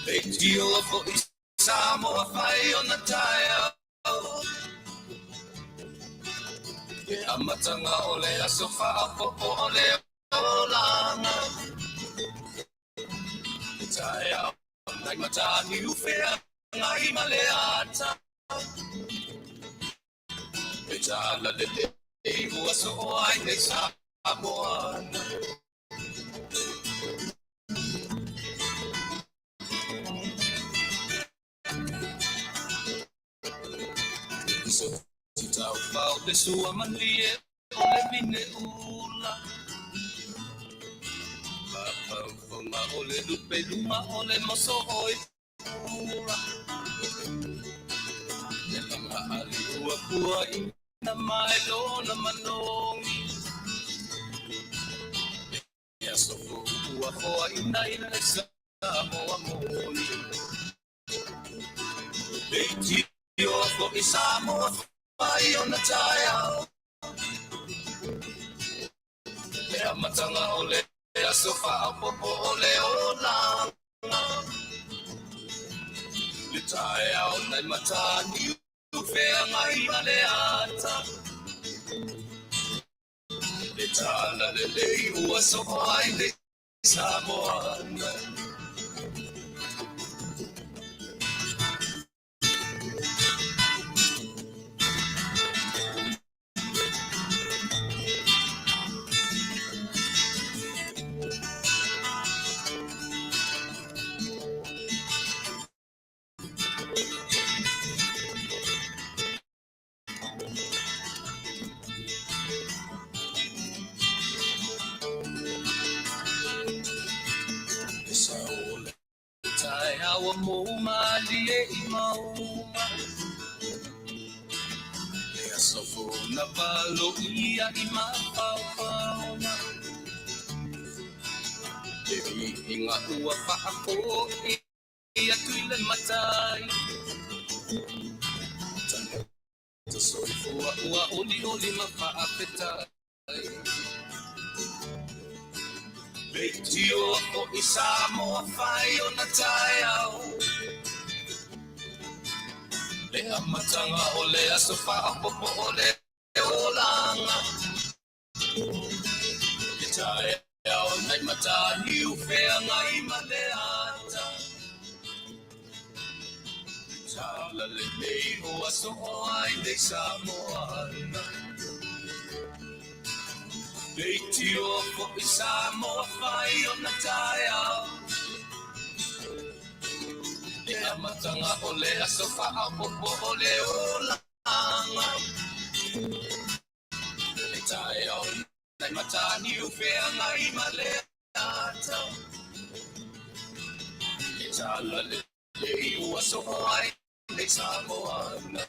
Dio for Isamo fai on the tire. Amatanga ole asofa popo ole olanga. Tire like matani ufea ngai maleata. Betala de Evo so I ne samoana. So tita about the suamanie ole mine ula. Papa ole lupe luma ole moso oi ula. Nelanga ali ua ina maelo na manongi. Yes, so ua koa ina samoa moni. Dio for Isamo fai on the tire. Matanga ole sofa popo ole ola. Litaya ole matani ufea ngai maleata. Litala lele ua sofa ine samoana. Taya wa mouma lie imauma. Lea sofo na palo ia imapapauna. Devi inga ua paako ia tuile matai. Tanta soifua ua oli mapaapetai. Dio for Isamo fai on the tire. Lea matanga ole asofa popo ole olanga. Itaya on my matani ufea ngai maleata. Tala lele ua so ai de samoana. Dio for Isamo fai on the tire. Lea matanga ole asofa popo ole olanga. Itaya on my matani ufea ngai maleata. Itala lele ua so ai de samoana.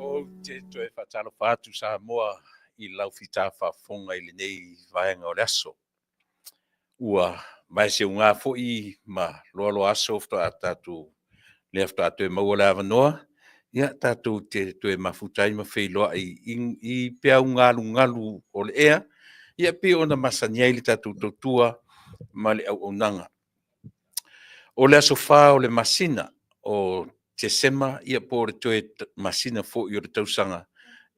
O te toe whatalo whātu sa moa I lau whita whafonga I le nei vaenga o le aso. Ua mai se unga fo I ma loalo aso fto a tātou le afto a toe maua le avanoa. Ia tātou te toe mafutai ma whailoa I pia ngalu o le ea. Ia pia ona masaniai le tātou totua ma le au nanga. O le aso wha o le masina o te sema ia po le toe masina fo I o le tausanga.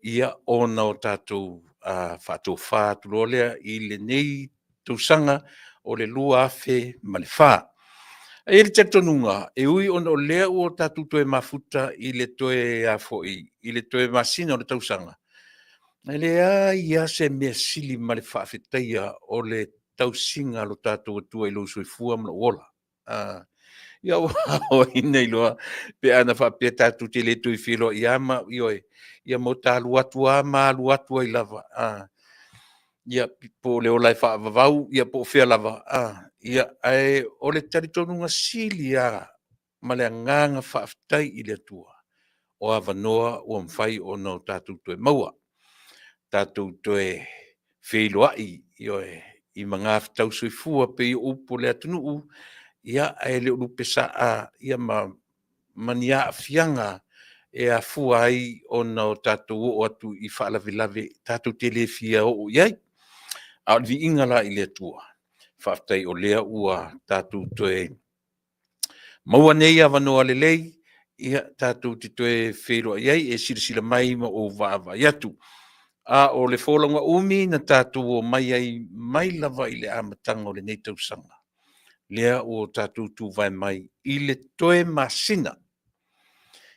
Ia ona o tātou whātou whātu lolea I le nei tausanga o le lua afe ma le whā. E le tatonunga, e ui ona o lea o tātou toe mafuta I le toe a fo I le toe masina o le tausanga. E le ia se mea sili ma le whaafetaia o le tausinga lo tātou atua I lo soifua ma ola. Ia o inei loa pe ana whapea tātou te le tui whilo I ama ioi. Ia mo tālu atua ma alu atua I lava. Ia po le olai whaavavau, ia po whea lava. Ia ai o le taritonunga sili ma le nganga whaaftai I le atua. O avanoa o mwhai o nau tātou toe maua. Tātou toe whiloai ioi I mga aftau soifua pe I upo le atunuu. ia e le lupe saa ia mania fianga e a fua ai ona o tatou o atu i whaalavelave tatou tele fia o iai. A vi inga la i le tua. Whaftai o lea ua tatou toe maua nei a wanoa le lei, ia tatou te toe whero iai e sila mai ma o vaava iatu. A o le wholanga umi na tatou o mai ai mai lava i le amatanga o le nei tausanga. Lea o tatou tu vai mai i le toe masina.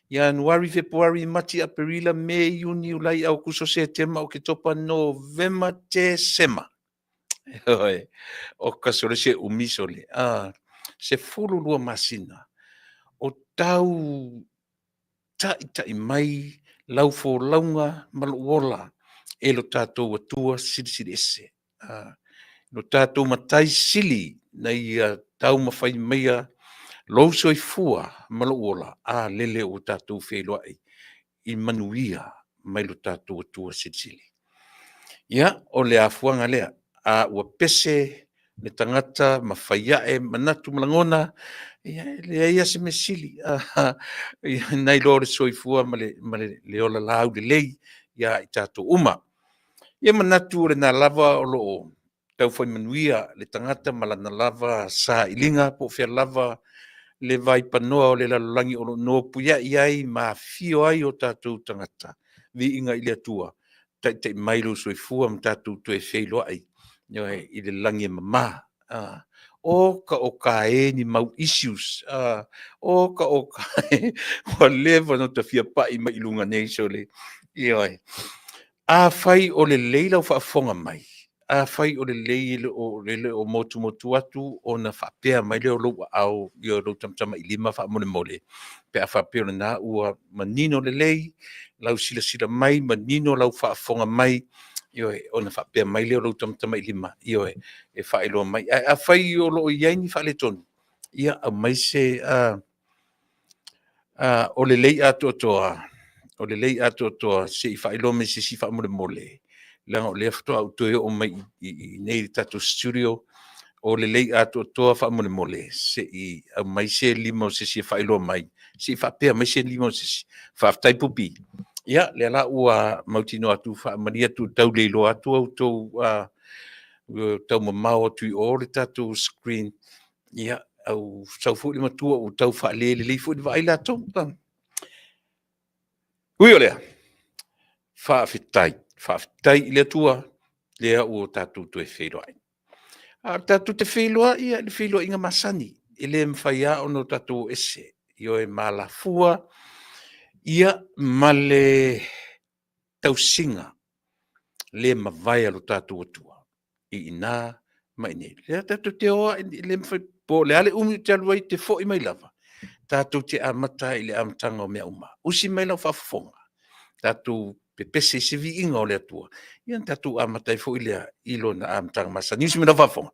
Januari, Februari, Mati, Aprila, Mei, Juni, Ulai, Augusto, September, o ke topa November, December. O ka sole se umisole. Se fulu lua masina. O tau tai mai lau fo launga maluola e lo tātou atua siri ese. Lo tātou matai sili nei tau mawhai meia lou soifua maluola a lele o tātou whelua i manuia mai lo tātou atua siri. Ia, o le afuanga lea, a ua pese le tangata mawhaia e manatu malangona, ia se me sili, nei lore soifua ma le ola lau le lei, ia i tātou uma. Ia manatu le na lava o loo, tau whai manuia le tangata malana lava sa ilinga, po fia lava le vai panoa o le lalolangi o lo no puia iai ma fio ai o tātou tangata, vi inga ili atua. Tai mai lo soifua ma tātou tue wheilo ai, i le langi mama. O ka e ni mau issues, o ka e, wa lewa no ta fia pai ma ilunga nei so le, ioi. A fai o le leila o whaafonga mai, a fai o le leila o motu atu o na whapea mai leo lo au i o lo tamtama i lima whaamone mole. Pe a whapea o na ua manino le lei, lau sila mai, manino lau whaafonga mai, ioi, o na whapea mai leo lo tamtama i lima, ioi, e whaelo mai. A whai o lo iai ni whaale tonu. Ia a mai se, o le lei ato toa, o le lei ato toa, se i whaelo me se si whaamone mole. Langa o le aftoa au toe o mai i nei tato studio, o le lei ato toa whaamone mole, se i au mai se lima o se si whaelo mai, se i whapea mai se lima o se si, whaaftai pupi. Ia, le ala ua mautino atu whaamani atu tau leilo atu au tau mamao atu i o le tato screen, ia, au saufu lima tua o tau whaale le leifu i waila atu. Ui o lea, whaafitai i le tua, lea o tato tu e whero ai. Tato te wheloa ia, le wheloa inga masani, i le mwhaia o no tato ese, io e malafua, ia male tausinga, le mawai alo tato atua, i ina mai nei. Lea tato te oa, le mwhai po, le ale umi te aluai te fo i mai lava, tato te amata i le amatanga o mea uma, usi mai lau whafonga, tato pe pese se vi inga o le atua, ian tato amata i fo i lea ilo na amatanga masani, usi mai lau whafonga.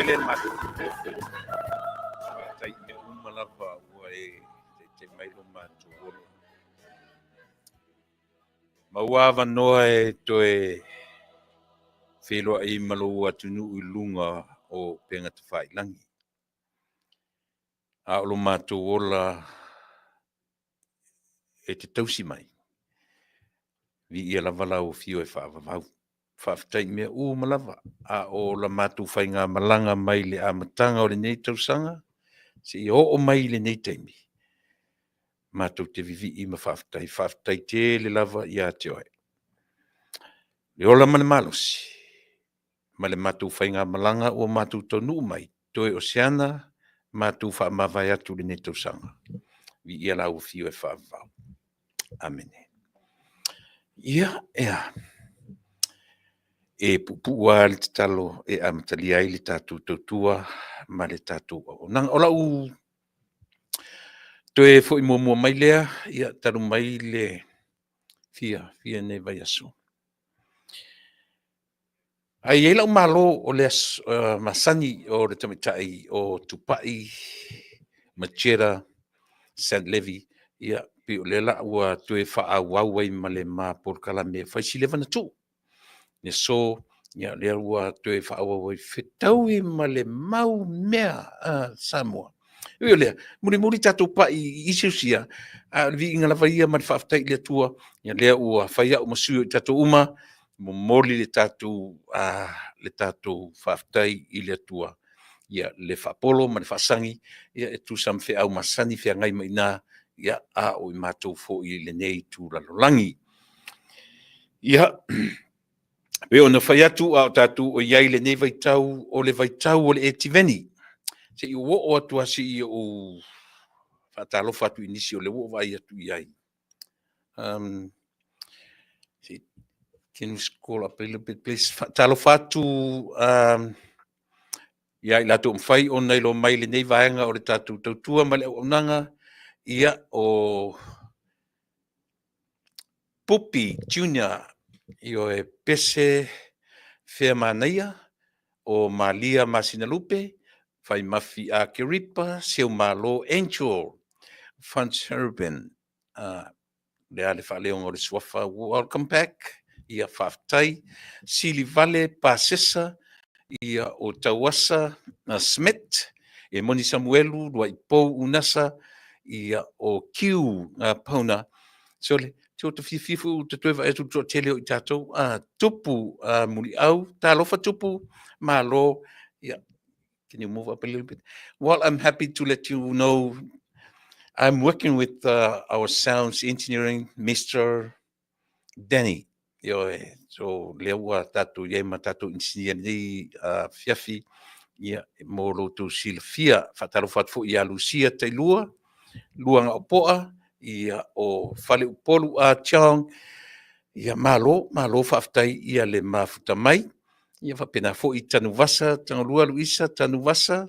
le matu. Tai me umalava ua te mai lo matu. Maua vanoa toe wheloa I malo atunu I lunga o penga te whailangi. A olo mātou ola te tausi mai. Vi ia lava lau fio whaavavau. Whaafitai mea malava. A o la mātou whainga malanga mai le amatanga o le nei tausanga. Se I o mai le nei taimi. Mātou te vivi I ma whaafitai. Whaafitai te le lava I a te oe. Le ola mane malosi. Ma le mātou whainga malanga o mātou tonu mai. Toe oceana, mātou whaamawai atu le nei tausanga. Vi ia lau fio whaavavau. Amene. Ia, ea. E pupua le talo e amatali ai le tātou tautua ma le tātou au. Nang ola u toe fo I mua mai lea, ia taru mai le fia ne vai aso. Ai e lau malo o le masani o le tamitai o tupai, Machera, St. Levi, ia pe o le la ua toe wha au ai ma le mā porkala me whaisi lewa na tū. Ne so, ia le ua toe wha au ai whetau ma le mau mea Samoa. Io lea, muri tātou pa I isiusia, vi inga lawa ia ma le whaafitai le tua, ia lea ua whaia o masuo I tātou uma, mo moli le tātou whaafitai I le tua. Ia le whaapolo, ma le whaasangi, ia e tu sam whi au masani whi ngai mai nā, ia a o I mātou fo I le nei tū lalolangi. Ia, pe ona whai atu a o tātou o iai le nei vaitau o le e tiveni. Se I o atu asi I o whaatalo whatu inisi o le o vai atu iai. Can you scroll up a little bit, please? Whaatalo whatu, ia I lato mwhai o nei lo mai le nei vaenga o le tātou tautua ma le o nanga, ia o Pupi Junior, I o e pese whea manaia, o Malia Masinalupe, whai mafi a Kiripa, Seu Malo Angel, Franz Herben, le ale whaleong o le swafa, welcome back, ia whaftai, Sili Vale, Pasesa, ia o Tawasa, Smith, e Moni Samuelu, Lua Ipo Unasa, ia o Kiu, Pauna, so le, teo te fififu, te tuewa e tu tele o I tātou, tupu, muli au, tā lofa tupu, malo, ia, can you move up a little bit? Well, I'm happy to let you know I'm working with our sounds engineering, Mr. Danny. So lewa tatu yema tatu engineering fiafi ia mo lotu silfia fatalo fatfo ia Lucia Tailua, luanga opoa ia o fale upolu a chang ia malo faftai ia le mafuta mai ia fa pena fo I tanu vasa tanulua Luisa tanu vasa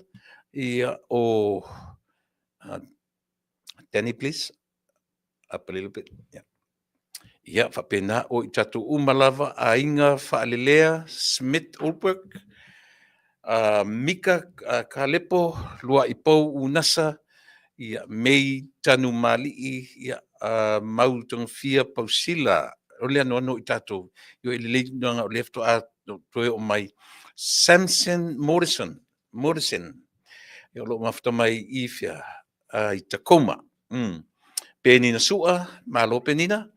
ia o Danny, please. Up a little bit. Yeah. Ia whapena o I tatu umalava a inga whaalelea Smith Ulberg, Mika Kalepo, Lua Ipou Unasa, ia mei tanu mali ia mautong fia pausila, o lea no I tatu, yo I le nanga o lefto a toe o mai, Samson Morrison, yo lo mafta mai I fia I Tacoma. Penina sua, malo penina,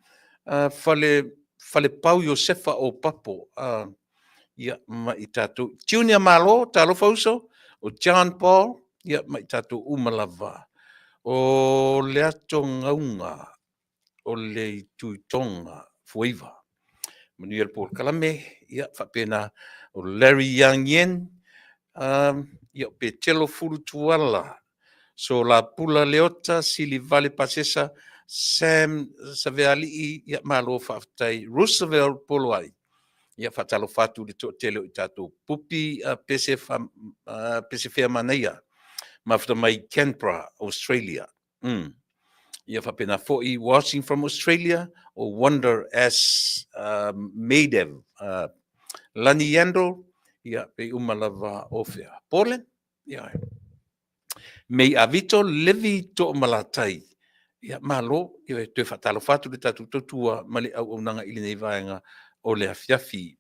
fale pau Josefa o papo, ia ma I tātou. Junior malo, talo fauso, o John Paul, ia ma I tātou umalava. O le ato ngaunga, o le tuitonga, fuiva. Manuel Paul Kalame, ia whapena o Larry Yang Yen, ia pe telo furu tuala, so la pula leota, Sili Vale Pasesa, Sam Saveali, ia malo whaftai, Roosevelt Poloai, ia whatalo whatu le tele o I tātou. Pupi pese whea manaia, mafta mai Canberra, Australia. Ia whapena fo'i watching from Australia, or Wonder as Madev. Lani Yandel, ia pe lava o fea Poland ia mei avito levi to malatai ia malo ia te fatalo fatu le tatu totua ma le au nanga ili nei vaenga o le afiafi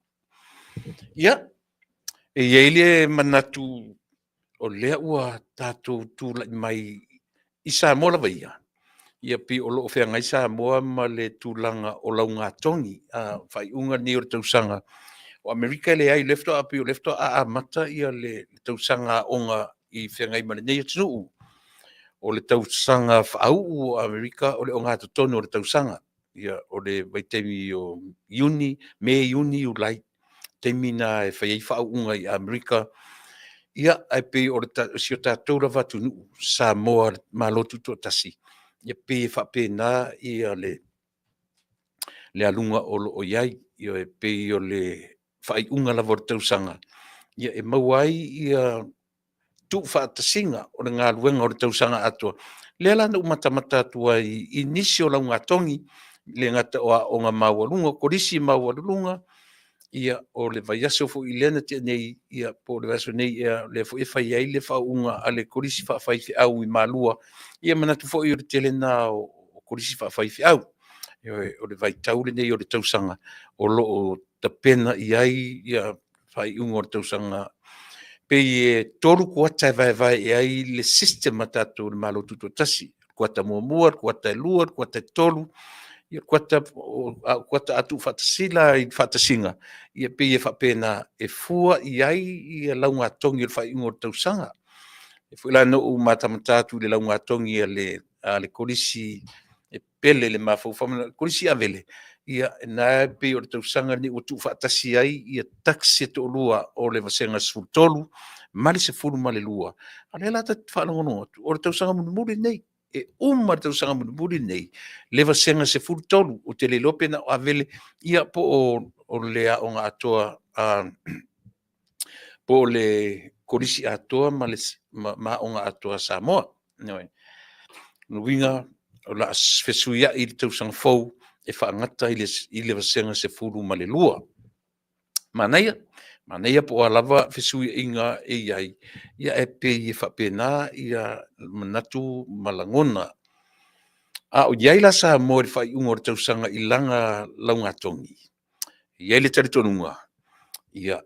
ia e ele manatu o lea ua tatou tu mai i Samoa lava ia pi o loo fea ngai Samoa ma le tulaga o lauga atogi faiʻuga ni o le tausaga o Amerika le ai lefto api o lefto a mata ia le tausaga aʻoga i feagai ma lenei atunuu o le tausaga faauu o Amerika o le o gatotonu o le tausaga ia o le vaitaimi o iuni me iuni ulai taimi na e faiai faauʻuga i Amerika ia ai pe o si o tatou lava atunuu Samoa malotu tuatasi ia pe faapena ia le aluga o loo iai ia e pei o le faaiʻuga lava o le tausaga ia e mau ai ia tuu faatasiga o le galuega o le tausaga atoa lea lana ua matamata atu ai i nisi o laugatogi le gata o aʻoga maualuga o kolisi maualuga ia o le vaiaso foʻi lea na teʻanei ia po le vaiaso nei ia le foʻi e fai ai le faauʻuga a le kolisi faafaifiʻau i malua ia manatu foʻi o le telena o kolisi faafaifiʻau o le vaitau lenei o le tausaga o loo tapena i ai ia faaiʻuga o le tausaga pei e tolu kuata e vaevae e ai le system a tatou le malotu tuatasi kuata muamua le kuata e lua le kuata e tolu ia kuata atu faatasila i faatasiga ia pei e faapena e fua i ai ia laugatogi o le faaiʻuga o le tausaga e foi la nuu matamata atu i le laugatogi a le kolisi e pele le mafaufau kolisi avele ia na pei o le tausaga ni ua tuu faatasi ai ia taksi e toʻalua o le vasega sefulutolu ma le sefulu ma le lua a le la faalogonoga atu o le tausaga mulimuli nei e uma le tausaga mulimuli nei le vasega sefulutolu o te lelo pena o avele ia po o le aʻoga atoa po o le kolisi atoa ma aʻoga atoa Samoa luiga o la fesuiaʻi i le tausaga fou e faagata i le vasega sefulu ma le lua manaia po o lava fesuiaʻiga e iai ia e pei e faapena ia manatu ma lagona a o iai la Samoa i le faaiʻuga o le tausaga i laga laugatogi iai le talitonuga ia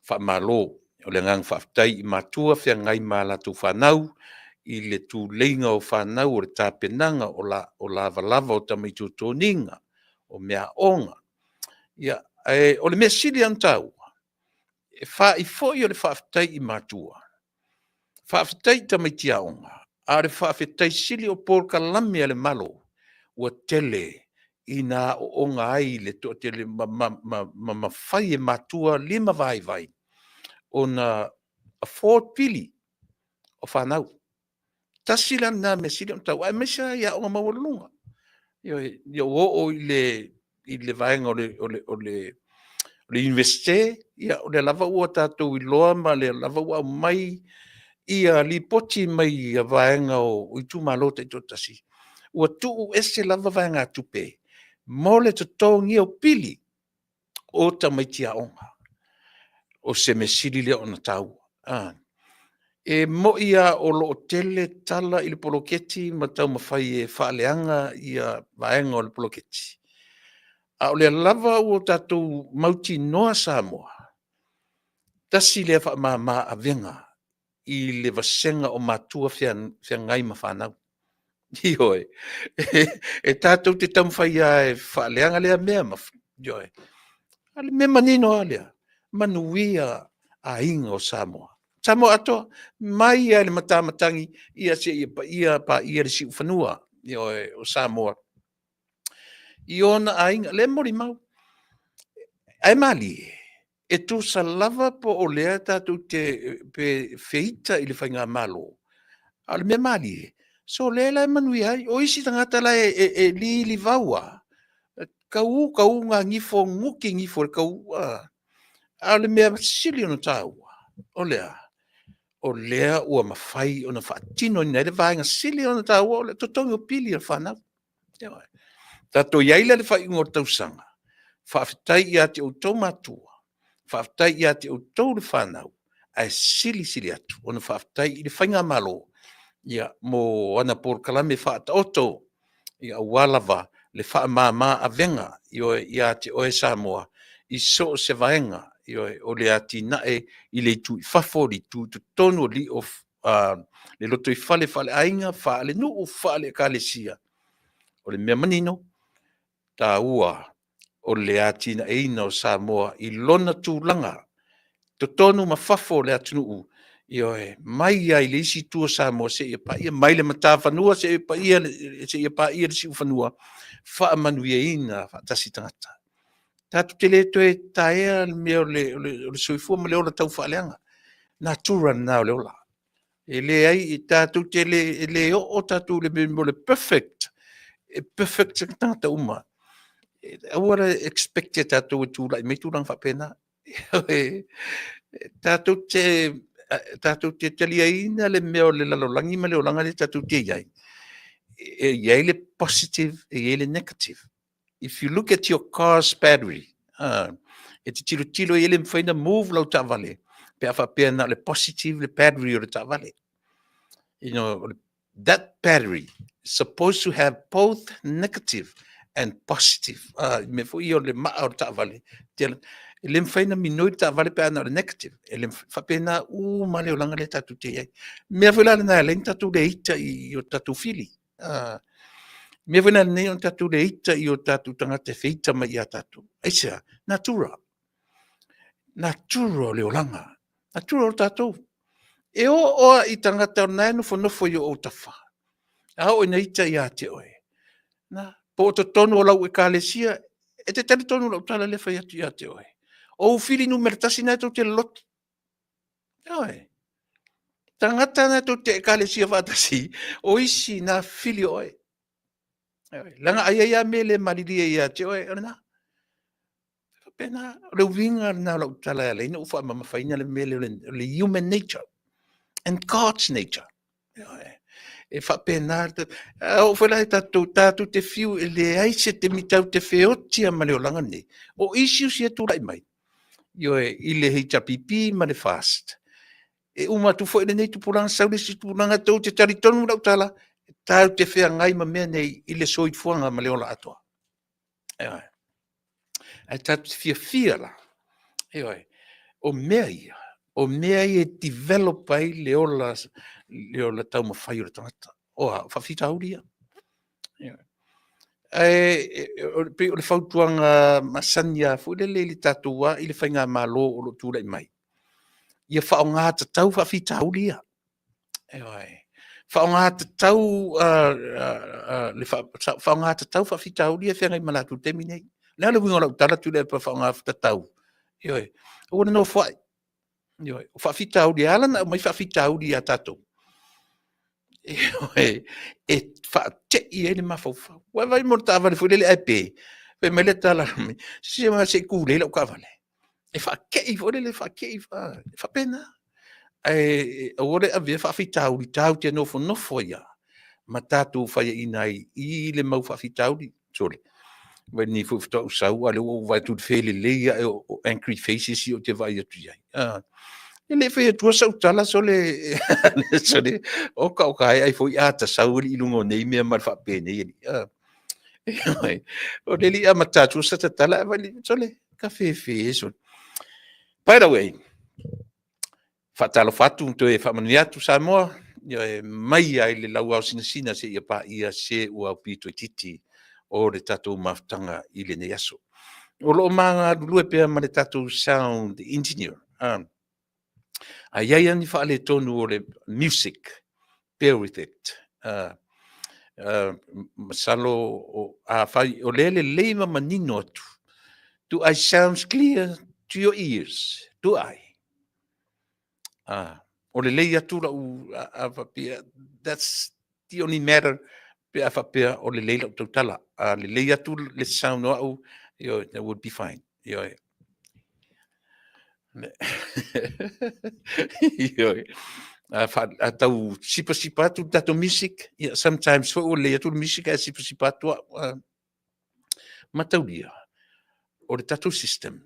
faamālō o le agaga faafetai i matua feagai ma latou fanau i le tuleiga o fanau o le tapenaga o lavalava o tamaituatoniga o mea aʻoga ia o le mea sili anu tāua e faʻi foʻi o le faafetai i matua faafetai i tamaitia aʻoga a le faafetai sili o Paul Kalame a le malo ua tele ina aʻooga ai le toʻatele mafai e matua 5 vaevae ona afford-pili o fanau tasi lana mea sili ona tauae maisa ia aʻoga maualuga ia ua oo i le vaega o le universite ia o le lava ua tatou iloa ma le lava ua au mai ia lipoti mai ia vaega o itumālo taʻitotasi ua tuu ese lava vaega tupe mo le totogia o pili o tamaitia aʻoga o se mesili lea ona taua e moʻi a o loo tele tala i le poloketi ma taumafai e faaleaga ia vaega o le poloketi a o le lava ua tatou mautinoa Samoa tasi lea faamāmā avega i le vasega o matua feagai ma fanau ioe e tatou te taumafai a e faaleaga lea mea ioe a le mea manino a lea manuia aiga o Samoa atoa mai ia le matamatagi ia seʻia paia le siʻu fanua ioe o Samoa i ona aiga le molimau ae malie e tusa lava po o lea tatou pe feita i le faiga malo a le mea malie so lea la e manuia ai o isi tagata la e lilivau a kau gagifo guki gifo le kau a le mea sili ona taua o lea ua mafai ona faatino ina le vaega sili ona taua o le totogi o pili o le fanau tatou iai le faaiʻuga o le tausaga faafetai iā te outou matua whaatai ia te o tau le whanau, ai sili atu, ona whaatai i le whainga malo, ia mo ana por kalame whaata oto, ia walava le wha mama a venga, ia te oe Samoa, i so se vaenga, o le ati nae i le tu i whafori, tu tonu li of le loto i fale ainga, wha le nu o wha le kalesia, o le mea manino, ta ua, o le ati na eina o Samoa, i lona tūlanga, to tonu ma whafo le atunuu, mai ai le isi tua Samoa, se ia pa ia mai le mata whanua, se ia pa ia le si whanua, wha manuia ina, wha tasi tangata. Tatu te le toe taea mea o le soifua ma le ola tau whaaleanga, na tura na o le ola. E le ai, tatu te le o tatu le mo le perfect tangata uma. Awara expected tatu e tūlai, mei tūrang whapena. Tatu te talia ina le mea o le lalolangi ma le olanga le tatu te iai. Iai le positive e iai le negative. If you look at your car's battery, e te tilo iai le mwhaina move lau ta vale. Pe awha pia na le positive le battery o le ta vale. You know, that battery is supposed to have both negative and positive. Me fo i o le maa o ta vale. Le mwhaina minoi ta vale pe ana o le negative. Le whapena ma le o langa le tatu te iai. Mea whela na le tatu le ita i o tatu fili. Mea whena nei o tatu le ita i o tatu tangata feita mai i a tatu. Aisa, natura. Natura o le o langa. Natura o tatu. E o i tangata o nai nofo i o tafa. A o ina ita i a te oe. Na, po to tonu o lau e kālesia, e te tani tonu lau tala le whai atu i a te oe. O fili numero tasi nai tau te lot. Oe. Tangata nai tau te kālesia whatasi, o isi na fili oe. Langa ai me le mariria i a te oe, ana. Pena, le winga na lau tala le, ina ufa mamawhaina le mele le human nature. And God's nature. E whapena, o whela tatu te fiu, e le aise te mitau te whiotia ma leo langa ne. O isi usia tūrai mai. I le hei tapipi ma le fast. E uma tu fo ele nei tu puranga saule si tu puranga tau te taritonu lau tala. Tau te whea ngai ma mea nei i le soi fuanga ma leo la atoa. E tatu te fia la. O mea ia. O mea e develop ai le ola tau ma whai o tangata. O whawhita auria. O le whautuanga masania fu le le tatua i le whainga malo o lo tūrei mai. Ia whaonga ta tau whawhita auria. Whaonga ta tau whaonga ta tau whawhita auria whengai malatu te minei. Lea le winga lau tala tu le pa whaonga ta tau. O no whai. O whawhita auri ala na mai whawhita auri a tatou. E whaate i ene mawhauwhau. Wa vai mo ta vale fulele ai pe. Pe mele tala mi. Se ma se kule la ka vale. E whakei fulele whakei whapena. O re a via whawhita auri tau te nofo ia. Ma tatou whai inai i le mau whawhita auri. Sore. Wa ni fufuta usau ale o vai tu fele leia o angry faces i o te vai atu iai. Ele foi tua sautala sole sole o ka ai foi ata sauli ilungo nei me mal fa pene ele o deli amata tu sa tala vali sole cafe so by the way fatalo fatu to e famaniatu sa mo mai ai le lau sina se ia pa ia se o pito titi o le tatu maftanga ile ne yaso o lo manga lue pe ma le tatu sound engineer ai ani whaale tonu o le music, bear with it. Masalo o lele leima manino atu. Do I sound clear to your ears? Do I? O le leia tura that's the only matter pe awhapea o le leila o tautala. Le leia tu le sound no au, that would be fine. Tau sipa tu tato music, sometimes fo o le tu music e sipa tu mataulia o le tato system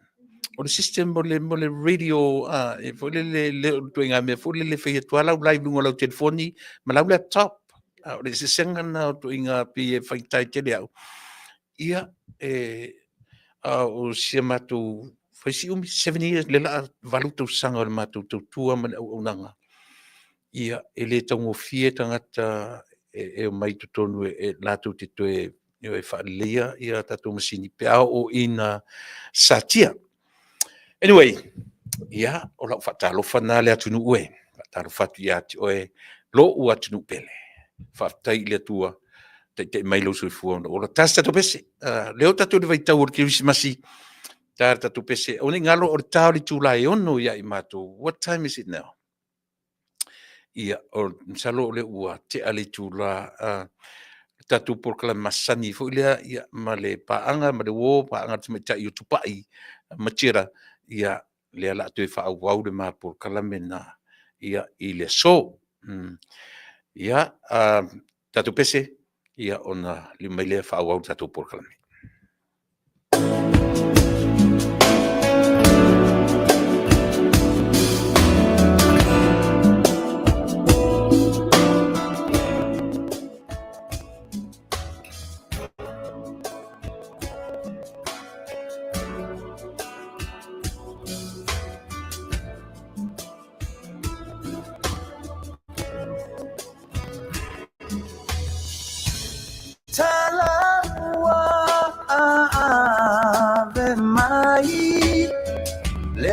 o le system mo le radio e fo le tuenga me fo le fe tu ala live lungo la telefoni ma la laptop o le senga na tuenga pi e fai tai te le ia o sia matu fai si 7 years le la valuto sanga le matu tua ma o nanga ia ele tongo fie tangata e mai tonu e latu te toe e fa lia ia tatu masini pe o ina satia. Anyway, ia o la fatalo fanale atunu ue. Fatalo fatu ia ti oe lo u atunu pele. Fatai le tua te mai lo sui fuon. O la tasta to pese. Leo tatu de vai tau ki masi. Tar tatu pese. O ni ngalo o tau li tulai ono ia i mato. What time is it now? Ia o salo le ua te ali tula tatu proklamasani fo ia ia male paanga male wo paanga te meta i tupai matira ia le ala tu fa au de ma proklamena ia i le so ia tatu pese ia ona li mai le fa au tatu proklamena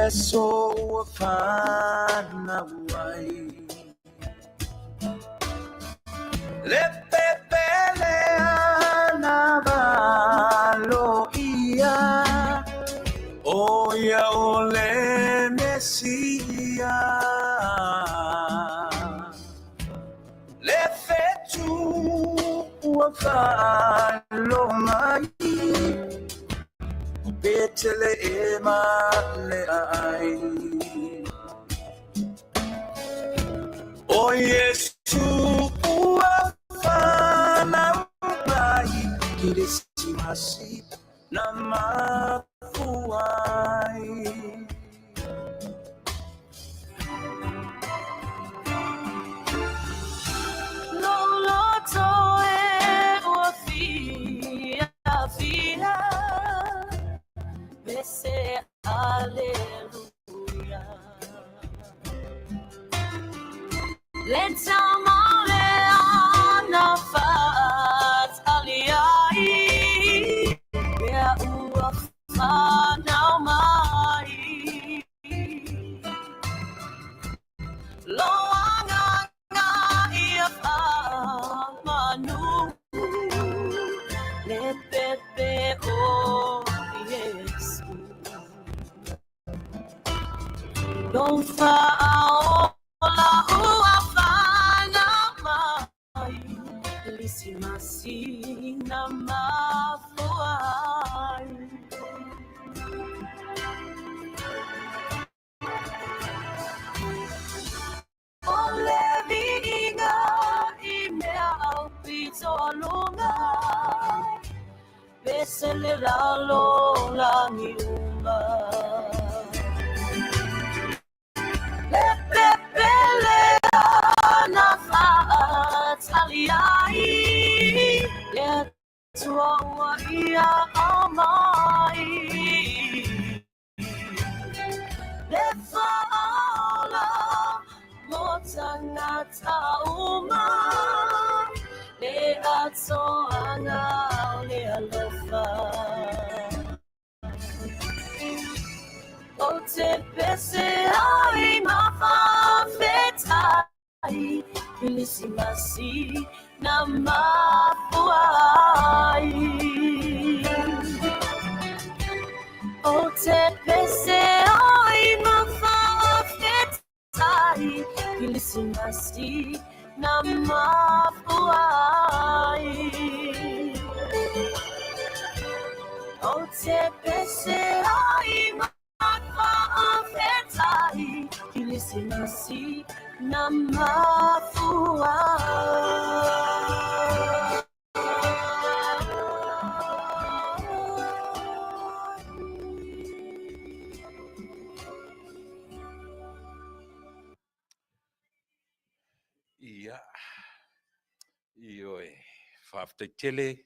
So fana wai le pepele anavalo ia oya ole mesia le fetu wafalo mai betele ema le ai o Yesu uafana mai kirisimasi na mafuai lolotoe uafia fia Bese alleluia Let's amare ana fat aliai Ya uafana mai Loanga ia manu Le pepe o Don't fall uafana mai Lisimasi na mafuai Ole vininga imea au pito lunga Besele lalo la niuma Pepele anafat aliai Letua ia amai Lefaala motangata uma Le atoanga le alofa O te pese ai mawhawhetai Pilisimasi na mafuai O te pese ai mawhawhetai Pilisimasi na mafuai O te pese ai Mafetai, ilisimasi na mafua. Ia. Io e whaaftaitele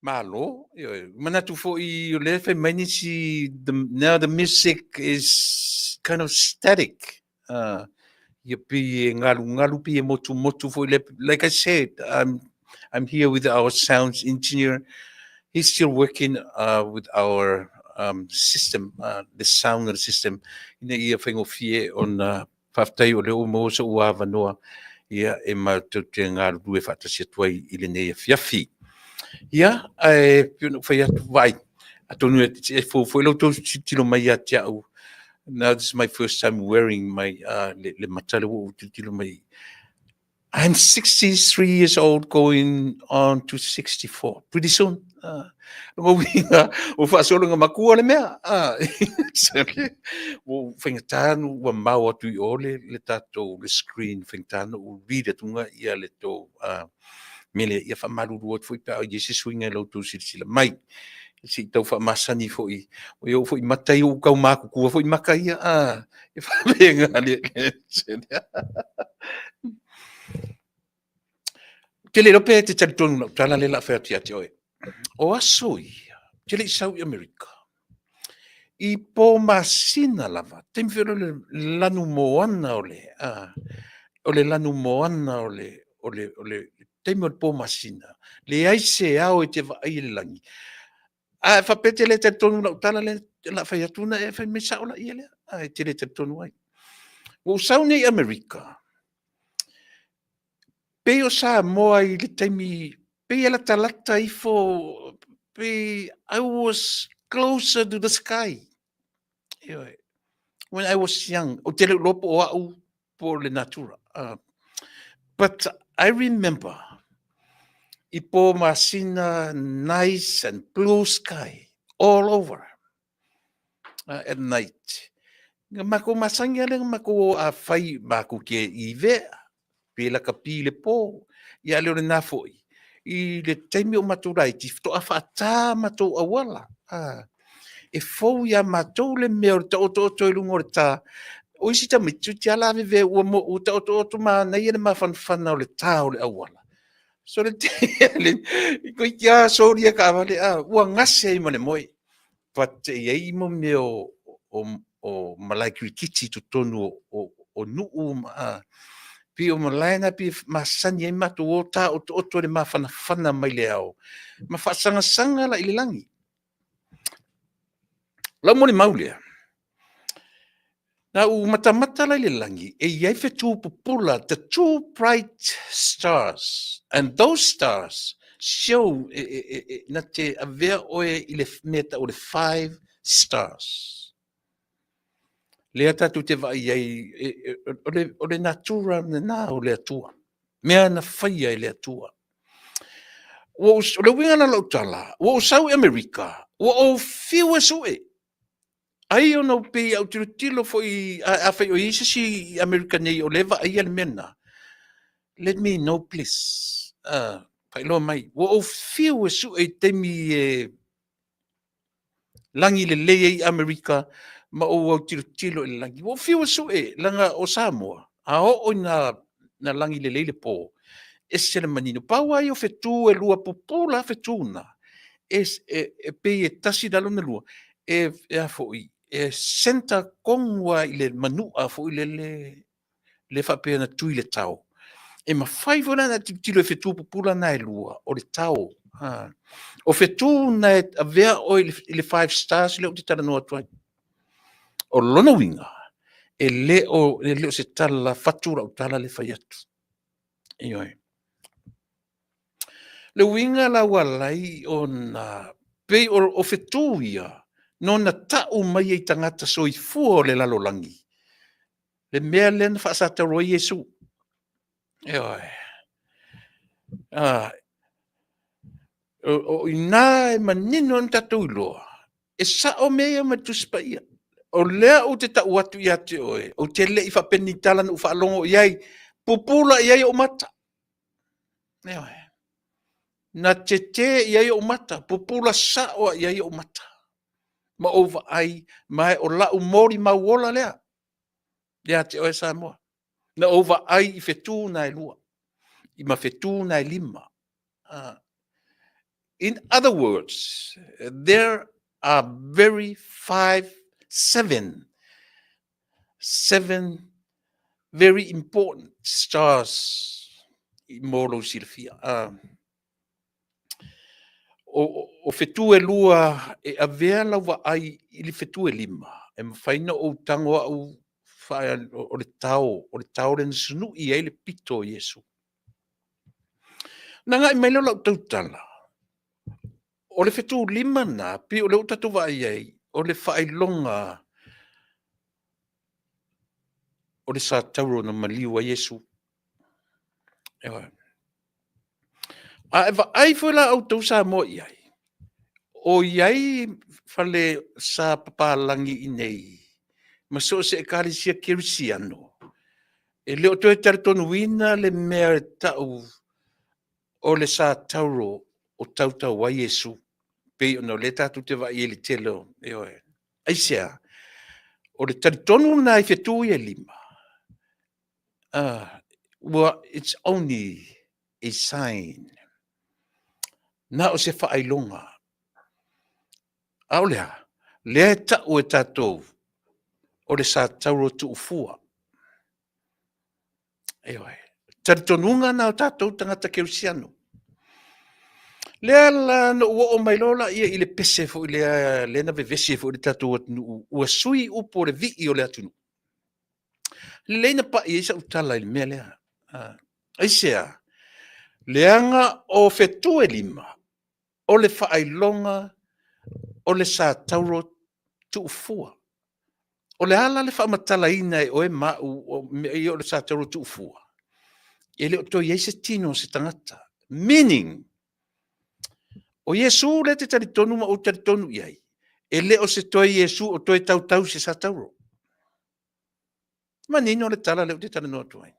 malo. Io manatu fo I le fe mainisi now the music is kind of static. Ia pi ngalu pi motu fo like I said, I'm here with our sounds engineer. He's still working with our system, the sound system. Ina ia whaingo fie on whaftai o leo mo sa ua wanoa. Ia e mātou te ngā rue whatasia tuai I le nei fiafi. Ia, piono whai atu vai. Atonu e fōwhoi tō tilo mai a te au. Now this is my first time wearing my le matale o tilo mai. I'm 63 years old, going on to 64. Pretty soon. O whaasolonga makua le mea. O whengatanu wa mau atu I ole le tato le screen whengatanu o reader tunga ia le tō mele ia whamaruru atu fwoi pao Yesu swinga lau tō sila mai. Si tau whamasani fwoi. O iau fwoi matai o kau māku kua fwoi maka ia. E whapenga le. Te le rope te taritonu na utala le la whea te ate oe. O asoi, te le South America. I pō masina lava, te mwhero le lanu moana o le, o le lanu moana o le te mwhero pō masina. Le aise ao e te vai le langi. Whapete le taritonu na utala le la whea tuna e whai me saola ia le. Te le taritonu ai. O South America. Pe o sa moa I le taimi, pe ala talata I fo, pe I was closer to the sky. When I was young, o te lopo o au po le natura. But I remember, I po masina nice and blue sky all over at night. Mako masangia le mako a whai mako ke I vea. Pela ka pile po ia le na foi I le taimi o maturai ti to afata matou awala e fo ia matou le me o to I lungo ta o isi ta mitu ti ala ve o mo o to ma na ia ma fan o le ta o le awala so le ko ia so ria ka vale o ngase I mo le moi but ia mo me o malaki kiti to tonu o nu Pi o malaina pi masani ai matu o ta o to le mafana mai le au. Ma whaasanga la I le langi. Lau mo le maulea. Na u matamata la I le langi e iai whetu pupula the two bright stars. And those stars show na te avea oe I le meta o le 5 stars. Lea tatu te vai ai, o le natura na o le atua. Mea na whaia I le atua. O le winga na lautala, o South America, o whiua sue. Ai o no pe au tilo foi a whai o isasi America nei o lewa ai al mena. Let me know, please. Pai loa mai. O whiua sue temi langi le lei America, ma o tilo I langi. O whiua sue langa o Samoa. A o na langi le po. E sele manino. Pau ai o whetu e lua popula whetuna. E pe e tasi dalo na lua. E a foi. E senta kongwa I le manua foi le whapea na tui le tau. E ma whaivona na tilo e whetu popula na e lua. O le tau. O whetu na e avea o I le 5 stars le o te tala noa tuai. O lona winga, e leo se tala fatura o tala le whai atu. Ioi. Le winga la walai o na pei o whetu ia, no na tau mai e tangata soi fua le lalolangi. Le mea lena whaasata roi Yesu. Ioi. O ina e manino an tatu iloa. E sa o mea matuspa ia. O lea o te tau atu ia te oe. O te le I whapeni talan u whaalongo iai. Pupula iai o mata. Eoe. Na te iai o mata. Pupula saoa iai o mata. Ma ova ai. Mai o lau mori mauola lea. Ia te oe Samoa. Na ova ai I whetū na e lua. I ma whetū na e lima. In other words, there are seven very important stars in Molo Silvia. O whetū e lua e avea lawa ai I li whetū e lima. E mawhaina o tango au whae o le tau le nasunu I ai le pito o Yesu. Nanga I mailo lau tautala. O le whetū lima na, pi o le utatu vai ai, o le whaelonga o le sa tauro na maliu a Yesu. Ewa. A ewa ai whela au tau sa mo I ai. O iai whale sa papalangi I nei. Ma so se e kari sia kirisiano. E leo toi taritonu wina le mea tau o le sa tauro o tautau wa Yesu. Pei ono le tatu te vai ele telo. Ewa. Aisea. O le taritonu na I whetū I e lima. Well, it's only a sign. Na o se whaelonga. Aolea, lea tau e tātou o le sa tauro tu ufua. Ewa, taritonunga na o tātou tangata keusiano. Lea la no ua o mailola ia I le pese fo I lea na vevese fo I le tātou atunu ua sui upo le vii o le atunu. Leina pa I isa utala I le mea lea. Aisea, leanga o whetū e lima, o le whaelonga o le sa tauro tu ufua. O le ala le whaamatala ina o e mau o le sa tauro tu ufua. E le o to Yesu tino se tangata. Meaning, o Yesu le te taritonu ma o taritonu iai. E le o se toi Yesu o toi tau se sa tauro. Ma nino le tala le o te taranoa tuai.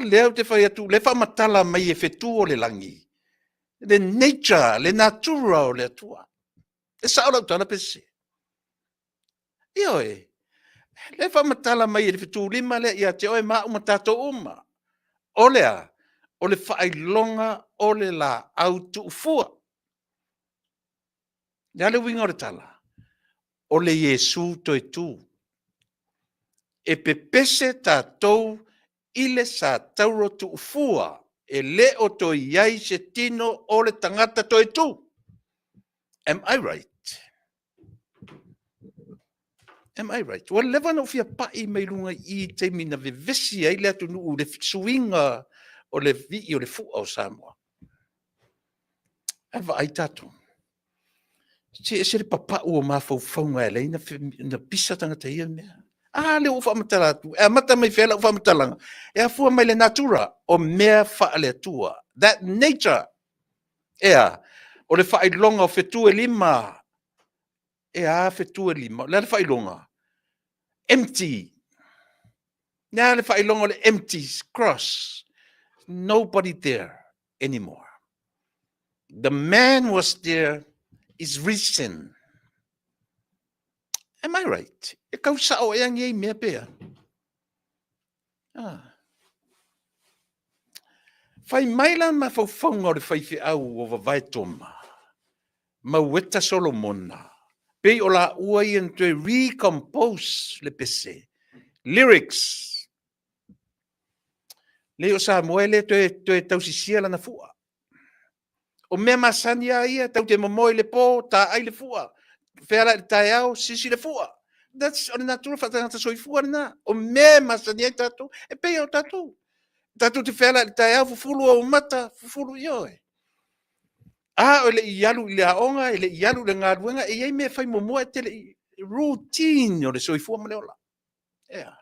Leo te whai atu, le whaamatala mai e whetū o le langi. Le nature, le natura o le atua. E saola utala pese. Io le whaamatala mai e le whetū lima le ia te oe maa umatato uma. O lea, o le whaelonga o le la au tu ufua. Ia le winga o le tala. O le Yesu toi tu. E pepese tātou ile sa tauro tu ufua. E le o to iai se tino o le tangata toi tu. Am I right? Am I right? Wa lewa na ufia pai mai lunga I te mina vevesi ai le atu nuu le suinga o le vi o le fua o Samoa. Ewa ai tatu. Se le papa ua mawhauwhaunga e leina na pisa tangata ia mea. Le ufa matala tu. E mata mai whela ufa matalanga. E a fua mai le natura o mea whaale atua. That nature. Ea. O le whaelonga o whetū e lima. Ea whetū e lima. Le whaelonga. Empty. Nea le whaelonga o le empty cross. Nobody there anymore. The man was there is risen. Am I right? E kau sao e angi mea pea. Whai maila ma whauwhaunga o le whaiwhi au o wawai toma. Ma weta Solomona. Pei o la ua I to recompose le pese. Lyrics. Le o sa moele to tausisia lana fua. O mea masani a ia tau te momoe le po ta ai le fua. Whera le tai au sisi le fua. That's on the natural whatangata soifua na. O mea masani ai tatu. E pei o tatu. Tatu te whela le tai au fufulu o mata fufulu ioe. O le ialu I le aonga, le ialu le ngaruenga, e iei mea whai momoa te le routine o le soifua maneola. Ea.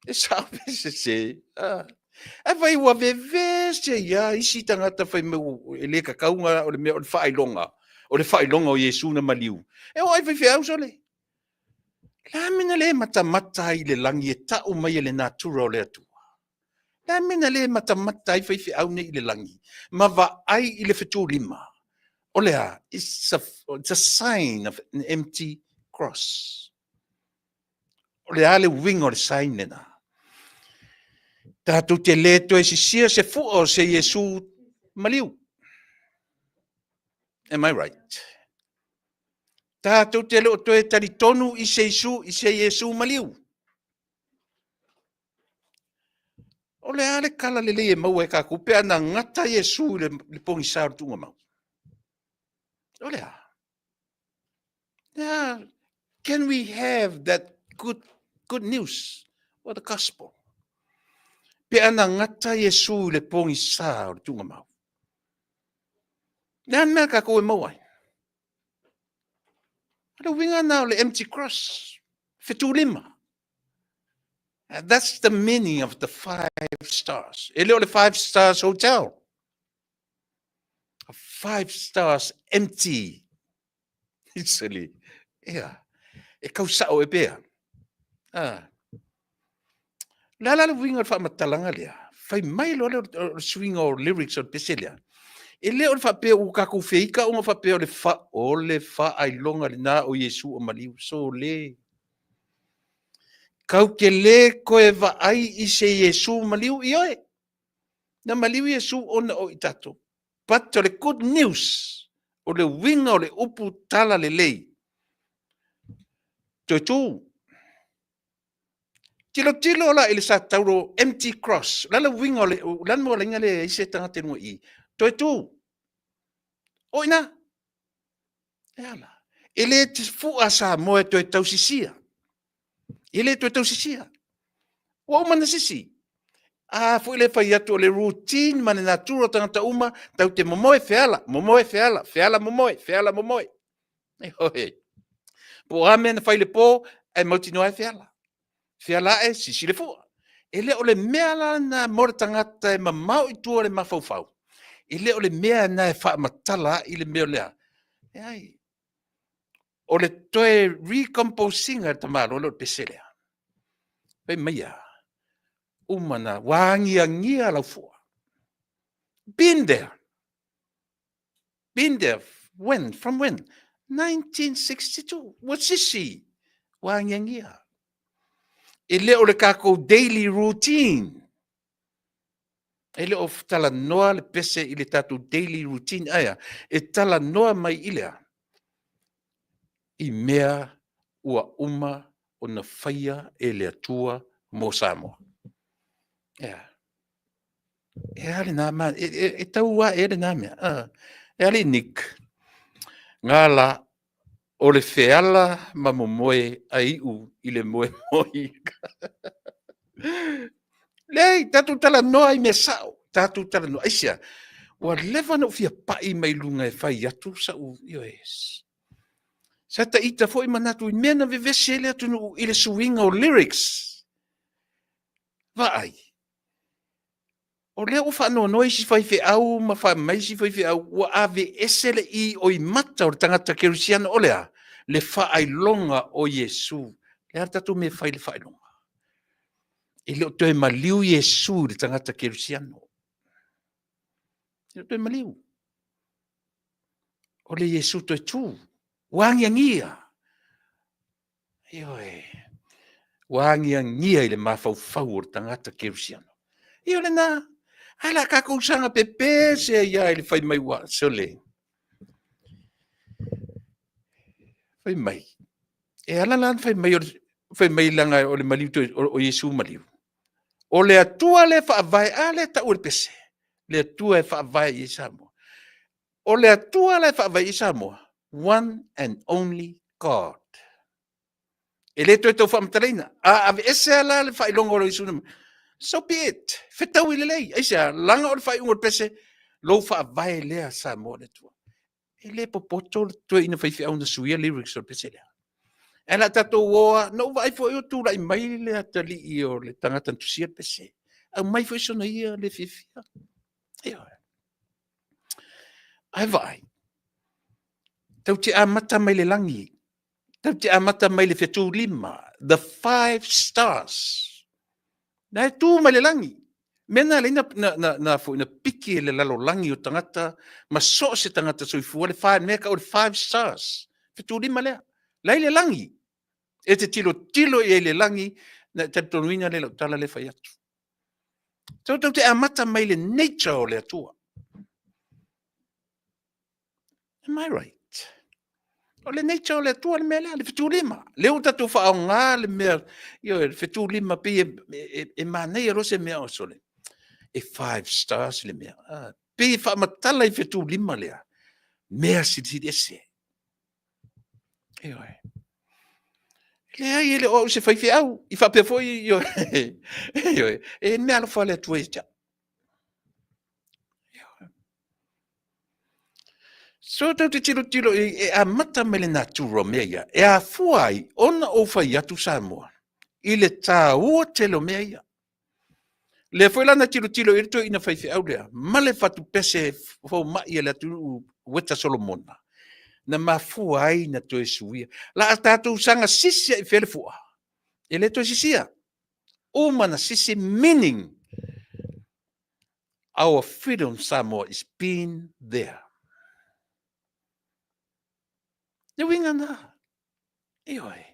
E sao pese se. E vai ua vevese ia isi tangata whai meu e le kakaunga o le mea o le whaelonga. O le whaelonga o Yesu na maliu. E o ai vai whiau sole. La mina le mata I le langi e tau mai e le natura o le atua. La mina le mata I vai whiau ne I le langi. Ma va ai I le whetū lima. O lea, it's a sign of an empty cross. O le ale winga o le saine na. Tātou te le toi sia se fu o se Yesu maliu. Am I right? Tātou te le o toi tari tonu i se Yesu maliu. O le ale kala le e mau e ka kupe ana ngata Yesu le pongi saru tunga mau. O le a. Yeah. Can we have that good news or the gospel? Pe ana ngata Yesu le pongi saru tunga mau. Nan mea ka koe mau ai. Ada winga now le empty cross. Fetu lima. And that's the meaning of the 5 stars. Ele o le 5 stars hotel. 5 stars empty. Italy. Yeah. E kau sao e pea. La winga fa matalanga lea. Fai mai lo le swing o lyrics o peselia. E leo le whapea u kako feika o whapea o le wha ai longa le nā o Yesu o maliu. So le. Kau ke le koe wa ai i se Yesu maliu i oe. Na maliu Yesu o na o i tato. But o le good news o le winga o le upu tala le lei. Toi tu. Tilo la ili sa tauro empty cross. Lala winga o le, lan mo lenga le i se tangate nua i. Toi tu. Oina. Eala. Ele te fu asa moe toi tau sisia. Ele toi tau sisia. Wa mana sisi. Fu ile fai atu le routine mane natura tangata uma tau te momoe feala. Feala momoe. E hoi. Po amen fai le po e mauti noa feala. Feala e sisi le fua. Ele o le mea la na mora tangata e mamau i tua le mafaufau. Ele o le mea na e wha matala i le mea lea. E ai. O le toe recomposinga tamaro o le peselea. Pei maia. Umana wangia lau fua. Been there. When? From when? 1962. What's this? Wangia. Ele o le kako daily routine. Ele o tala noa le pese i le tatu daily routine aya. E tala noa mai ilea. I mea ua uma o na whaia e le atua mo Samoa. Yeah. E ale nā man. E taua e le nā mea. E ale Nick. Ngā la o le feala ma momoe a iu i le moe moi. Lei, tatu tala noa i me sao. Tatu tala noa. Aisia, wa lewa na ufia pai mai lunga e whai atu sa u ios. Sa ta ita fo i manatu i mena vevese ele atu nu i le suinga o lyrics. Vai. O lea ufa no noi si fai fe au, ma fa mai si fai fe au, ua ave esele i o i mata o tangata kerusiana o lea, le fa ai longa o Yesu. Le hartatu me fai le fa ai longa. E leo toe maliu Yesu le tangata kerusiano. E leo toe maliu. O le Yesu toe tu. Wangiangia. Ioe. Wangiangia i le mafaufau o tangata kerusiano. Io le na. Ala ka kusanga pepe se ia le fai mai wa sole. Fai mai. E ala lan fai mai langa o le maliu o Yesu maliu. O le atua le fa vai ale ta ul pese. Le atua fa vai i Samoa. O le atua le fa vai i Samoa. One and only God. E le to fa mtrena. Ave ese ala le fa longo o Yesu. So be it. Fetau i lei. Aisa, langa o le fai ungo pese, lo fa vai lea sa mo le tua. E le popoto tua ina fai fiau na suia lyrics o pese lea. E la tato woa, no vai fo io tu lai mai le atali i o le tangata tusia pese. Au mai fo iso na ia le fifia. Eo. Ai vai. Tau te amata mai le langi. Tau te amata mai le fetu lima. The 5 stars. Na tu male langi. Mena le na fo na piki le lalo langi o tangata, ma so se tangata so fu le 5 meka o 5 stars. Fitu lima le. Lai le langi. E te tilo i le langi, na te tonuina le tala le whai atu. Tau te amata mai le nature o le atua. Am I right? O le nature o le atua le mea le fitu lima. Leo tatu wha ngā le mea, le fitu lima pi e manei aro se mea o sole. E 5 stars le mea. Pi wha matala i fitu lima lea. Mea si ese. Eoi. Lea i le o se whaifi au. I wha pia foi eoi. E mea lo wha le atua e tia. So tau te tilo e a mata me le natura mea ia. E a fuai ona o whai atu Samoa. I le tā ua telo mea ia. Le foi lana tilo i rito ina whaifi au lea. Ma le whatu pese fau mai e le atu Weta Solomona. Na mafua ai na toe suia. La tātou sanga sisia i whele fua. E le toe sisia. Uma na sisi meaning. Our freedom Samoa is being there. Ne winga na. Ioi.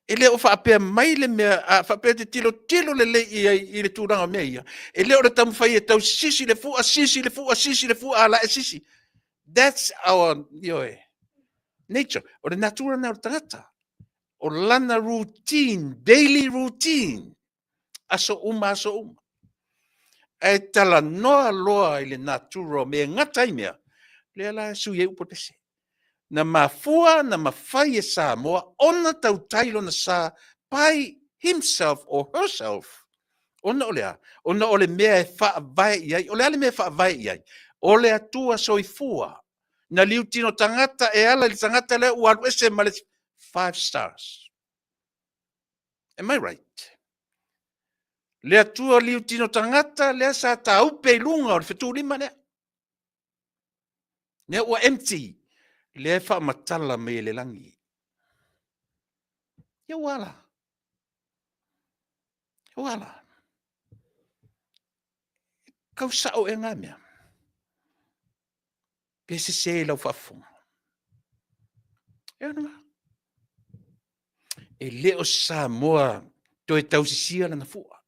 E leo whaapea mai le mea, whaapea te tilo le le tūranga mea ia. E leo le tamu whai e tau sisi le fua, ala e sisi. That's our, ioi, nature. O le natura na o tangata. O lana routine, daily routine. Aso uma. E tala noa loa i le natura mea ngatai mea. Le ala sui e upo tese. Na mafua na mafai e Samoa ona tau tailo na sa pai himself or herself ona ole mea e wha vai iai ole ale mea wha vai iai ole atua soifua na liu tino tangata e ala li tangata le uaru ese male 5 stars. Am I right? Le atua liu tino tangata le sa taupe lunga o le fetu lima lea ne ua empty le wha matala me le langi. Ia wala. Kau sao e ngā mea. Pese se lau whafunga. Ia nunga. E leo Samoa toe tausisia na fua.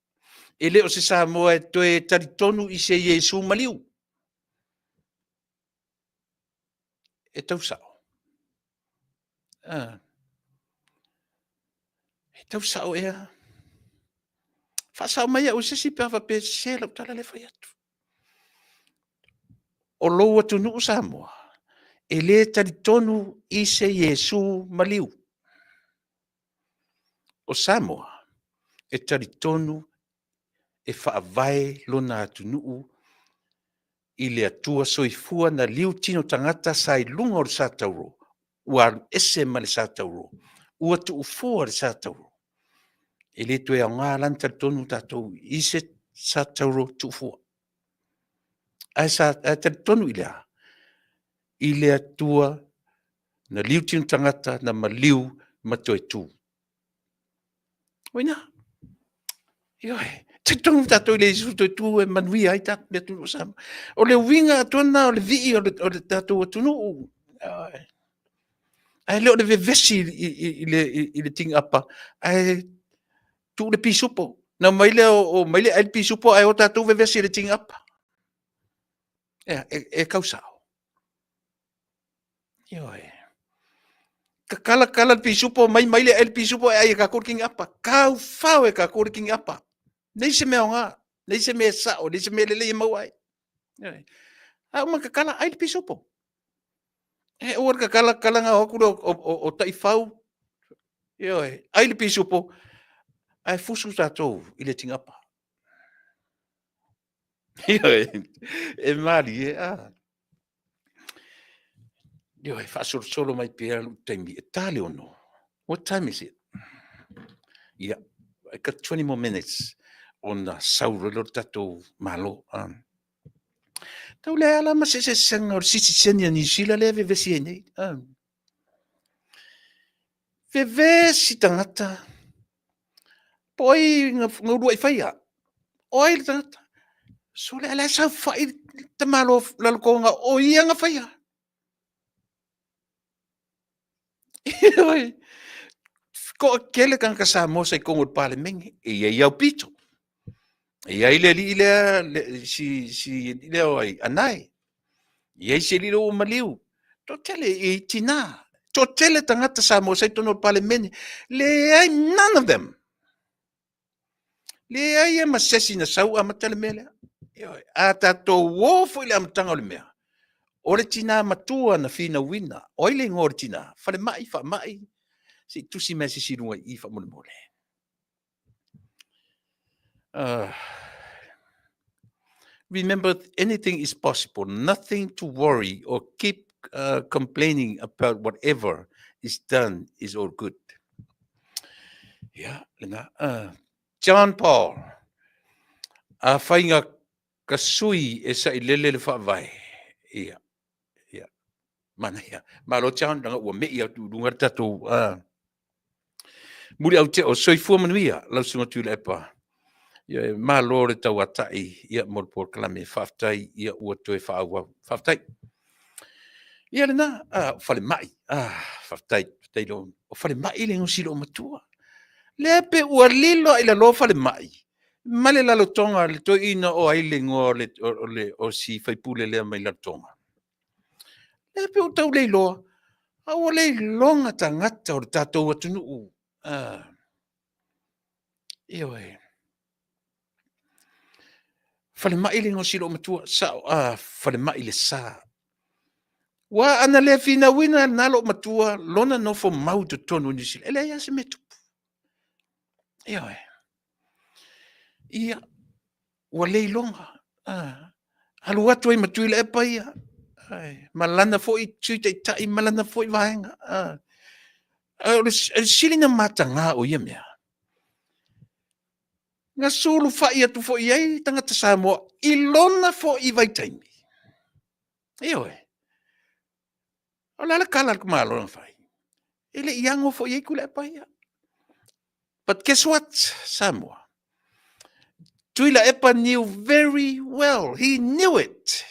E leo se Samoa toe taritonu i se Yesu maliu. E tau sao. E tau sao ea. Whasao mai au sesi pia pe se lau tala le whai atu. O loa tunu Samoa. E le taritonu i se Yesu maliu. O Samoa e taritonu e whaavai lona tunu i le atua soifua na liu tino tangata sai lunga o le sa tauro. Ua ese ma le sa tauro. Ua tu ufua le sa tauro. E le tue a ngā lanta tonu tātou i se sa tauro tu ufua. Ai sa tonu i lea. I le atua na liu tino tangata na ma liu ma toe tu. Oina. Ioi. Te tongu tātou i le isu toe tu e manui ai tātou mea tunu sama. O le winga atuana o le vii o le tātou atunu. Ai leo le vevesi i le ting apa. Ai tu le pisupo. Na maile o maile ai pisupo ai o tātou vevesi le ting apa. E kausao. Ioi. Kala pisupo mai maile ai pisupo ai ka kurking apa. Kau fau e ka kurking apa. Nei se mea ngā. Nei se mea sao. Nei se mea lele i mau ai. Ioi. Au ma kala ai pisupo. E ora ka kala nga okuro o tai fau. Ioi. Ai pisupo. Ai fusu tātou i le tingapa. Ioi. E mari e Ioi, solo mai pia taimi. E tale o no. What time is it? Yeah. I got 20 more minutes on the sauro lo tātou malo. Tau le ala ma se sanga o sisi senia ni sila le vevesi e nei. Vevesi tangata. Poi ngurua i whaia. Oi le tangata. So le ala sa whai te malo lalokonga o ia nga whaia. Ko kele kan ka Samoa sai kongo parlemengi. Ia iau pito. Ia ile si ile oi anai. Ia se lilo o maliu. To tele I tina. To tele tangata Samoa sai tono parlemengi. Le ai none of them. Le ai masesi na sau amatale mele. A tato wofo ile amatanga o le mea. Ore tina matua na fina wina. Oile ngor tina. Fale mai, fa mai. Si tusi mesi si runga I fa mole mole. Remember, anything is possible. Nothing to worry or keep complaining about whatever is done is all good. Yeah, John Paul. A whainga kasui e sa I lele le whaavai. Ia. Mana ia. Malo John danga ua mei au tu runga tatou. Muri au te o soifua manuia. Lau sunga tu le epa. Ia malo le tau atai. Ia molpor kalame whaftai. Ia ua toe whaaua. Whaftai. Ia lena. Whale mai. Whaftai. Whaftai lo. O whale mai le ngusilo o matua. Le pe ua lilo ila lo whale mai. Male lalo tonga le to ina o aile ngō o si whaipule lea mai lalo tonga. Le pe o tau leiloa. Awa leilonga tangata o tatou atunu. Ioi. Whale mai le ngō silo matua. Whale mai le sā. Wa ana le fina wina nalo matua. Lona no fo mau to tonu ni sila. Ele ia se metupu. Ioi. Ia. Wa leilonga. Halu atu ai matui le epa ia. Malana fo I tui te tai. Malana fo I vahenga. Silina matanga o ia mea. Nga sulu whai atu fo iei tangata Samoa. Ilona fo I vaitaimi. Ioi. O lala kala kumalo na whai. Ile iango fo iei kule epa ia. But guess what, Samoa? Tuila Epa knew very well. He knew it.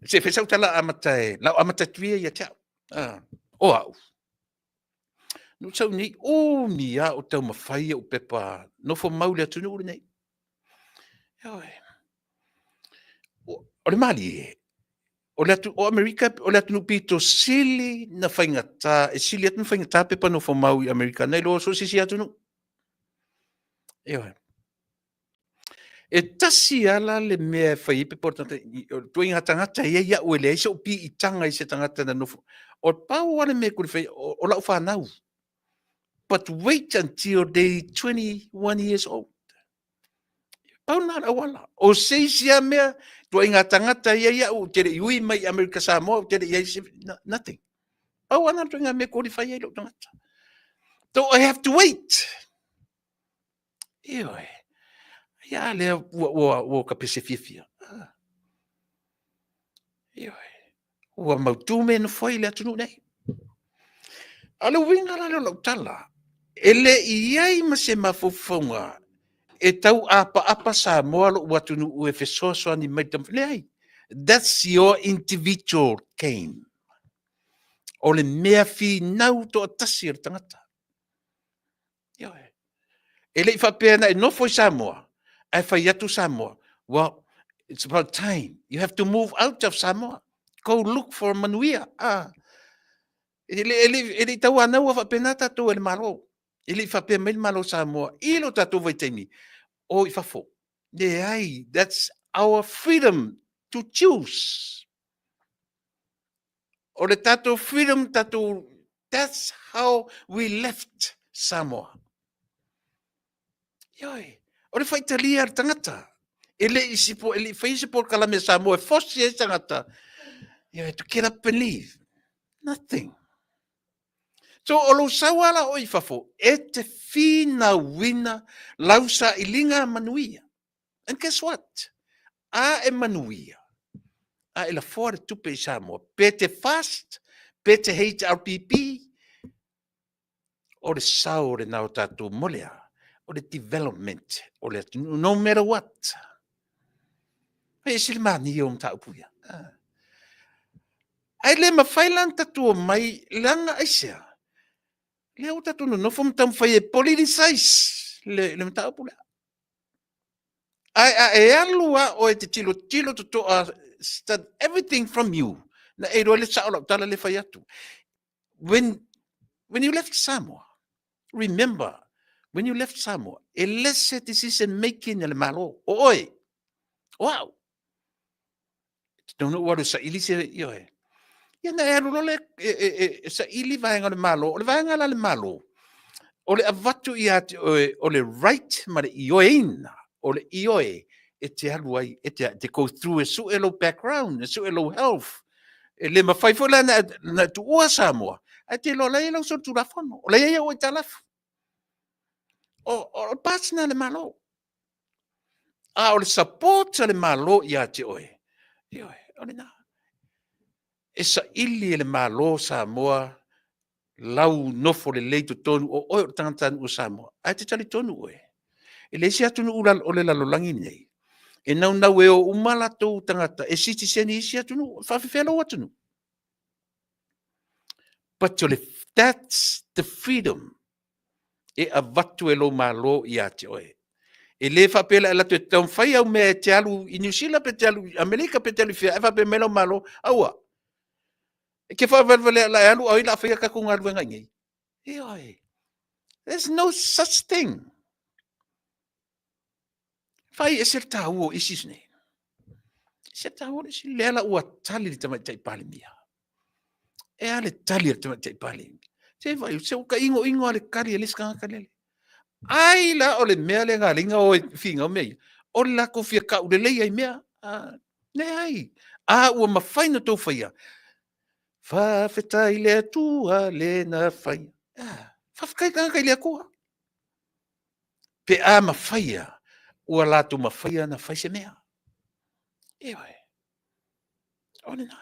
Se fesau tala amatai. Lau amatai tuia ia tau. O au. No sau ni o mia o tau mawhai o pepa. No fo maule atu nuri nei. O le mali e. O Amerika, o le atu nupito sili na whaingata. E sili atu na whaingata pepa no fo mau I Amerika. Nei lo so sisi atu nu. E tasi ala le mea whai pe portante. Tui ngā tangata ia uele. Eise o pi I tanga I se tangata na nofo. O pau wane mea kuri whai. O lau whanau. But wait until they 21 years old. Pau nā awala. O seisia mea. Tui ngā tangata ia u. Tere iui mai Amerika Samoa. Tere ia ise. Nothing. Pau ana tui ngā mea kuri whai ei lo tangata. So I have to wait. Ioi. Ia lea ua ka pese fiafia. Ioi. Ua mautu me na foi le atunu nei. Ale winga la lau tala. Ele iai ma se mafofonga. E tau apa Samoa lo ua tunu ue fesoso ani mai tamwhaleai. That's your individual game. O le mea fi nau to atasi ar tangata. Ioi. Ele I whapea na e nofo I Samoa. Ai whai atu Samoa. Well, it's about time. You have to move out of Samoa. Go look for manuia. Ele tau anau a whapea na tatou ele malo. Ele whapea mai malo Samoa. Ilo tatou vaitaimi. O I whafo. Ai, that's our freedom to choose. O le tatou freedom tatou. That's how we left Samoa. Ioi. O le whaitalia ar tangata. Ele whaisipo kalame Samoa. Fosi e tangata. To get up and leave. Nothing. So o lo sawala o I whafo. E te whina wina lausa I linga manuia. And guess what? A e manuia. A e la fore tupe I Samoa. Pe te fast. Pe te HRPP. O le sao re nao tatu molea. O the development, o le no matter what. E silmani o mta upuia. Ai le mawhailan tatua mai langa aisia. Le au tatu no fom tam fai e politicize le mta pula. Ai e alua o e te tilo to start everything from you. Na e role sa ola tala le fai atu. When you left Samoa, remember when you left Samoa, e less decision making le malo. Oi. Wow. Don't know what sa ili se yo e. Ia na e role sa ili vaenga le malo, o le vaenga le malo. O le avatu i ate o le right ma le ioeina, o le ioe e te aluai, e te go through e su elo background, e su elo health. E le mawhai fo na tu ua Samoa, a te lo lei lau so tu rafono, o lei o i talafu. O pasina le malo. A o le support le malo i ate oe. Ioe, o le na. E sa ili le malo Samoa, lau nofo le leito tonu o o tangatan u Samoa. Ai te tali tonu oe. E le sia tunu ula o le lalolangi nei. E nau e o umala tō tangata. E siti seni isia tunu, whawhiwhelo atunu. But that's the freedom. E a vatu e lo malo i ate oe. E le whapela e lato e tau whai au mea te alu i New Zealand pe te alu, Amerika pe te alu whia, e whape melo malo, aua. E ke whawalwale la e alu, au i la whaia kakunga alu e ngai. E oe. There's no such thing. Whai e se tau o isis nei. Se tau o isi leala ua tali li tamai tai pali mia. E ale tali li tamai tai pali. Se vai, se uka ingo ale kari e liskanga kalele. Ai la o le mea le ngā linga o whinga o mei. O la ko fia ka ule lei ai mea. Ne ai. Ua mawhaina tō whaia. Whawhetai le tua le na whaia. Whawhetai kanga kai le kua. Pe a mawhaia. Ua lātu mawhaia na whaise mea. Ewe. One na.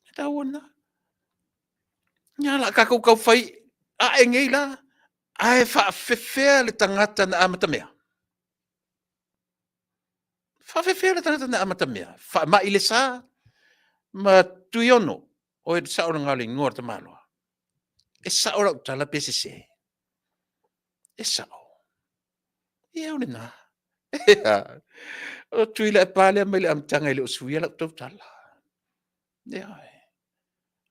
E tau ona. Nga la kakau kau whai. A e ngei la. A e whawhewhea le tangata na amata mea. Whawhewhea le tangata na amata mea. Ma ile sa. Ma tuiono. O e saora ngale ngor te maloa. E saora utala pese se. E sao. E one na. O tuila e pale mai le amtanga ile o suia la tau tala.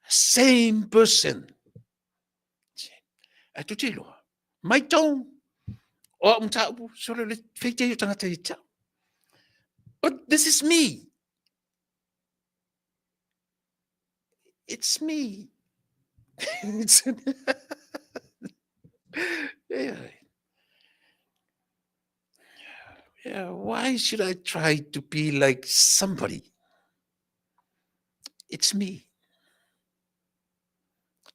Same person. A tu tilo. Mai tau. O mtau solo le feite yo tangata i tau. But this is me. It's me. Why should I try to be like somebody? It's me.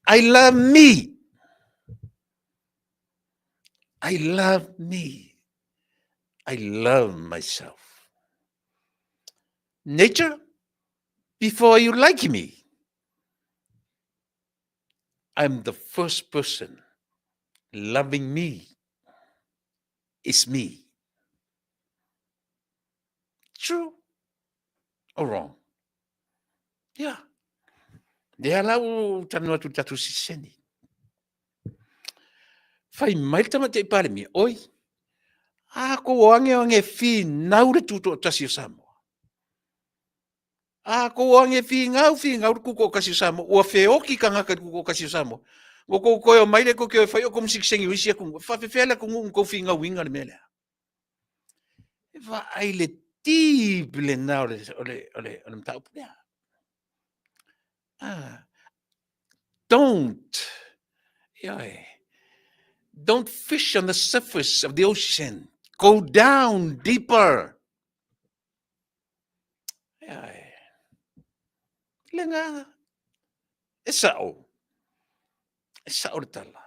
I love me. I love me. I love myself. Nature, before you like me, I'm the first person loving me is me. True or wrong? Yeah. Dia lau tanua tu tatu siseni. Fai mai tama te pare mi. Oi. Ko wange fi naure tuto tasi Samoa. Ko wange fi ngau kuko kasi Samoa. Ua feoki kangaka kuko kasi Samoa. Ko o mai le ko ke fai o kom siksengi wisia ku. Fa fela ku ko fi ngau winga le mele. Va ai le tible na ole mtau pia. Don't fish on the surface of the ocean. Go down deeper. Lenga. Esao le tala.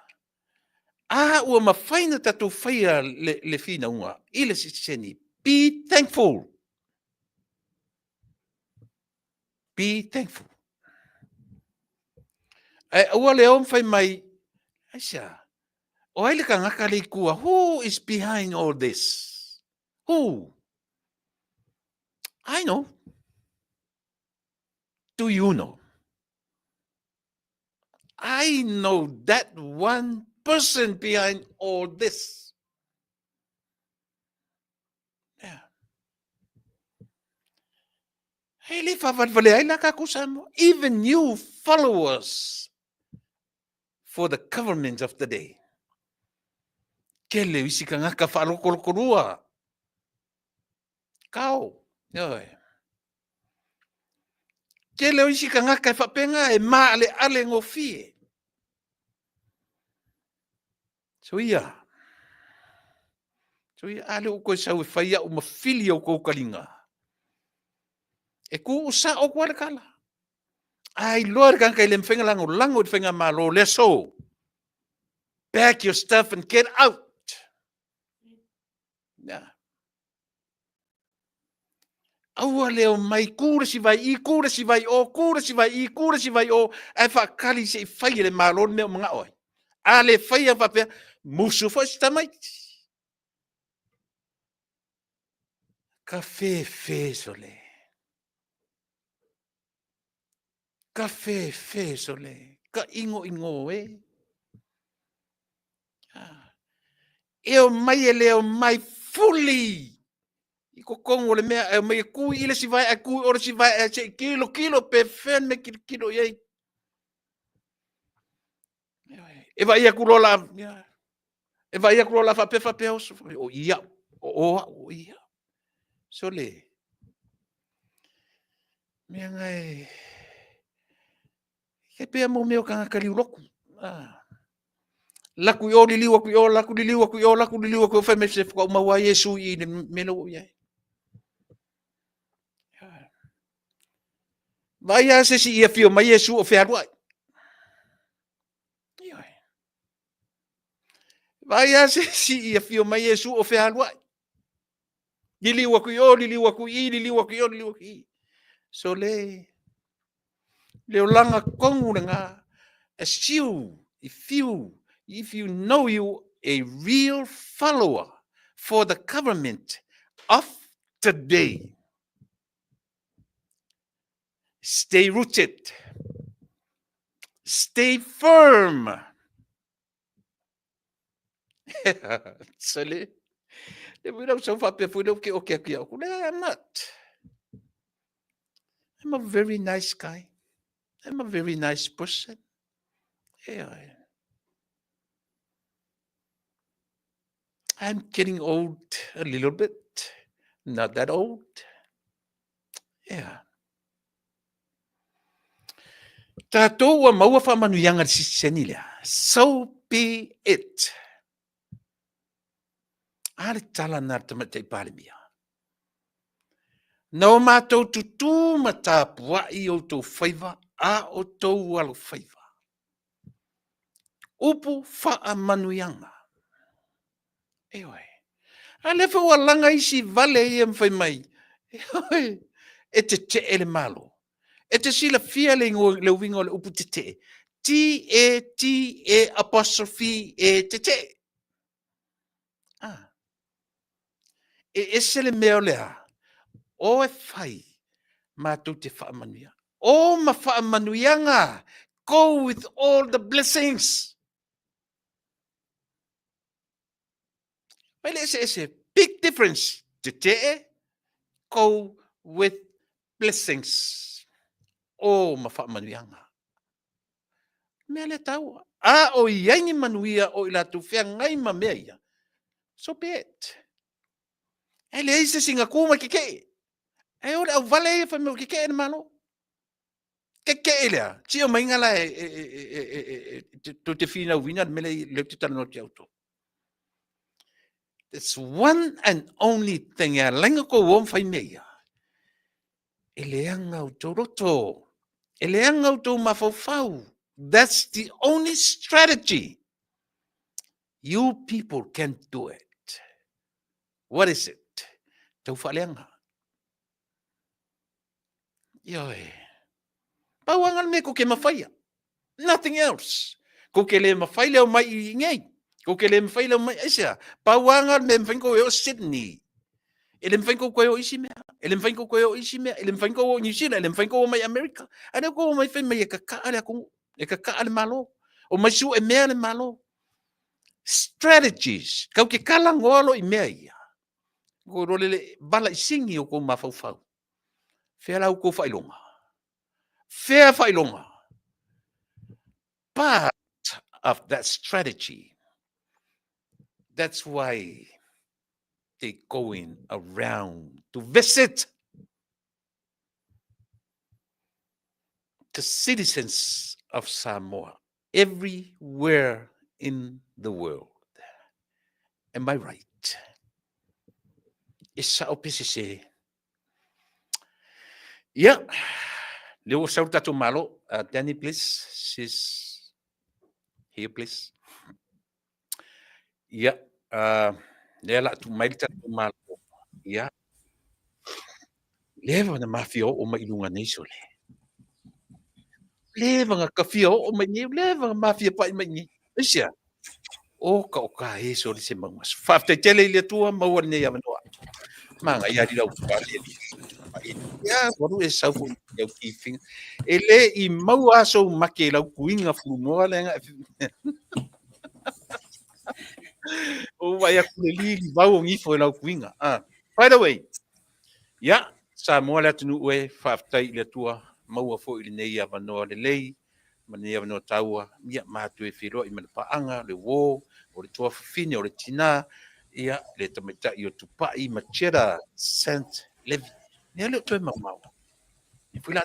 Ua mawhaina tatu whaia le fina unga. Ile siseni. Be thankful. Be thankful. Ua le om whai mai. Aisha. O ai le ka ngaka le kua. Who is behind all this? Who? I know. Do you know? I know that one person behind all this. Yeah. Even you followers for the government of the day. Kele isi ka ngaka whaalokolokoroa. Kau. Yoi. Kele isi ka ngaka whapenga e maale ale ngofie. So ia ale o koe sau e whaia o mawhili o kou kalinga. E ku usa o kua le kala. Ai loa le kanka i le mwhenga lango i whenga malo leso. Pack your stuff and get out. Yeah. Aua leo mai kura si vai I, kura si vai o, kura si vai I, kura si vai o. Ai whakali se I whai le malo mea mga oi. A le whai a whapea, musu fo si tamai. Ka fe sole. Ka fe sole. Ka ingo e. Eo mai e leo mai fully. Iko kongo le mea e mai kui ile si vai a kui ora si vai a se kilo pe fen me kilo ye. E vai a kulola. E vai a kulola fa pe o ia. O ia. Sole. Mea ngai. Ke pe mo meo kanga kali uloku. Laku yo li liwa ku yo laku li liwa ku fa me se ko ma wa Yesu I ne melo ye. Vai a se si ia fio ma Yesu o fe arwai. Vai a se si ia fio ma Yesu o fe arwai. Li liwa ku yo li liwa ku I. So le langa kongu nga as you if you know you a real follower for the government of today, stay rooted, stay firm. I'm not. I'm a very nice guy. I'm a very nice person. Yeah. I'm getting old a little bit. Not that old. Yeah. Tātou wa maua whamanuianga siseni lea. So be it. Are tala nā tamatei pāremia. No mātou tutu matapua I o tō whaiva a o tō alo whaiva. Upu whaamanuianga. Eoi. A lefa ua langa isi vale I mwhai mai. Eoi. E te ele malo. E te sila fia le wingo le upu te. T-A-T-A apostrophe e te. E sele meo lea. O e whai. Mātou te whaamanuia. O ma whaamanuianga. Go with all the blessings. Well, it's a big difference. Te go with blessings. O ma whaamanuianga. Mea le tau. A o iangi manuia o ila tu whea ngai ma mea ia. So be it. E le eise singa kuma kike. E ora au vale e whameo kike e mano. Kike lea. Tio maingala to te whina wina mele le te tala no te auto. It's one and only thing e lenga ko wom whai mea. E leanga o tō roto. E leanga o tō mawhau. That's the only strategy. You people can do it. What is it? Tau whaleanga. Ioi. Pauangan me ko ke mawhaia. Nothing else. Ko ke le mawhai leo mai I ngai. Ko ke le mawhai leo mai asia. Pauangan me mwhenko e o Sydney. ele mfai ko o isi mea, ele mfai ko o isi mea, ele mfai ko o New Zealand, ele mfai ko o mai America. Ana ko mai fai mai ka ale ko e ka ale malo. O mai su e mea le malo. Strategies. Kau ke kala ngolo I mea ia. Ko role le bala I singi o ko mafau. Fea lau ko failonga. Fea failonga. Part of that strategy. That's why they going around to visit the citizens of Samoa everywhere in the world. Am I right? Isa o PCC. Yeah. Leo sauta to malo. Danny, please. She's here, please. Yeah. Lela tu mailita tu malo. Yeah. Leva na mafia o mailunga nei sole. Leva nga kafia o mai ni, leva nga mafia pa mai ni. Isia. O ka e sole se mangas. Fafte tele le tua mau ne ya manoa. Manga ia di lau pa le. Ya, waru e sau fu eu kifing. Ele I mau aso make lau kuinga fu moa le nga. O vai a kuleli vau ngi fo lau kuinga. By the way, ya, Samoa le tunu we faftai le tua mau fo I nei ya vanoa le lei. Mane ya vanoa taua, ia matu e firo I mana paanga le wo, o le tua fine o le tina, ia le tameta I o tupai machera Saint Levi. Nea leo toi mau. I pui la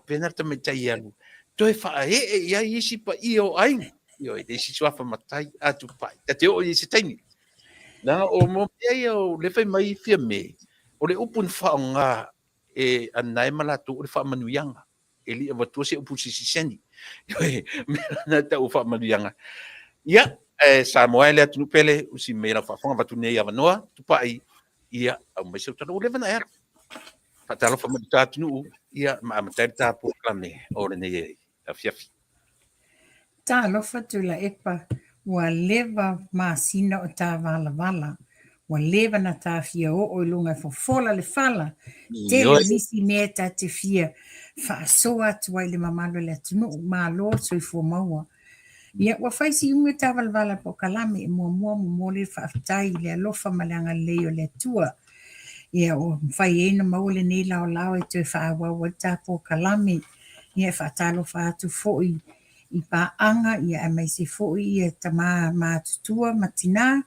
pena tameta I alu. Toi faa ia isi pa I o ainga. Io e desi suafa matai a tupai. Ta te o isi taini. Na o mo ia o le fai mai fia me. O le upun faa ngā e anai malatu o le faa manuyanga. E li avatua se upu sisiseni. Io e mena ta o faa manuyanga. Ia, Samoa le atunu pele usi mea faa fonga vatu nei avanoa. Tupai ia au mai se utano o le vana era. Patalo fa mata tunu ia ma mata ta proclame o nei a fiafi. Ta lofa tula epa wa leva ma sina o ta vala. Wa leva na ta fia o lunga fo fola le fala. Tele nisi mea ta te fia fa soa tua ile mamalo le tunu ma lo so I fo maua. Ia wa faisi unga ta vala po kalame e mua le fa tai le lofa malanga leo le tua. Ia o fai ena maule nei lao e te wha awa ta po kalame. Ia wha talo wha atu foi I pa anga ia e mai se foi ia ta ma tutua matina.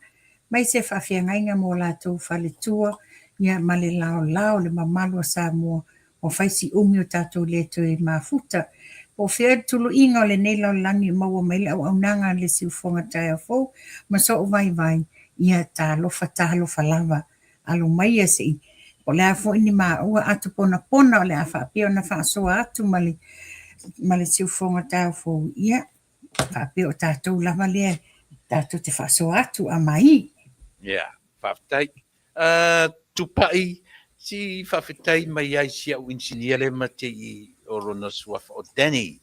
Mai se wha whiangainga mo la tau whale tua. Ia ma le lao le mamalo sa mua. O faisi umi o tatou le toi mafuta. O whia tulu inga o le nei lao langi maua mai le au nanga le siu fonga tai a fo. Ma so o vai ia ta lofa lava. Alo mai e sei. O le afo ini ma ua atu pona o le afa pio na fa soa atu male siu fonga tau fo ia. Fa pio tatou lava lea. Tatou te fa soa atu a mai. Yeah, faftai. Tupai si faftai mai ai sia o insinia le mate I orona suafa o Danny.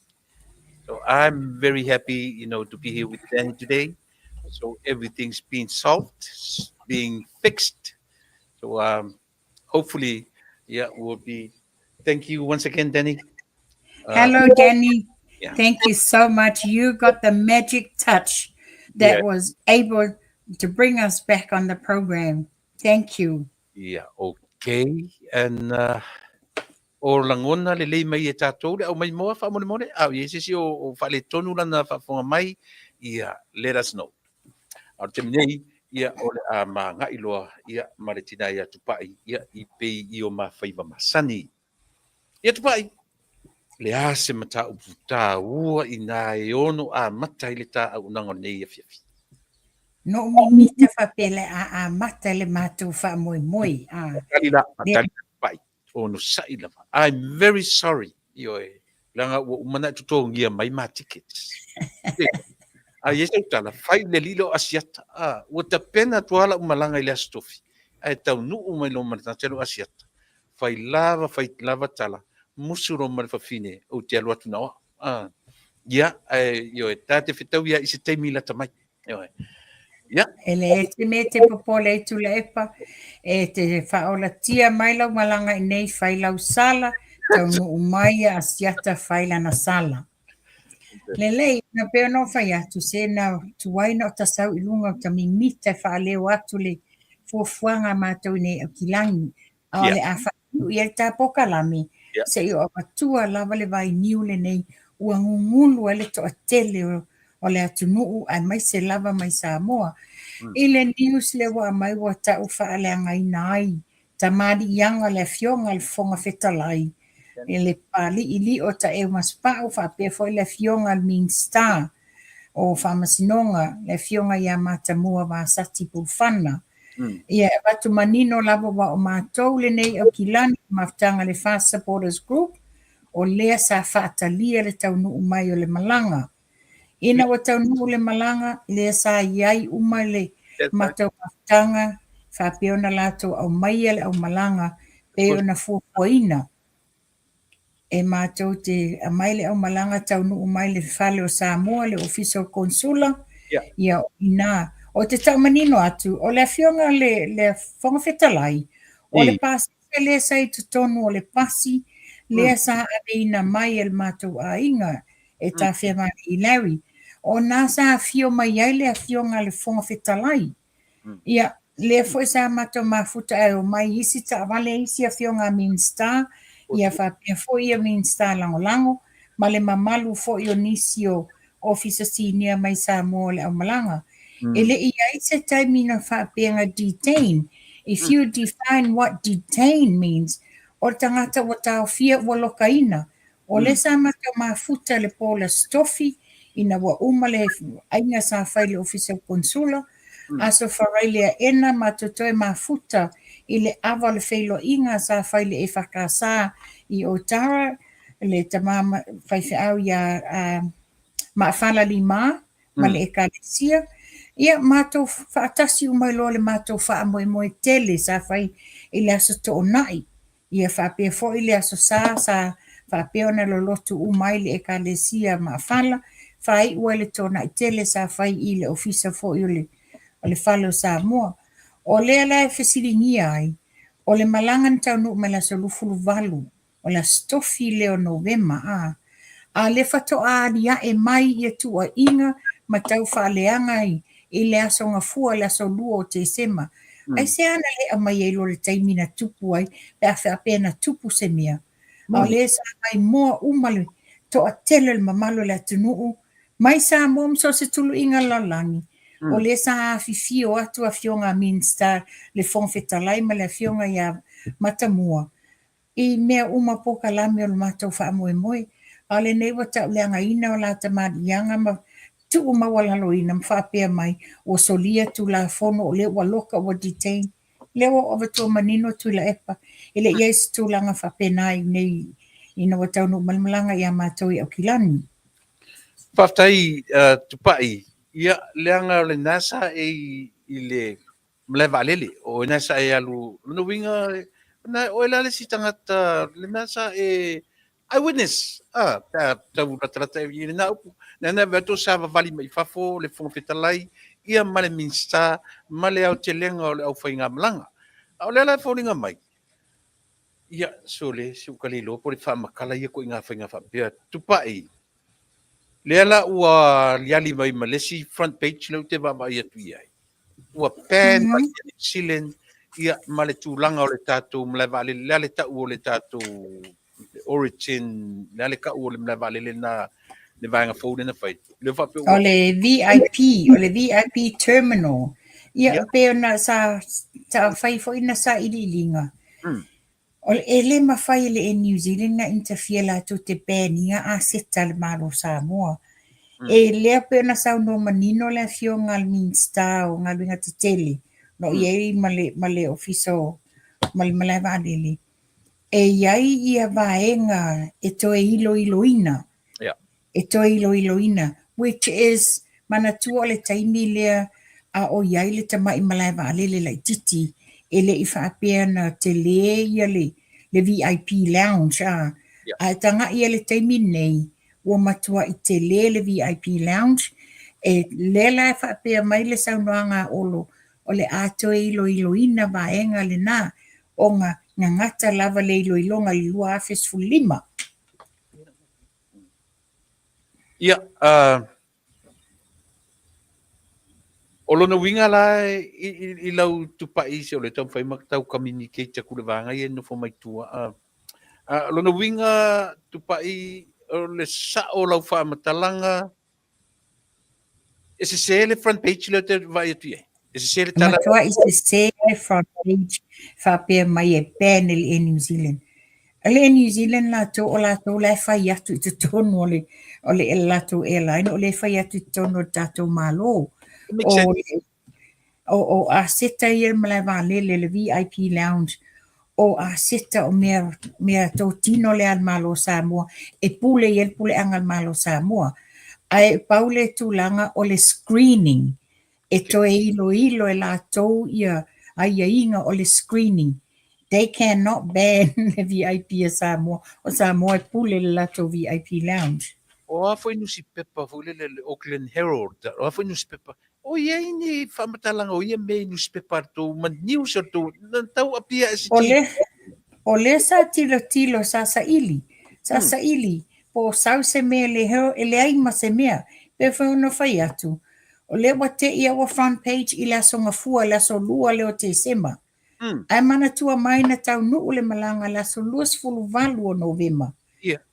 So I'm very happy, to be here with Danny today. So everything's being solved, being fixed. So hopefully, we'll be. Thank you once again, Danny. Hello, Danny. Yeah. Thank you so much. You got the magic touch that was able to bring us back on the program. Thank you. Yeah, okay. And o langona le lei mai e tātou, au mai moa wha mone. Au si o whale tonu lana whafonga mai, let us know. Au te minei, o le a ma ngai loa, maretina tupai, I pei I o ma whaiva masani. Tupai, le a se mata upu tā ua I nā e ono a mata I le tā au nango nei a fiafi. No mi te whapele a mata le mātou wha moi. Patali pai, ono sai lava. I'm very sorry, langa ua umana tutongia mai ma tickets. A yesu tala, fai le lilo asiata. Ua ta pena tuala umalanga I le astofi. A tau nuu mai lo manatelo asiata. Fai lava tala. Musuro mai fafine o te alu atu nawa. Ia, e tate fitau ia I se teimi la tamai. Ia. Ele te me te popole e tula epa, e te whaola tia mailau malanga i nei whailau sala, tau nu umaia a siata whaila na sala. Lelei, na peo no whai atu, se na tuwaina o tasau ilunga o ta mimita whaaleo atu le fuafuanga mātou nei au kilangi. A ole a whaiu i e tā pokalami, se i o apatua lava le vai niu le nei, ua ngungulu ele to a tele o le atu nuu ai mai se lava mai Samoa. I le news le wa mai wa ta u whaaleanga i nai, ta mari ianga le fionga le fonga fetalai. E le pali i li o ta e maspa o whapea foi le fionga Mean Star o whamasinonga le fionga ia matamua wa sati pulfana. Ia watu manino lava wa o mātou le nei au kilani maftanga le Fast Supporters Group o lea sa whaatalia le taunu umai o le malanga. Ina wa taunu le malanga lea sa iai umai le matau maftanga whapea ona lato au mai le au malanga pe ona fuapoina. E mātou te amaile au malanga taunu umaile whale o Samoa le official consula ia ina o te tau manino atu o le fionga le whonga whetalai o le pasi le sa i tutonu o le pasi le sa ave ina mai el mātou a inga e ta whiama i Larry o nā sa fio mai ai le fionga le whonga whetalai ia le foi sa mātou mafuta e o mai isi ta avale isi a fionga Mean Star ia whapea fo ia Mean Star lango, ma le mamalu fo i o nisi o officer senior mai Samoa le au malanga. Ele ia i se taimina whapea detain. If you define what detain means, o tangata wa tau fia wa lokaina, o le sa mata mafuta le pola stofi, ina wa umale aina sa whaile officer consula, aso wharailea ena matotoe mafuta, i le awa le whailo inga sa whaile e whakasa i Otara, le tamama whaiwhi au ia maafala lima, ma le ekalesia. Ia mātou whaatasi umai loa le mātou whaamoe moe tele sa whai i le aso to onai. Ia whapea fo i le aso sa whapea ona lo lotu umai le ekalesia maafala, whai ua le to onai tele sa whai i le ofisa fo i le whalo Samoa. O lea la e whesiringia ai, o le malanga ni tau nuk me la solufulu valu, o la stofi leo Novema a le whato a ria e mai i tu a inga ma tau whaaleanga i le aso ngafua le aso lua o te sema. Ai se ana le a mai e lo le taimina tupu ai, pe a whapena tupu se mea. O le sa ai moa umale to a tele le mamalo le atunuu, mai sa mom so se tulu inga lalangi. O le sa fifio atu a fionga Mean Star le whongwhetalai ma le fionga ia matamua. I mea uma poka lami o le mātou whaamoe moe. A le nei wata leanga ina o la tamadi ianga ma tu uma walalo ina mwhapea mai o solia tu la fono o le waloka o detain. Lewa o watu manino tu la epa. Ele ies tu langa whapenai nei ina watau no malmalanga ia mātou i au kilani. Whaftai tupai. Ia leanga le nasa i le mlewa alele o nasa e alu no winga na o le si tangata le nasa e eyewitness ta rata i na upu na veto sa vali mai fafo le fonga fetalai ia male minsta male au te lenga o au whainga malanga o le la foninga mai ia sole si ukalilo po le whamakala ia ko inga whainga whapea tupai Leala ua liali mai malesi front page lau te wama ia tui ai. Ua pen mai ia silen ia male tūlanga o le tātou mlewa ale leale tau o le tātou origin leale ka o le mlewa ale le na le vaenga fōne na whai. O le VIP terminal. Ia pe ona sa whai fo ina sa ililinga. O le ele mawhai le e New Zealand na interfere la to te pēninga a seta le malo Samoa. E lea pe na sau no manino le fio ngal Mean Star o ngal winga te tele. No iei male ofiso male vadele. E iai ia vaenga e toe iloina. E toe iloina. Which is manatua le taimi lea a o iai le tamai male vadele lai titi. Ele i whaapea na te le ia le VIP lounge a tanga ia le taimi nei ua matua i te le VIP lounge lela whapea mai le saunoanga olo o le ato iloina vaenga le nā o ngā ngata lava le iloilonga i lua afes fulima. Ia, o lona winga la i lau tupai se o le tau whai makatau communicate ku le vanga i no fo mai tua. Lona winga tupai o le sa o lau wha matalanga e se se le front page le te vai atu e. E se se le tala. Matua i se se le front page whapea mai e panel e New Zealand. Ale New Zealand lato o lato le whai atu i te tonu o le lato airline o le whai atu i tonu o tato malo. O a seta i malai vale le VIP lounge o a seta o mea tō tino le al malo Samoa e pule i el pule angal malo Samoa. Ai paule tūlanga o le screening e to e ilo e la tau ia ai inga o le screening. They cannot ban the VIP o Samoa. O Samoa e pule le lato VIP lounge. O a foi nusi pepa fule le Auckland Herald. O a foi nusi pepa. O ia ini whamatalanga o ia me nusi pepa to man news o to tau apia e si O le sa tilo sa ili. Sa ili. Po sau se mea le heo e le aima se mea. Pe whao whai atu. O le wa te ia wa front page i la songa fua la so lua leo te sema. Ai mana tua mai na tau nuu le malanga la so luas fulu valu o Novema.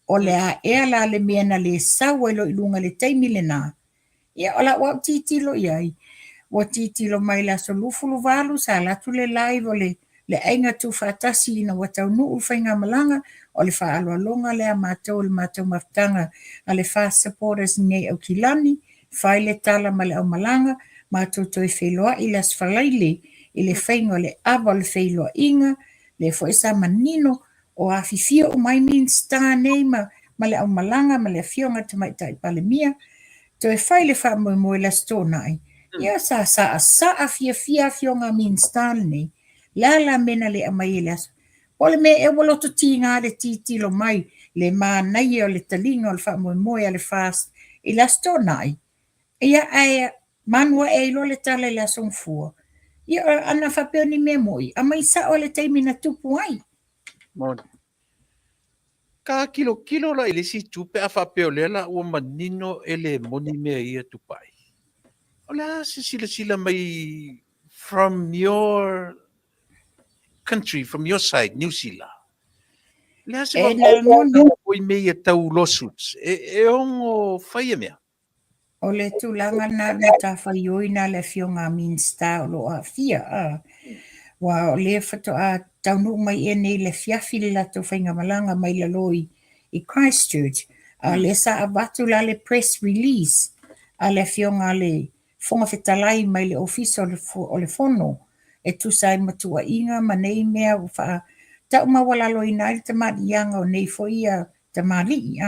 O le a ea la le mea na le sawa ilo ilunga le taimi le nā. Ia o la wau titilo iai. Wa titilo mai la so lufulu valu sa la tu le live o le ainga tu whatasi ina wa tau nuu whainga malanga o le wha aloa longa le a mātou le mātou maftanga a le fast supporters nei au kilani, whai le tala ma le au malanga, mātou toi wheloa i las whalaile i le whainga le ava le wheloa inga, le whaisa manino o a fifia o mai min star nei ma le au malanga ma le fionga te mai tai palemia, toi whai le wha moe la stona ai. Ia sa a fia fionga min star nei, la mena le amai le aso. Ole me e waloto tinga le titilo mai le mānai o le talinga o le wha moe le fast i la stona ai. Ia ai manua e ilo le tala i la songfua. Ia ana whapeo ni mea moi. A mai sa o le teimi na tupu ai. Mon. Ka kilo la ili si tupe a whapeo lela ua manino e le moni mea ia tupai. O la sila mai from your country, from your side, New Zealand. Le se oi mea tau lawsuits. E ongo whaia mea. O le tūlanga na ta whaioina le fionga minsta o lo a fia. Wa o le whato a taunu mai e nei le fiafi le lato whainga malanga mai la loi i Christchurch. Le sa a watu la le press release a le fionga le fonga whetalai mai le office o le fono. E tu sai matua inga ma nei mea o wha tau mawala loi nai te marianga o nei fo ia te mari.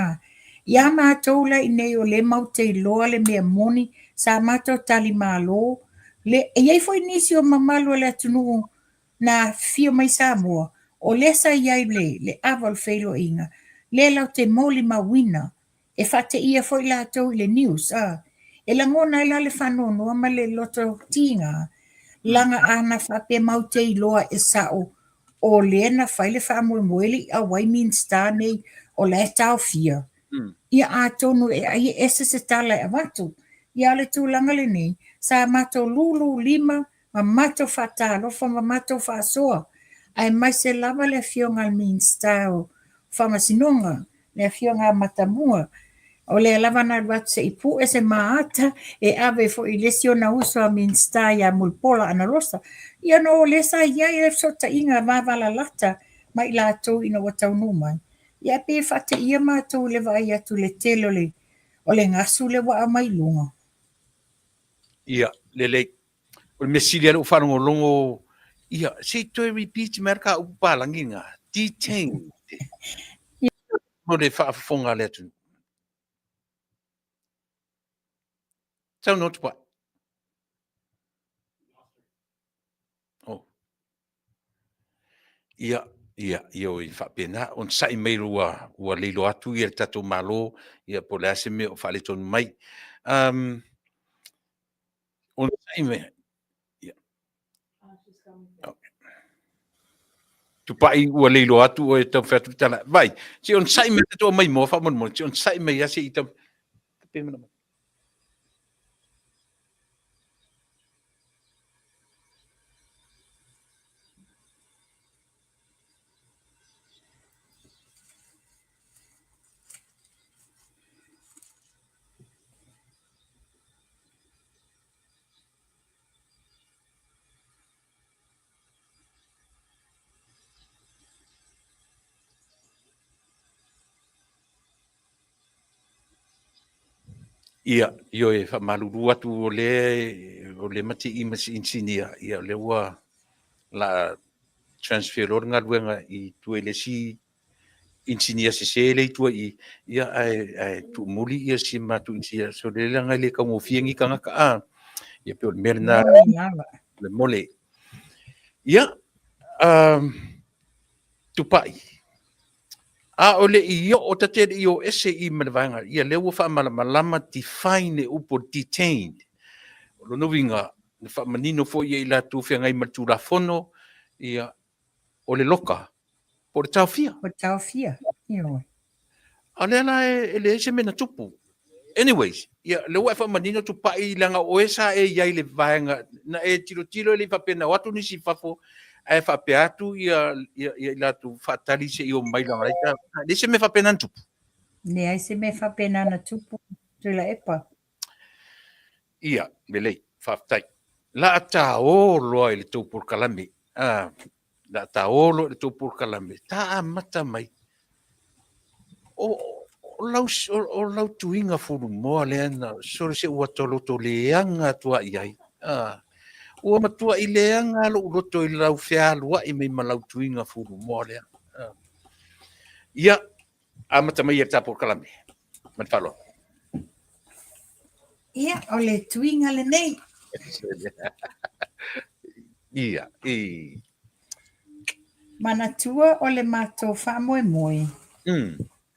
Ia mātou la i nei o le mau te loa le mea moni sa mātou tali mālo. Iai foi nisi o mamalu le atunu na fio mai Samoa. O lesa iai le aval feilo inga. Le lau te moli mawina. E fate ia foi lātou i le news. E langona ila le whanono ama le loto tinga. Langa ana whape mau te iloa e sao. O lena whaile whamoe moeli a waimin star nei o le tau fia. Ia a tonu e ai ese se tala e watu. Ia le tūlanga le nei. Sa mato lulu lima, ma mato whatalo, ma mato whasoa. Ai mai se lava le fionga min style. Whamasinonga, le fionga matamua. O le lava na watu se ipu e se maata e ave fo i lesio na uso min style ya mulpola ana rosa. Ia no lesa ia e sota inga mavala lata mai la tau ina watau numai. Ia pe fate ia mātou le vai atu le telo o le ngasu le wa mai lunga. Ia, le. O le mesili alo whanongo longo. Ia, se toi repeat merka upalanginga. Detained. Mo le whaafonga le atu. Tau no tupa. Oh. Ia o i whapena. On sai mei ua leilo atu i le tatou malo. Ia po le ase me o whale tonu mai. Amen. Yeah. Okay. Tupai ua leilo atu o e tau whatu tala. Vai, si on sai me te toa mai mo, wha mon mo, si on sai me ase i tau. Pemena mo. Ia, io e wha maluru atu o le mati I masi insinia, ia le ua la transfer o ngā luenga I tue le si insinia se le tua I, ia ai tu muli ia si matu insinia, so le langa le ka mo fiengi ka ngaka a, ia pe o le merna le mole. Ia, tupai. A ole I o tate I o ese I manavanga, ia le ua wha malama define e upo detained. Lo no winga, ne wha manino fo ia I la tu whea ngai matu la fono, ia o le loka, po le tau fia. Po tau fia, io. A le ana e le ese mena tupu. Anyways, ia le ua wha manino tu pai langa o esa e iai le vaenga, na e tiro le whapena watu nisi whafo, ai fa peatu ia la tu fatali se io mai la raita le se me fa pena tupu ne ai se me fa pena na tupu tu la epa ia belei fa tai la ta o lo ile tu por kalame la ta o lo tu por kalame ta mata mai o lau tuinga furu mo le na so se o tolo to leanga tua iai ua matua I leanga lo roto I lau whea lua I mei malau tuinga furu moalea. Ia, a matamai e tapo kalame. Man whalo. Ia, o le tuinga le nei. Ia, Manatua o le mato wha moe moe.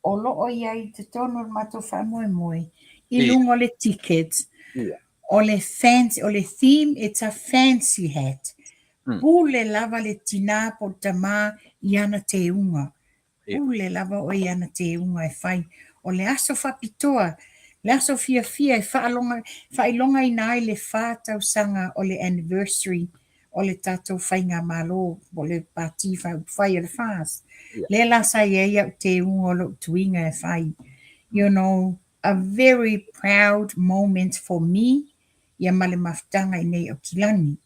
O lo o iai te tono le mato wha moe moe. I lungo le tickets. Ia. O le fancy, o le theme, it's a fancy hat. Pule lava le tina po tama I ana te unga. Pule lava o I ana te unga e whai. O le aso whapitoa, le aso fia e whailonga I nai le whātau sanga o le anniversary o le tatou whainga malo, o le pati whai o le whās. Le lasa ia te unga o lo tuinga e whai. You know, a very proud moment for me. Ia male maftanga I nei o kilani.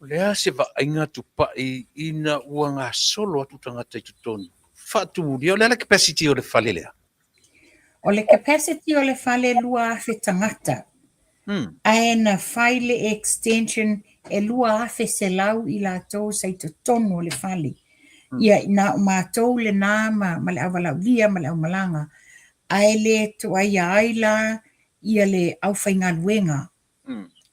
Lea se va inga tu pai ina ua ngā solo atu tangata I tutonu. Whatu muri, o le ala capacity o le whale lea. O le capacity o le whale lua afe tangata. Ae na whaile extension e lua afe se lau I la tau sa I tutonu o le whale. Ia na mātou le nā ma le awalau lia, ma le au malanga. Ae le tu aila ia le au whainga luenga.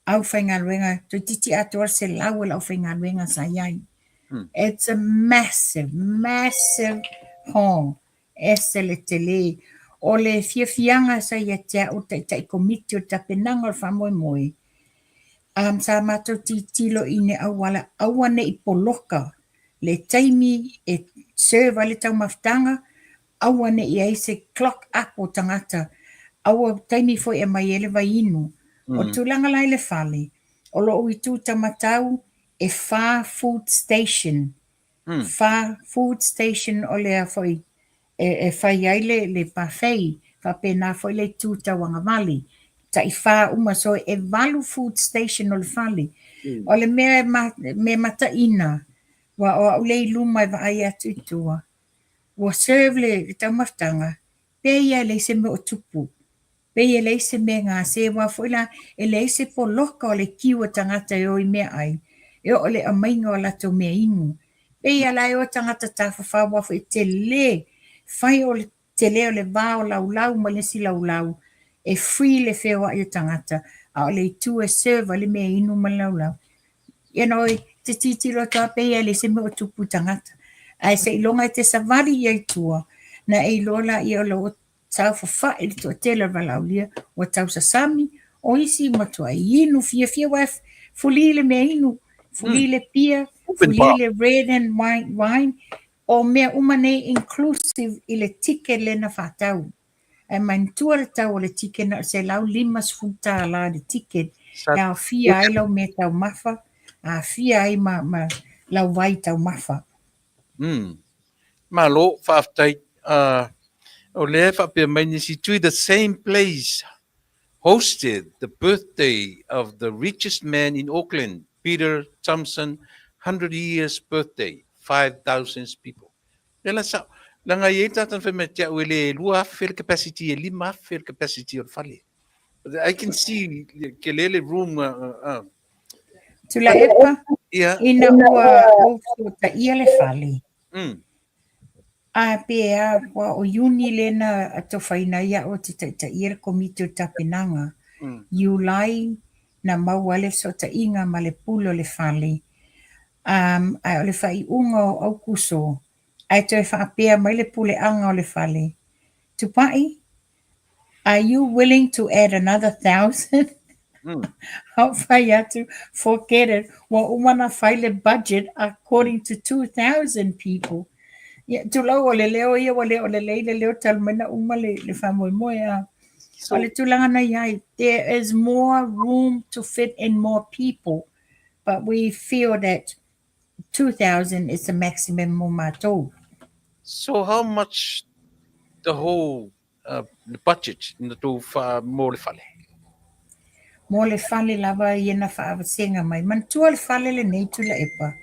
Au whainga luenga, tu titi atua se lau au whainga luenga sa iai. It's a massive hall. Ese le tele. O le fianga sa ia tea o tai komiti o tapenanga o whamoe moe. Sa mato titilo ine awala awane I poloka. Le taimi e serva le tau maftanga. Awane I aise clock up o tangata. Awa taimi foi e mai ele vai inu. O tulanga lai le whale. O lo ui tū tamatau e Far Food Station. Far Food Station o lea foi. E whai aile le pawhei. Whapena foi le tū tawanga vali. Ta I wha uma so e valu Food Station o le whale. O le me mata ina. Wa o ulei luma e vai atu I tua. Wa serve le taumaftanga. Peia le se me o tupu. Pei e leise me ngā se wa fuila e leise po loka o le kiwa tangata e o I mea ai. E o le amainga o lato mea ingu. Pei ala e o tangata tawhawha wafu e te le. Whai o le te le o le vā o lau ma le si lau. E free le whewa I o tangata. A o le tu e serva le mea inu ma lau. You know, te titiro toa pei e leise me o tupu tangata. Ai se ilonga te savari I tua. Na e lola I o lo tau whawha I to tela walaulia o tau sasami O isi matua inu fia wa fulile me inu. Fulile pia, fulile red and white wine. O mea umane inclusive ile tike lena whatau. E mantua le tau o le tike na se lau 5 futa la le tike. E a fia ai lau me tau mafa. A fia ai ma lau vai tau mafa. Malo whaftai o le whapea mai nisi tui the same place hosted the birthday of the richest man in Auckland, Peter Thompson, 100 years birthday, 5,000 people. Lela sa langa ye tatan fe me tia wele lua fair capacity e lima fair capacity or fale. I can see kelele room Tula epa yeah. ina ua o ta ia le fale. A pea wa o yuni lena ato whaina ia o te ia komite o tapenanga. Iulai na mauale so ta inga ma le pulo le fale. Ai o le whai unga o au kuso. Ai toi whaapea mai le pule anga o le fale. Tupai, are you willing to add another 1,000? How whai atu, forget it. Wa umana whai le budget according to 2,000 people. Yeah, tulau o le leo ia wale o le leo talmena uma le whamoe moe o le tulanga na iai. There is more room to fit in more people, but we feel that 2,000 is the maximum momato. So how much the whole the budget in the two more le fale? Mo le fale lava iena whaawasenga mai. Mantua le fale le nei tula epa.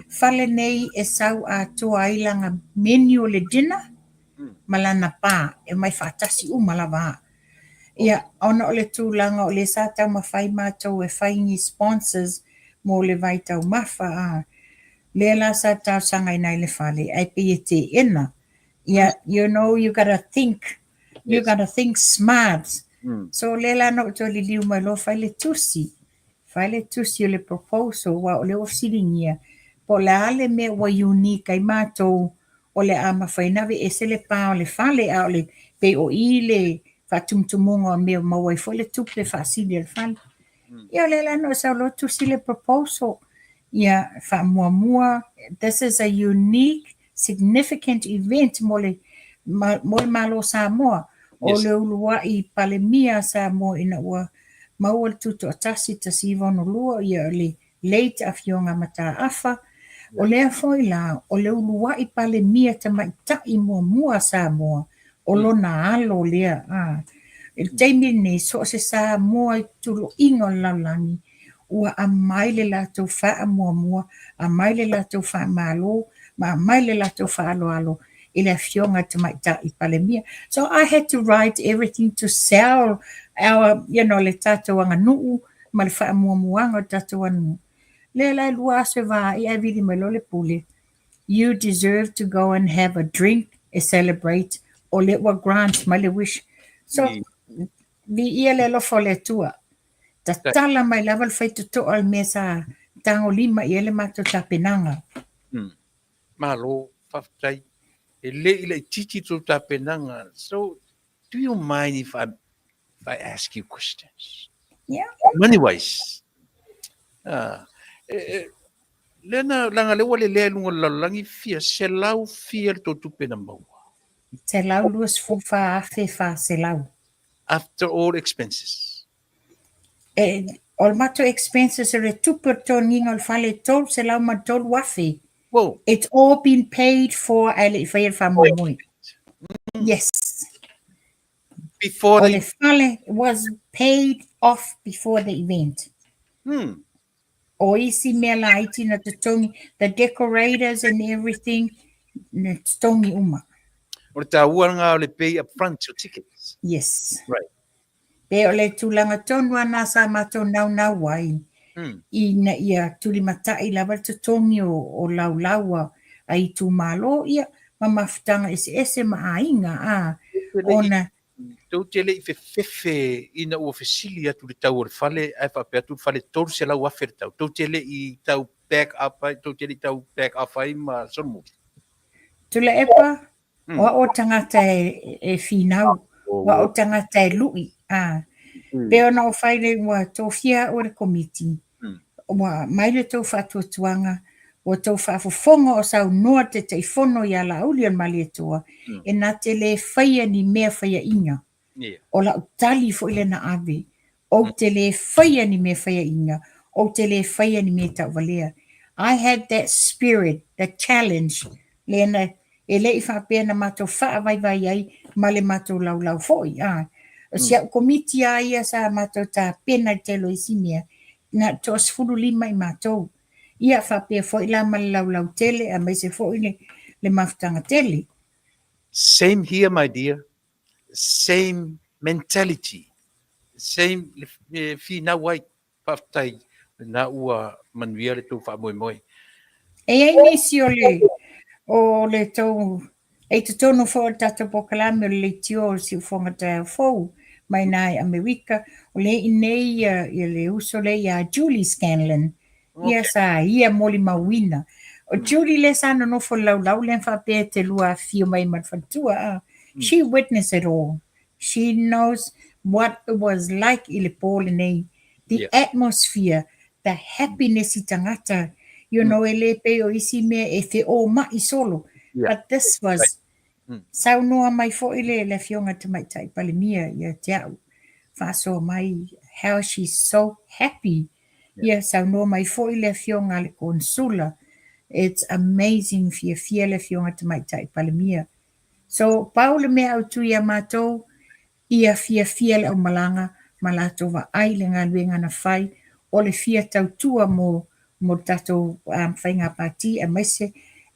Fale nei e sau a toa ailanga menu le dinner, malana pa, e mai whaatasi malava. Ia, ona o le tūlanga o le sātau mawhai mātou e whaingi sponsors mo le vaitau mawha. Le la sātau sangai nai le fale, ai pe te ena. Ia, you know, you gotta think. You gotta think smart. So le la no to le liu mai lo whaile tusi. Whaile tusi o le proposal wa o le ofsiringia. Po le ale me wa unique ai mātou o le ama whainawe e se le pā o le whale a o le pe o i le whatumtumunga o mea mawai fo le tup le whaasili le whale. Ia le lano sa lo tusi le proposal. Ia wha this is a unique, significant event mo le malo Samoa. O le ulua I Palemia Samoa ina ua maua le tuto atasi tasiva no lua ia le late afionga mata afa. O lea foi la, o le ulua I Palemia ta maitai mua Samoa. O lona alo lea. Il teimi ne so se Samoa tulo ingo laulangi. Ua a maile la tau wha mua, a maile la tau wha malo, ma a maile la tau wha alo. Ile fionga te maita I Palemia. So I had to write everything to sell our, you know, le tatou anga nuu, ma le wha muanga tatou anu. Le la lua se va I avili me lo le pule. You deserve to go and have a drink, and celebrate, o le wa grant, ma le wish. So, vi ia le lo fo le tua. Ta tala mai lava le fai tuto al mesa tango lima I ele mato tapenanga. Malo, whaftai. Ele titi to tapenanga. So, do you mind if I ask you questions? Yeah. Money-wise. Lena langa le wale le lunga lalangi fia se lau fia to tupena maua. Se lau luas fufa afe fa se lau. After all expenses. Ol mato expenses are tuper toninga ol fale tol se lau ma tol wafe. Whoa. It's all been paid for ale fair family. Yes. Before the fale was paid off before the event. O isi mea la iti na te tongi, the decorators and everything, na te tongi uma. O ta uanga o le pay up front your tickets. Yes. Right. Pe o le tūlanga tonu ana sa mato nau wai. Ina ia tuli matai lava te tongi o laulaua ai tu malo ia mamafutanga ese maainga ona. Tau tele I fefe ina ua fesili atu le tau o le fale, ai whapea tu fale toru se lau afer tau. Tau tele I tau back up ai, tau tele I tau back up ai ma sonmu. Tula epa, wa o tangata e finau, wa o tangata e lui. Pe ona o whai le ua tōwhia o le komiti. Ua mai le tau whatuatuanga, ua tau whafofonga o sau noa te teifono i ala uli an mali atua, e nā te le whaia ni mea whaia inga. O la utali fo ile na ave, o te le whaia ni mea whaia inga, o te le whaia ni mea tau walea. I had that spirit, that challenge, lena e le i whapea na mātou whaavai ai, ma le mātou lau foi. O sia komiti a ia sa mātou tā pena te lo isimia, na tos furu lima i mātou. Ia whapea foi la ma lau tele, a mai se foi le mafutanga tele. Same here, my dear. Same mentality. Same fi na wai paftai na ua manuia le tau whamoe. E ai nisi o le tau, e te tono fo tata pokalame o le tio o si ufonga ta fau, mai nai Amerika, o le inei i le uso le ia Julie Scanlon, ia sa ia moli mawina. O Julie le sana no fo lau le whapea te lua fio mai manfatua. She witnessed it all. She knows what it was like i le pōle nei. The atmosphere, the happiness i tangata. You know, e le pe o isi mea e te o mai solo. But this was, sau noa mai fo i le fionga te mai tai palimia ia te au. Whaso mai, how she's so happy. Ia sau noa mai fo i le fionga le konsula. It's amazing fia le fionga te mai tai palimia. So, paule mea au tu ia mātou, ia fia le au malanga, malato wa ai le ngā luenga na whai, o le fia tau tua mo tatou whainga pati, a maise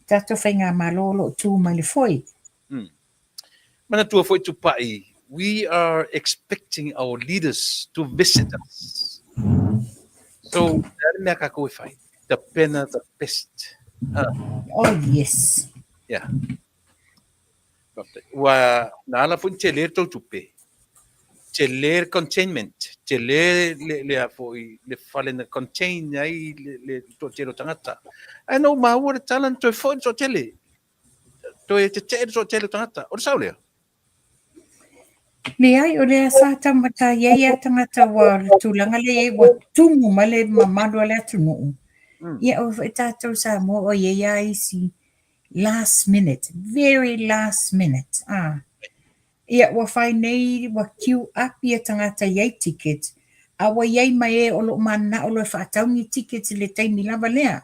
tatou whainga malolo tu mai le foi. Mana tua foi tu pai, we are expecting our leaders to visit us. So, nare mea ka koe whai, the pena, the best. Oh, yes. Yeah. Wa na ala fun te ler tau tupe. Te ler containment. Te ler le foi le fale na contain ai le to te ro tangata. Ano ma ora talan to foi so tele. To e te so tele tangata. O saule. Le ai o le sa tamata ia tangata wa tulanga le wa tumu male mamado le tunu. Ia o tatou sa mo o ia isi. Last minute, very last minute. Ia wa whai nei wa queue up ia tangata iei ticket. A wa iei mai e olo mana olo e whaataungi tickets le taimi lava lea.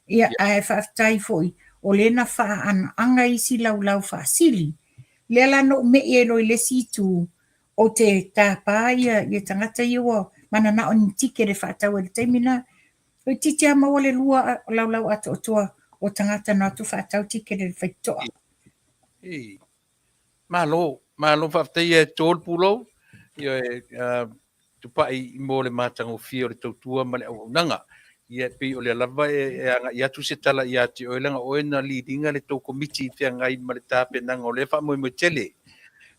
Ia a e whaatai foi. O le na wha an anga isi lau whaasili. Lea lano me e loi le situ o te tāpā ia tangata iwa. Mana na on ticket e whaatau e le taimi na. O titi ama o le lua lau ato o toa. O tangata na tu whaatau tike le whaitoa. Malo whaftai e tōl pulo. Tu pai mo le mātango fia o le tautua ma le au nanga. Ia pi o le lava e atu se tala i ati o elanga o ena leadinga le tau komiti fia ngai ma le tāpe nanga o le wha mo tele.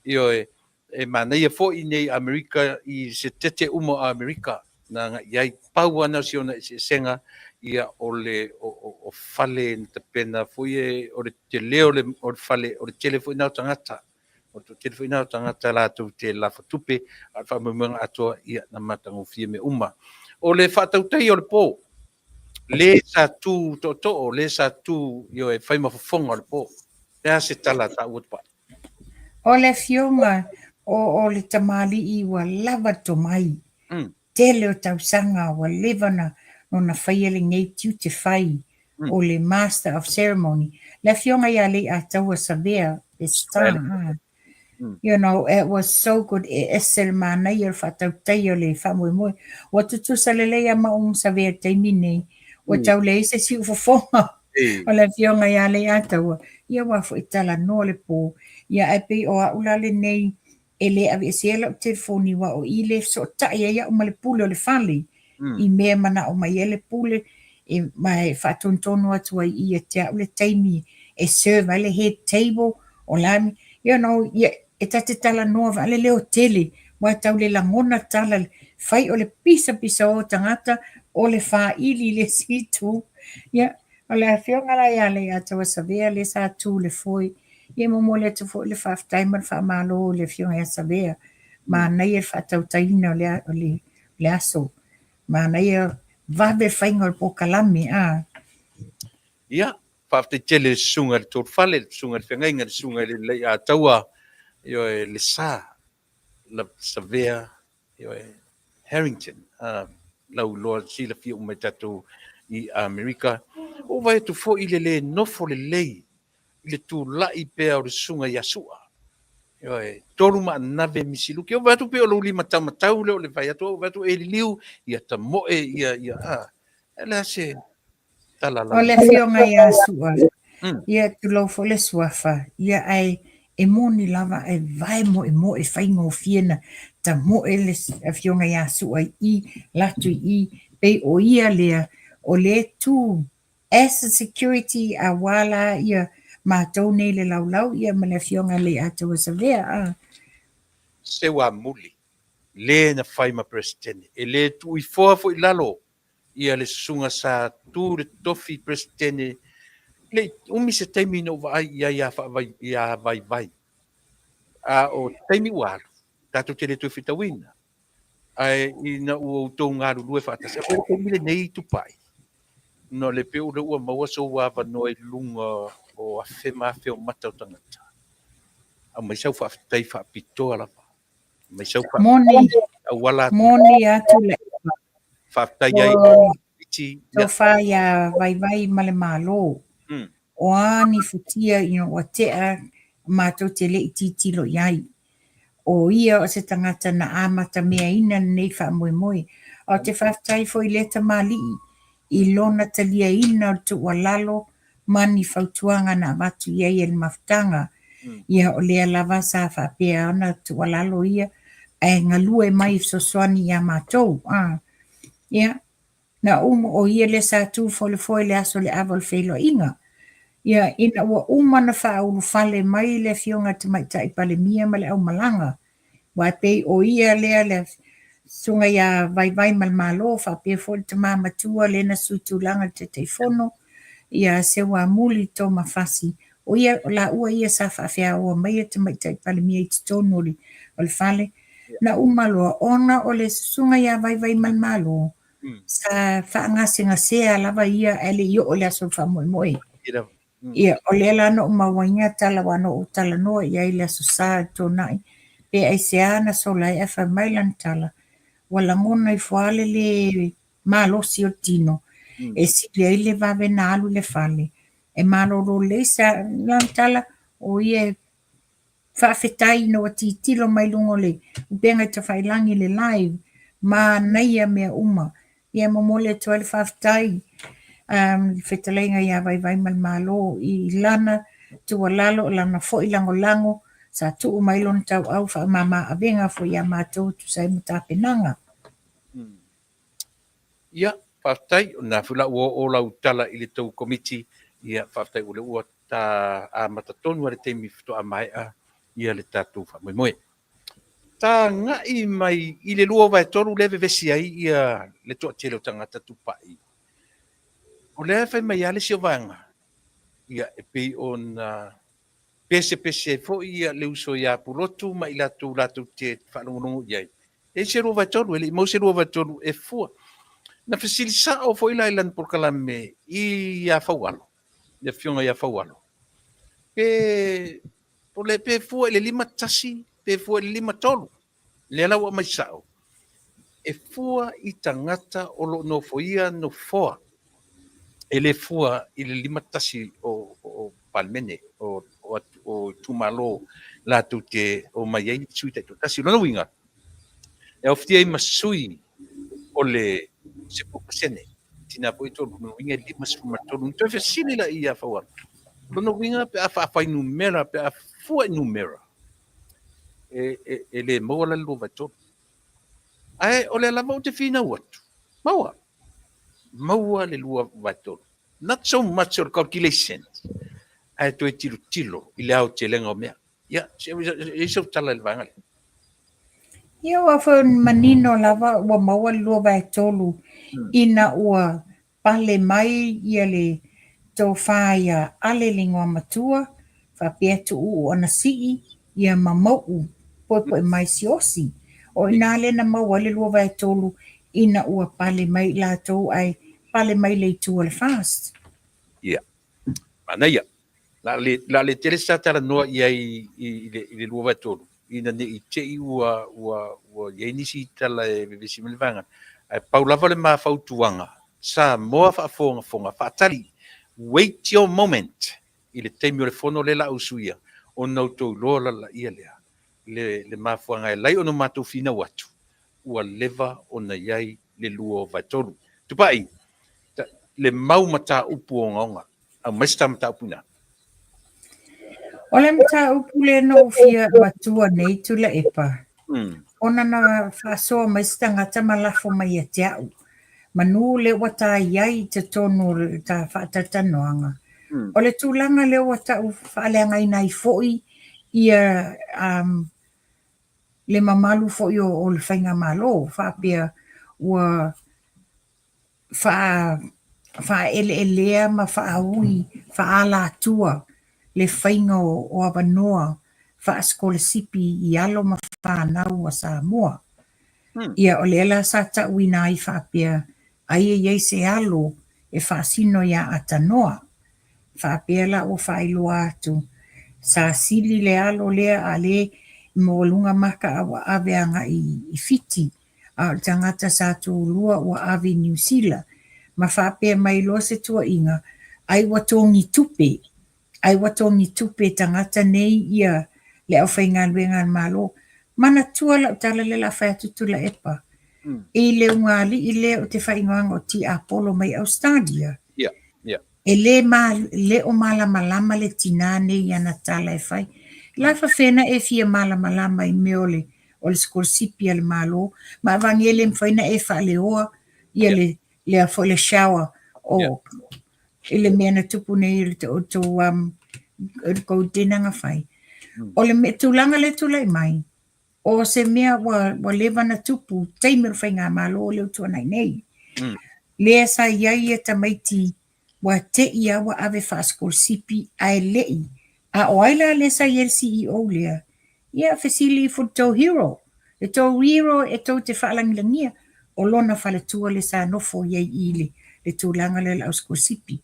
Io e mana ia fo i nei Amerika i se tete umo a Amerika. Nanga iai pau ana si ona se senga ia o le o fale te pena foi o le te leo le o fale o le tele foi na tangata o te tele foi na tangata la tu te la fatupe a fa mo ato ia na matango fie me uma o le fatau tai o le po le sa tu to le sa tu yo e fai ma fonga o le po le se tala ta o pa o le fionga o le tamali i wa lava to mai tele o tausanga wa levana no na whaiele ngei tiu te whai o le Master of Ceremony. Le fionga ia le a taua savea e star. You know, it was so good. E esel mana i ar whatau tei o le whamui moi. Wa tutu sa le lea maung savea teimi nei. Wa tau le se si ufofonga. O le fionga ia le a taua. Ia wafo i tala no le po. Ia epi o a ulale nei e le avi e siela o telefoni wa o i le so tai ia o male pule o le whali. I mea mana o mai ele pule e mai whatontonu atua i e te au le taimi e serve ale head table o lami. You know, e tate tala noa vale leo tele wa tau le langona tala whai o le pisa o tangata o le wha ili le situ. O le whionga la ia le atua savea le sa tu le foi. Ia momo le tu foi le whaftai man wha malo le whionga ia savea. ma nei e whatautaina o le aso. Ma nei e vawe whainga o po kalami, Ia, whafte tele sunga le tōr whale, sunga le whengainga, le sunga le a taua, le sā, la Savea, Harrington, lau loa sila fia umai tatu i Amerika. O vai tu fo i le nofo le lei, i le tu lai pea o le sunga i asua. Toru ma nave misiluki, o vai tu pea o lo lima tamatau leo le vai atu, o vai tu e liu, ia ta moe, ia, ele se talala. o le fionga ia sua. Ia tu lau fo le suafa, ia ai e moni lava e vai mo e whainga o fiena, ta mo e le fionga ia sua i latu i pe o ia lea, o le tu asset security a wala ia mātou nei le laulau ia ma le fionga le atou a Savea. Se wa muli, le na whai ma presidente, e le tu i foa fo i lalo, ia le sunga sa tu le tofi presidente, le umi se taimi no vai ia vai. O taimi walu, tato te le tu fitawina. Ai ina ua tau ngaru lue whaatasa, o taimi le nei tu pai. No le peo le ua maua so wava no e lunga o a whema o mata o tangata. A mai sau whaafitai whaapitoa lava. Mai sau Moni atu le. Whaafitai ai iti. So whaia vai male malo. O ani futia ino o tea mātou te le iti tilo iai. O ia o se tangata na amata mea ina nei wha moe. O te whaafitai fo i leta mali i lona talia ina o tu walalo mani fautuanga na watu iai el maftanga. Ia o lea lava sa whaapea ana tu walalo ia e ngalue mai sosoani ia mātou. Ia, na o ia le sa tu foi le aso le aval feilo inga. Ia, ina ua umana wha ulu fale mai le fionga te maitai pale mia ma le au malanga. Wa pei o ia lea le sunga ia vai malmalo whaapea fo te mamatua le na sutulanga te teifono. Ia se wa muli to mafasi. O ia la ua ia sa whaafea o mai te maitai pale mia i te tonori o le fale. Na umaloa ona o le sunga ia vai malmalo. Sa whaangasinga sea lava ia ele i o le aso whamoe. Ia o le lana o mawainga tala wano o tala noa ia i le aso sa tonai. Pe ai se ana so lai e whamailan tala. Wala ngona i whaale le malosi o tino. E sile i le vave na alu le fale. E maloro le sa lantala o ie whaafetai no a titilo mai lungo le. Upenga te whailangi le live. Ma naia mea uma. Ia momole toa le whaafetai. Whetalenga ia vai malmalo i lana. Tua lalo lana fo i lango. Sa tuu mai lon tau au wha mama avenga fo ia mātou tu sai matapenanga. Ia, whaafetai, na whila ua o lau tala i le tau komiti, ia whaafetai ule ua ta a matatonu ale teimi fito a mai a ia le tātou whamoemoe. Tā ngai mai i le lua vai toru lewe vesi ai ia le toa tele o tangata tupai. O lea whai mai ale si o vanga, ia e pei on pese fo ia le uso ia pulotu ma i latu te whanongonongo iai. E se lua vai toru, ele i mau se lua vai toru e fua. Na fasilisa o fo ila ilan por kalame i a fawalo. Le fionga ia fawalo. Pe po le pe fua le lima tasi, pe fua le lima tolu. Le la wa mai sao. E fua i tangata o lo no foia no foa. E le fua i le lima tasi o palmene o tumalo la tu te o mai ai sui te tasi no winga. E oftia i masui o le se popasene tina po ito no winga lima suma tolu. Então fe sini la ia fawa. No winga pe a numera pe a fua numera. Le moa la luva to. Ai o le lava o te fina watu. Maua le lua vato. Not so much or calculation. Ai to tilo i le au te lenga o mea. Ia, se tala le vangale. Ia wa fa manino lava wa maua lua vai tolu ina ua pale mai ia le tau whaia ale lingua matua, wha peatu u ana sii ia mamau po mai si osi. O ina le na maua le lua vai tolu ina ua pale mai la tau ai pale mai le tu le fast. Ia. Mana ia. La le tere sa tala noa ia i le lua vai tolu. Ina ne i te i ua ia nisi tala e visi milvanga. Ai paulava le maa fautuanga. Sa moa fonga faatali. Wait your moment. I le teimi o le fono le la usuia. O nautou lola la ia lea. Le mafuanga e lai ono matou fina watu. Ua leva ona iai le lua o vai tolu. Tupai, le mau mata upu o ngaonga. Au maista mata upu na. Ole mta upu le no fia matua nei tu la epa. Ona na fasoa maista ngata malafo mai e te au. Manu le wata iai te tonu ta whaatatanoanga. O le tūlanga le wata u whaaleanga ina i foi ia le mamalu foi o le whainga malo. Whaapia ua wha elea ma whaaui whaala atua le whainga o awanoa wha skole sipi i alo ma whanau a Samoa. Ia o le ela sa ta uina i whaapia ai e se alo e whaasino ia atanoa. Whaapia la o whailua atu. Sa sili le alo lea a le mo lunga maka awa aveanga i fiti. A tangata sa tu lua o ave New Zealand. Ma whaapia mai loa se tua inga. Ai watongi tupe. Ai watongi tupe tangata nei ia le au whainga luenga malo. Mana tua la utala le la whai atutu la epa. E le ungali i le o te whaingoanga o ti Apollo mai Australia. E le o malama le tinane i ana tala e whai. La whawhena e fia malama i meole o le skolsipi le malo. Ma avangele mwhaina e whaaleoa ia le a le shower o le mea tupu nei o kou tenanga whai. O le me tūlanga le tūlai mai. O se mea wa lewa na tupu, teimir whai ngā malo o leo tua nei. Lea sa iai e tamaiti wa te ia wa ave whaskol sipi ai lei. A o aila le sa iel CEO lea. Ia fesili i tau hero. E tau hero e tau te whaalangilangia. O lona whale tua le sa nofo iai i le tūlanga le la uskol sipi.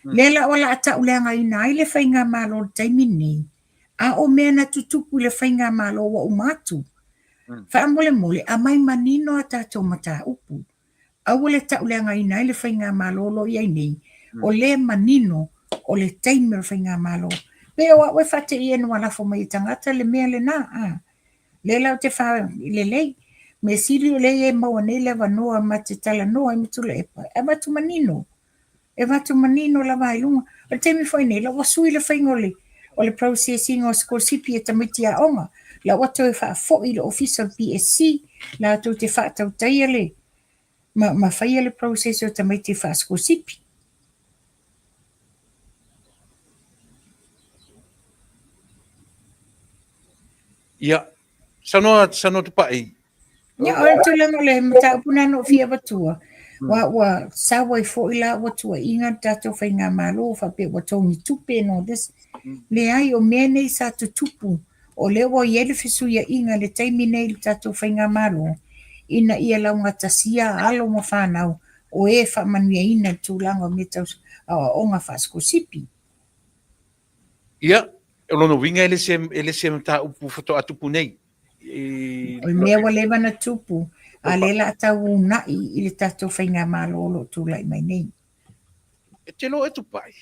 Lela o la ata uleanga ina ai le whai ngā malo o taimin nei. A o mea na tutupu le whai ngā malo wa umatu. Whaamole mole, a mai manino a tātou mata upu. Au le tauleanga ina i le whai ngā malo lo iai nei. O le manino o le taimir whai ngā malo. Pea wa we whate i enu alafo mai tangata le mea le nā. Le lau te wha le lei. Me siri o le e maua nei le wanoa ma te tala noa i mitula epa. E watu manino. E watu manino la vai lunga. O teimi whai nei, la wasui le whai ngole. O le processing o skolsipi e tamiti a onga. La watu e wha fo i le official PSC. La tu te wha tau taia le. Ma whai le process o tamiti wha skolsipi. Ia, sanoa tu pai. Ia, o tu langa le mata upuna no fia watua. Wa sawa i fo i la watua inga tato whai ngā malo wha pe watongi tupe no des. Le ai o mene sa tu tupu. O le wa iele fisu ia inga le taimi nei le tato whai ngā malo. Ina ia launga tasia alo ma whanau. O e wha manuia ina tūlanga me tau onga whasko sipi. Ia, e lono winga ele se mta upu foto atupu nei. O mea wa lewa na tupu. A lela atau nai i le tato whai ngā malo lo tūlai mai nei. E te lo e tu pai.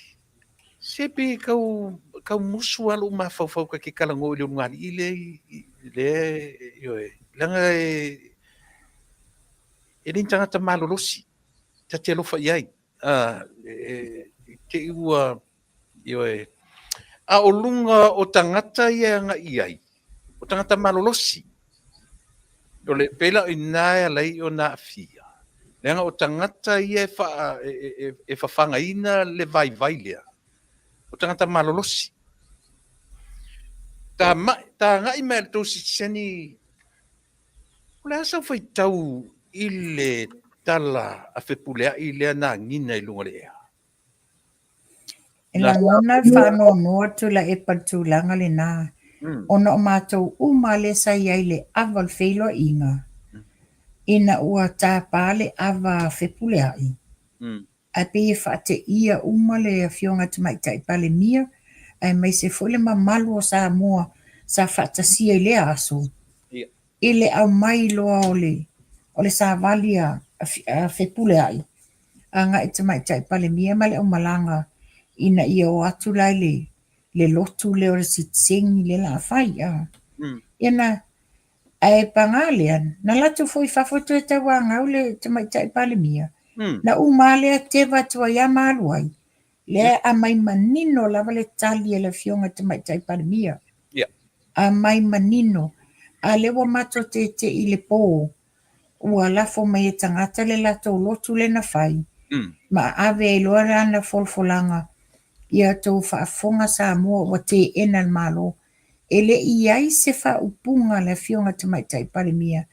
Sepe kau musu alu ma fau ka ke kalango i le ngari i le langa e rin tangata malolosi. Ta te alofa iai. Ke ua a o lunga o tangata ia nga iai. O tangata malolosi. O le pela i nāia lei o nā fia. Lenga o tangata ia e whawhanga ina le vai lea. O tangata malolosi. Tā ngai mea le tau siseni. O le asa whai tau i le tala a whepulea i lea nā ngina i lunga lea. E la ngona whanau noa tu la e patulanga le nā. ona o mātou uma le sai ai le awa le wheloa inga. Ina ua tāpā le awa whepule ai. A pe e whaate ia uma le fionga tamaitai pale mia, ai mai se fole mamalu o sa moa sa whaatasia i le aso. Ile au mai loa o le sa vali a whepule ai. Anga e tamaitai pale mia male o malanga ina ia o atu lai le lotu le o le sitsingi le la whai. Ina ai pangalean, na latu foi fafotu e te wanga le tamaitai pale mia. Na umale te watua ia maluai. Le a mai manino lava le tali e le fionga tamaitai pale mia. A mai manino. A lewa mato te i le pō. Ua lafo mai e tangata le lato lotu le na whai. Ma ave e loa rana folfolanga. Ia tau whaafonga sa mua wa te ena malo. Ele iai se wha upunga le fionga tamaitai pale mia.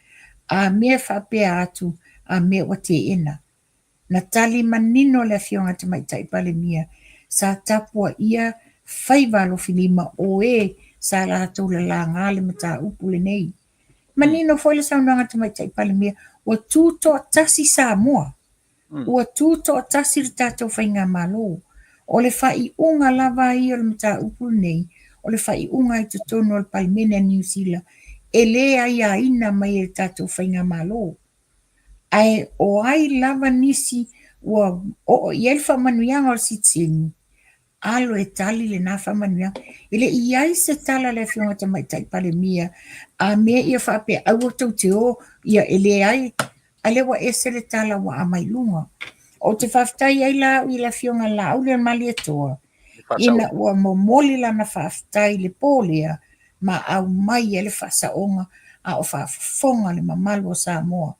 A mea whapea atu a mea wa te ena. Na tali manino le fionga tamaitai pale mia. Sa tapua ia whaivalo filima o sa la tau le la ngale mata upule nei. Manino foi le saunanga tamaitai pale mia. Wa tūto tasi sa mua. Ua tūto tasi le tātou whainga malo. O le whai unga lava i o le mata upule nei. O le whai unga i tutono o le Palmena New Zealand. E le ai a ina mai le tātou whainga malo. Ai o ai lava nisi ua o iel whamanuianga o le sitsingi. Alo e tali le nā whamanuianga. Ele i ai se tala le fionga tamaitai pale mia. A mea ia whape au o tau te o ia ele ai. A lewa ese le tala wa a mai lunga. O te whaftai ai la i la fionga la au le mali atoa. Ina ua momoli la na whaftai le pōlea. Ma au mai e le whasaonga a o whafonga le mamalu o Samoa.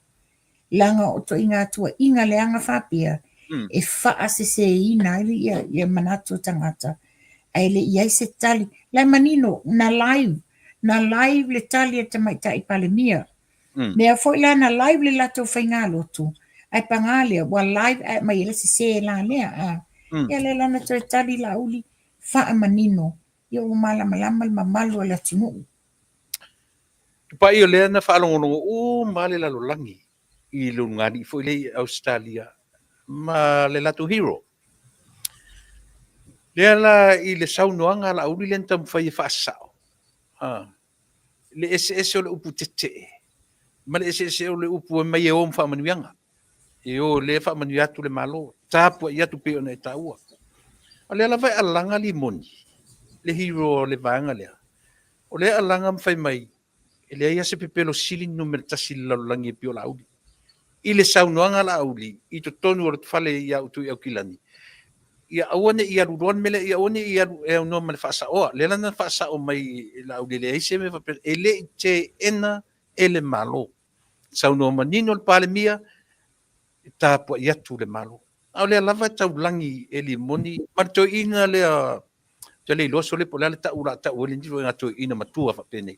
Langa o to inga atua inga le anga whapea. E whaase se ina ili ia manatu tangata. Aile iai se tali. Lai manino, na live le tali e tamaitai pale mia. Mea foi la na live le lato whainga lotu. Ai pangalia, wa live ai mai ele se la lea. Ia le lana to e tali la uli wha manino. Ia o malama le mamalu ala tinu. Pa iyo lea na whaalongonongo o male la lolangi. I lungani foi le Australia. Ma le lato hero. Lea la i le saunoanga la uli lenta mwhai e whaasao. Le ese o le upu tete. Ma le ese o le upu e mai e o mwhamanuianga. E o le whamanuiatu le malo. Tāpua i atu peo na e taua. O lea la vai alanga li moni. Le hero le vaanga lea. O lea alanga mwhai mai. E lea ia se pepelo sili numere tasi lalulangi e pio la uli. I le saunoanga la uli. I to tonu o le tufale i au tu i au kilani. Ia awane ia ruruan mele ia one ia e no mele whaasao. Le lana whaasao mai la uli le eise me whapere. E le te ena ele malo. Saunoa manino le pale mia. Tāpua i atu le malo. Au lea lava tau langi e li moni. Marto ina lea. Te le iloso le po lea le taura tau ele ndiro ngā to ina matua whapene.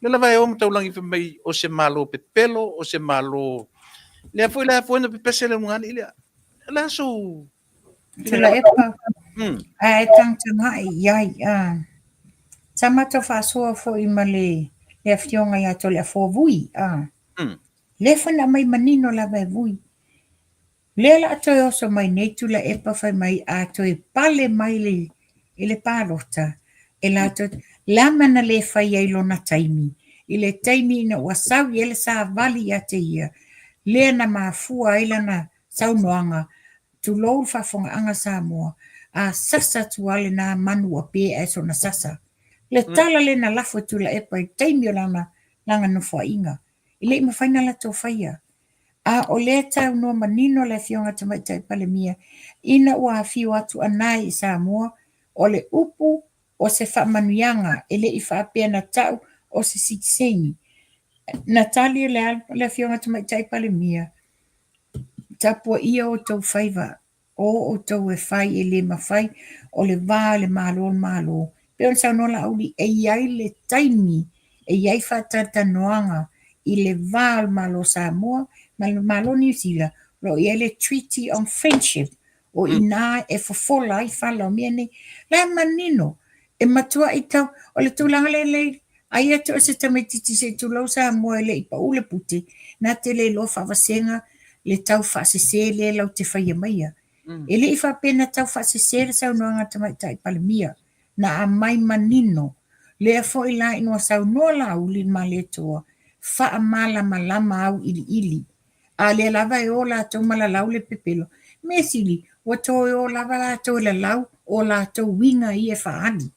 Le lava e om tau langi whamai o se malo pepelo o se malo. Lea foi na pepese le mungani lea. Lea so. Tula epa. Ai tangtanga iai. Tamato whaasua fo i male. Lea fionga ia to lea fo vui. Le whana mai manino la vai vui. Le la ato e oso mai nei tula epa whai mai ato e pale mai le ele pālota. E la ato la mana le whai ai lona taimi. I le taimi ina wasau i ele sa vali a te ia. Le na mafua ila na saunoanga. Tu lou whafonga anga Samoa. A sasa tuale na manu a pe e so na sasa. Le tala le na lafo tula epa i taimi o langa no fwa inga. I le ima whaina la tō whaia. A o le tau no manino le fionga tamaitai pale mia. Ina ua whio atu anai i Samoa. O le upu o se whamanuianga. E le i whaapea na tau o se sitsengi. Natalia le fionga tamaitai pale mia. Tapua ia o tau whaiva. O tau e whai e le mawhai. O le vā le malo. Peo sa nola auli e iai le taimi. E iai whatata noanga. I le vā malo Samoa. Malo New Zealand. Lo i le Treaty on Friendship. O ina e fofola i whala o miene. Le manino. e matua i tau, o le tūlanga le, ai atu o se tamaititi se tūlau sa mua le i pa ule puti, nā te le lo whaawasenga, le tau whaasese le lau te whaia maia. E le i whapena tau whaasese le sau noa ngā tamaita i palemia, na a mai manino, le a fo i la inua sau noa la uli ma le toa, wha mala malama au ili. A le lava e o la tau malalau le pepelo. Me sili, wa tō e o lava la tau le lau, o la tau winga i e whaani.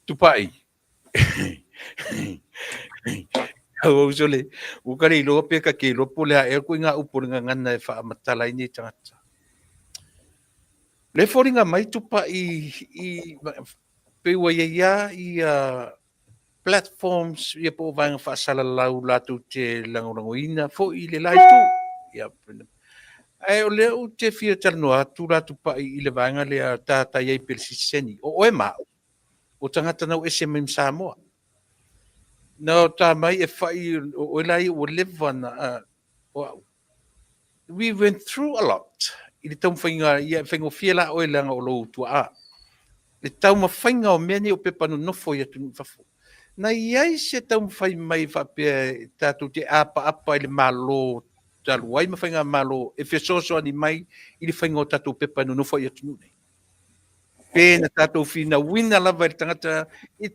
Tupai. Au sole, ukare i loa peka ke lopo lea e koe ngā uporinga ngana e wha matala i ni tangata. Le foringa mai tupa i peua ia i platforms ia po vanga wha sala lau latu te langorangoina fo i le lai tu. Ia ai o leo te fia talanoa tu latu pa i le vanga lea tata iei persiseni. O e mao. O tangata nau SMM Samoa. Nau tā mai e whai o lai o lewa na we went through a lot. I le tau whainga ia whaingo whiela o e langa o lou tua a. Le tau ma whainga o mene o pepano nofo ia tunu whafo. Na iai se tau whai mai whapea tātou te apa i le malo talu ai ma whainga malo e whesoso ani mai i le whainga o tātou pepano nofo ia tunu nei. Pena tātou whina wina lava i tangata i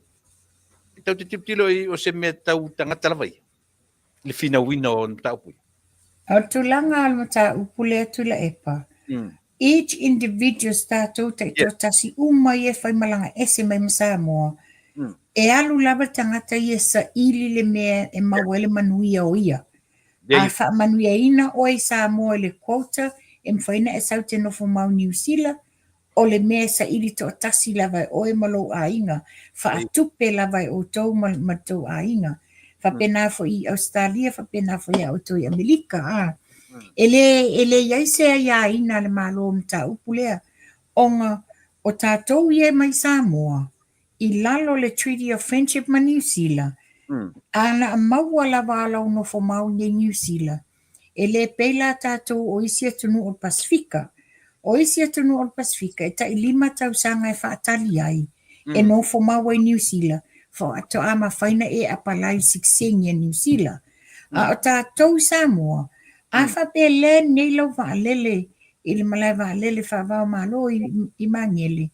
tau te tiptilo i o se mea tau tangata lava i. Le whina wina o tau pui. Au tulanga almata upule atu la epa. Each individual tātou te tasi umai e whai malanga ese mai Samoa. E alu lava tangata i e sa ili le mea e mawele manuia o ia. A wha manuia ina o e Samoa le quota e mwhaina e sau te nofo mau New Zealand o le mea sa ili to tasi lava o e malo a inga. Wha atupe lava o tau matou a inga. Wha pena fo i Australia, wha pena fo i auto i Amerika. Ele iaise ia ina le malo mta upulea. Onga o tātou ie mai Samoa. I lalo le Treaty of Friendship ma New Zealand. Ana maua lava ala uno fo mau ni New Zealand. Ele peila tātou o isi atunu o Pasifika. O isi atunu o Pasifika. E ta i 5 tausanga e whaatali ai. E no fo mau i New Zealand. Fo ato ama whaina e apalai 16 New Zealand. A o tātou Samoa. A whape le neilo waalele. I le malai waalele whaavao malo i mangele.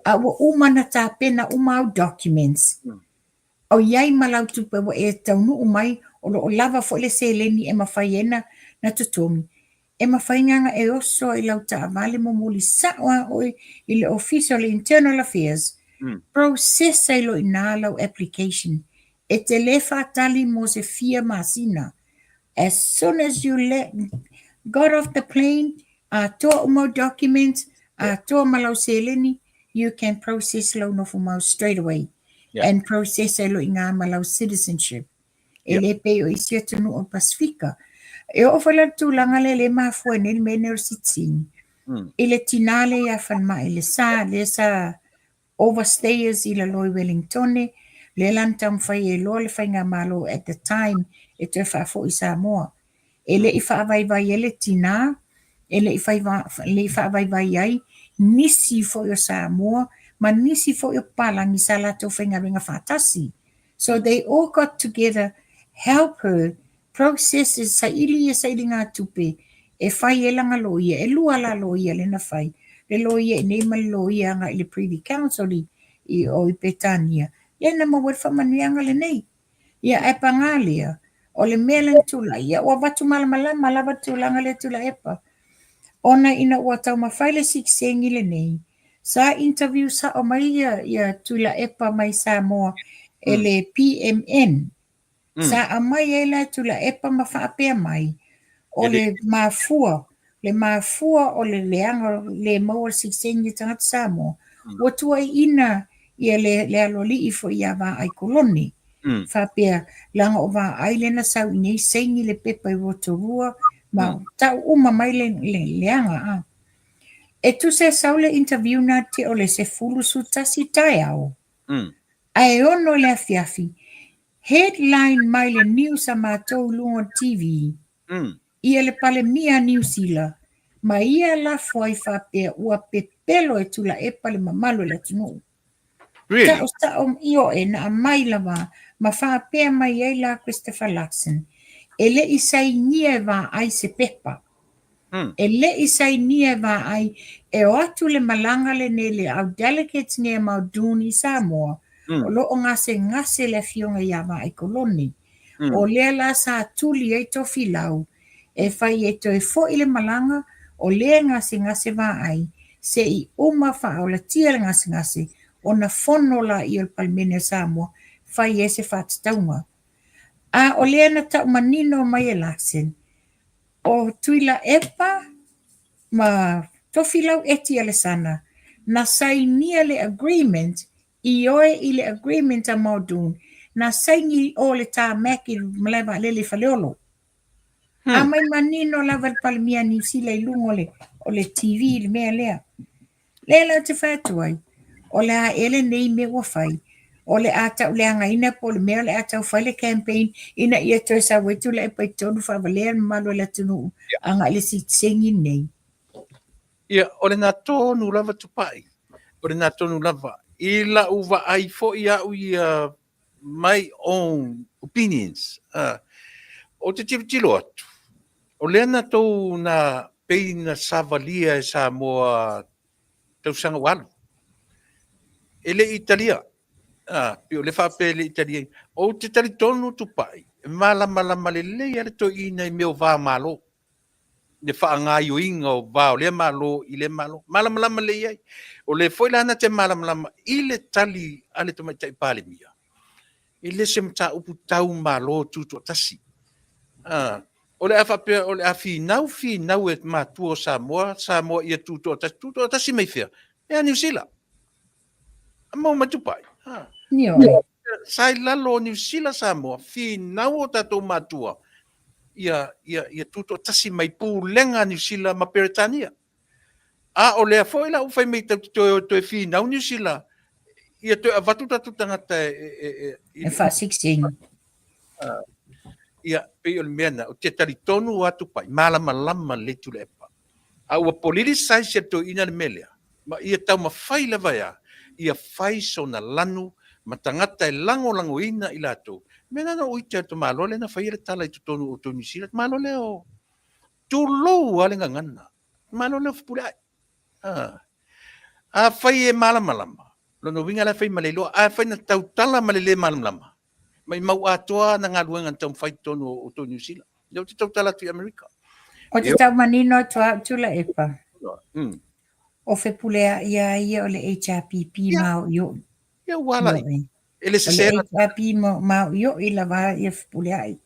A wa umana tā pena umau documents. O iai malau tupe wa e taunu umai o lava fo le seleni e mawhaiena na tutomi. E mawhainganga e oso i lau ta avale mo muli sawa o i le Official Internal Affairs. Process ai lo ina lau application. E te le whaatali mo se fia masina. As soon as you got off the plane, toa umau documents, toa malau seleni, you can process lo no fumau straight away and process lo inga malau citizenship. Ele pe o isi atunu o Pasifika. E o whala tūlanga le mafua nel mene o sitsin. Ele tinale ya whanma ele sa overstayers ila loi Wellingtone. Le lantam whai e lo le whainga malo at the time e te whaafo i Samoa. Ele i whaavai ele tina. Ele i whaavai ai. Nisi fo yo Samoa, ma nisi fo yo palangi sa lato whainga ringa whatasi. So they all got together, help her, processes sa ili e sa ili ngā tupe, e whai e langa loia, e lua la loia le na whai, le loia e neima loia anga i le Privy Council o i Petania. Le na mawar whamanuianga le nei. Ia e pangalia, o le mele tula, ia o watu malamalama, lava tulanga le tula epa. Ona ina ua tau mawhaile siksengi le nei. Sa interview sa o mai ia tula epa mai Samoa e le PMN. Sa a mai e la tula epa mawhaapea mai. O le mafua. Le mafua o le leanga le maua siksengi tangata Samoa. Ua tua ina ia le aloli i fo ia wa ai koloni. Whapea langa o wa ailena sau inei sengi le pepa i Rotorua. Ma tau uma mai le leanga. E tu se saule interview na te o le se fulu su tasi tai au. Ai ono le afiafi. Headline mai le news a mātou lunga TV. Ia le pale mia New Zealand. Ma ia la foi whapea ua pepelo e tula e pale mamalo le tunu. Really? Ta io e na mai lava, ma fa pea mai ai la Christopher Luxon. E le isai nie va ai se pepa. E le isai nie va ai, e o atu le malanga le nele au delegates nge Mauduni Samoa, o lo o ngase le fionga iava ai koloni. O le la sa tuli e tofi lau, e fai e to e fo ile malanga, o le ngase va ai, se i uma fa o la tia le ngase, o na fono la i o palmene Samoa, fai e se fatataunga. A o le na tau manino mai e laksen, o tuila epa, ma tofi lau eti ale sana, na sainia le agreement, i oe i le agreement a Maudun, na saingi o le tā meki mlewa lele faleolo. A mai manino lava le palimia ni sila i lungo o le TV le mea lea. Lela te whātuai, o le a ele nei me wafai, o le ata le anga ina po le mea le ata whai le campaign, ina ia toi sa wetu le e pai tonu whavalea malo le tunu, anga le si tsengi nei. Ia, o le nā tōnu lava tupai. O le nā tōnu lava. I la uwa ai fo ia ui my own opinions. O te tilo atu. O le ana tō na peina savalia e sa moa tau sanga walu. E le Italia. Pio le whape le Italia. O te tali tonu tupai. Malama le lei ale to ina i meo vā malo. Le whaanga i o inga o vā o le malo i le malo. Malama le iai. O le foi lana te malama i le tali ale to mai tai pale mia. I le se mta upu tau malo tutu tasi. O le whape o le a finau e matua Samoa ia tutu tasi mai fea. E a New Zealand. Mau matupai. Nio. Sai lalo New Zealand Samoa finau o tatou matua. Ia tuto tasi mai pulenga New Zealand ma Peretania. O lea foi la ufai mai to e finau New Zealand. Ia to avatu tatu tangata e fa 16. Ia pe o mena o te tali tonu atu pai malama le tu le pa. A ua polili sai se to ina le melea. Ma ia tau ma fai lava ia fai so na lanu ma tangata e lango ina i lato. Mena no uite to malo le na fai le tala i tonu o New Zealand malo le o tu lo ale ngana. Malo le fupulai. A fai e malama. Lo no winga la fai malelo a fai na tau tala malele malama. Mai mau atoa na ngā luenga tau fai tonu o New Zealand. Leo te tau tala tu Amerika. O te tau manino tula epa. O fe pulea ia o le HRPP mau yo. Ia wala. Ele se sera. HRPP mau yo i lava ia fe pulea i.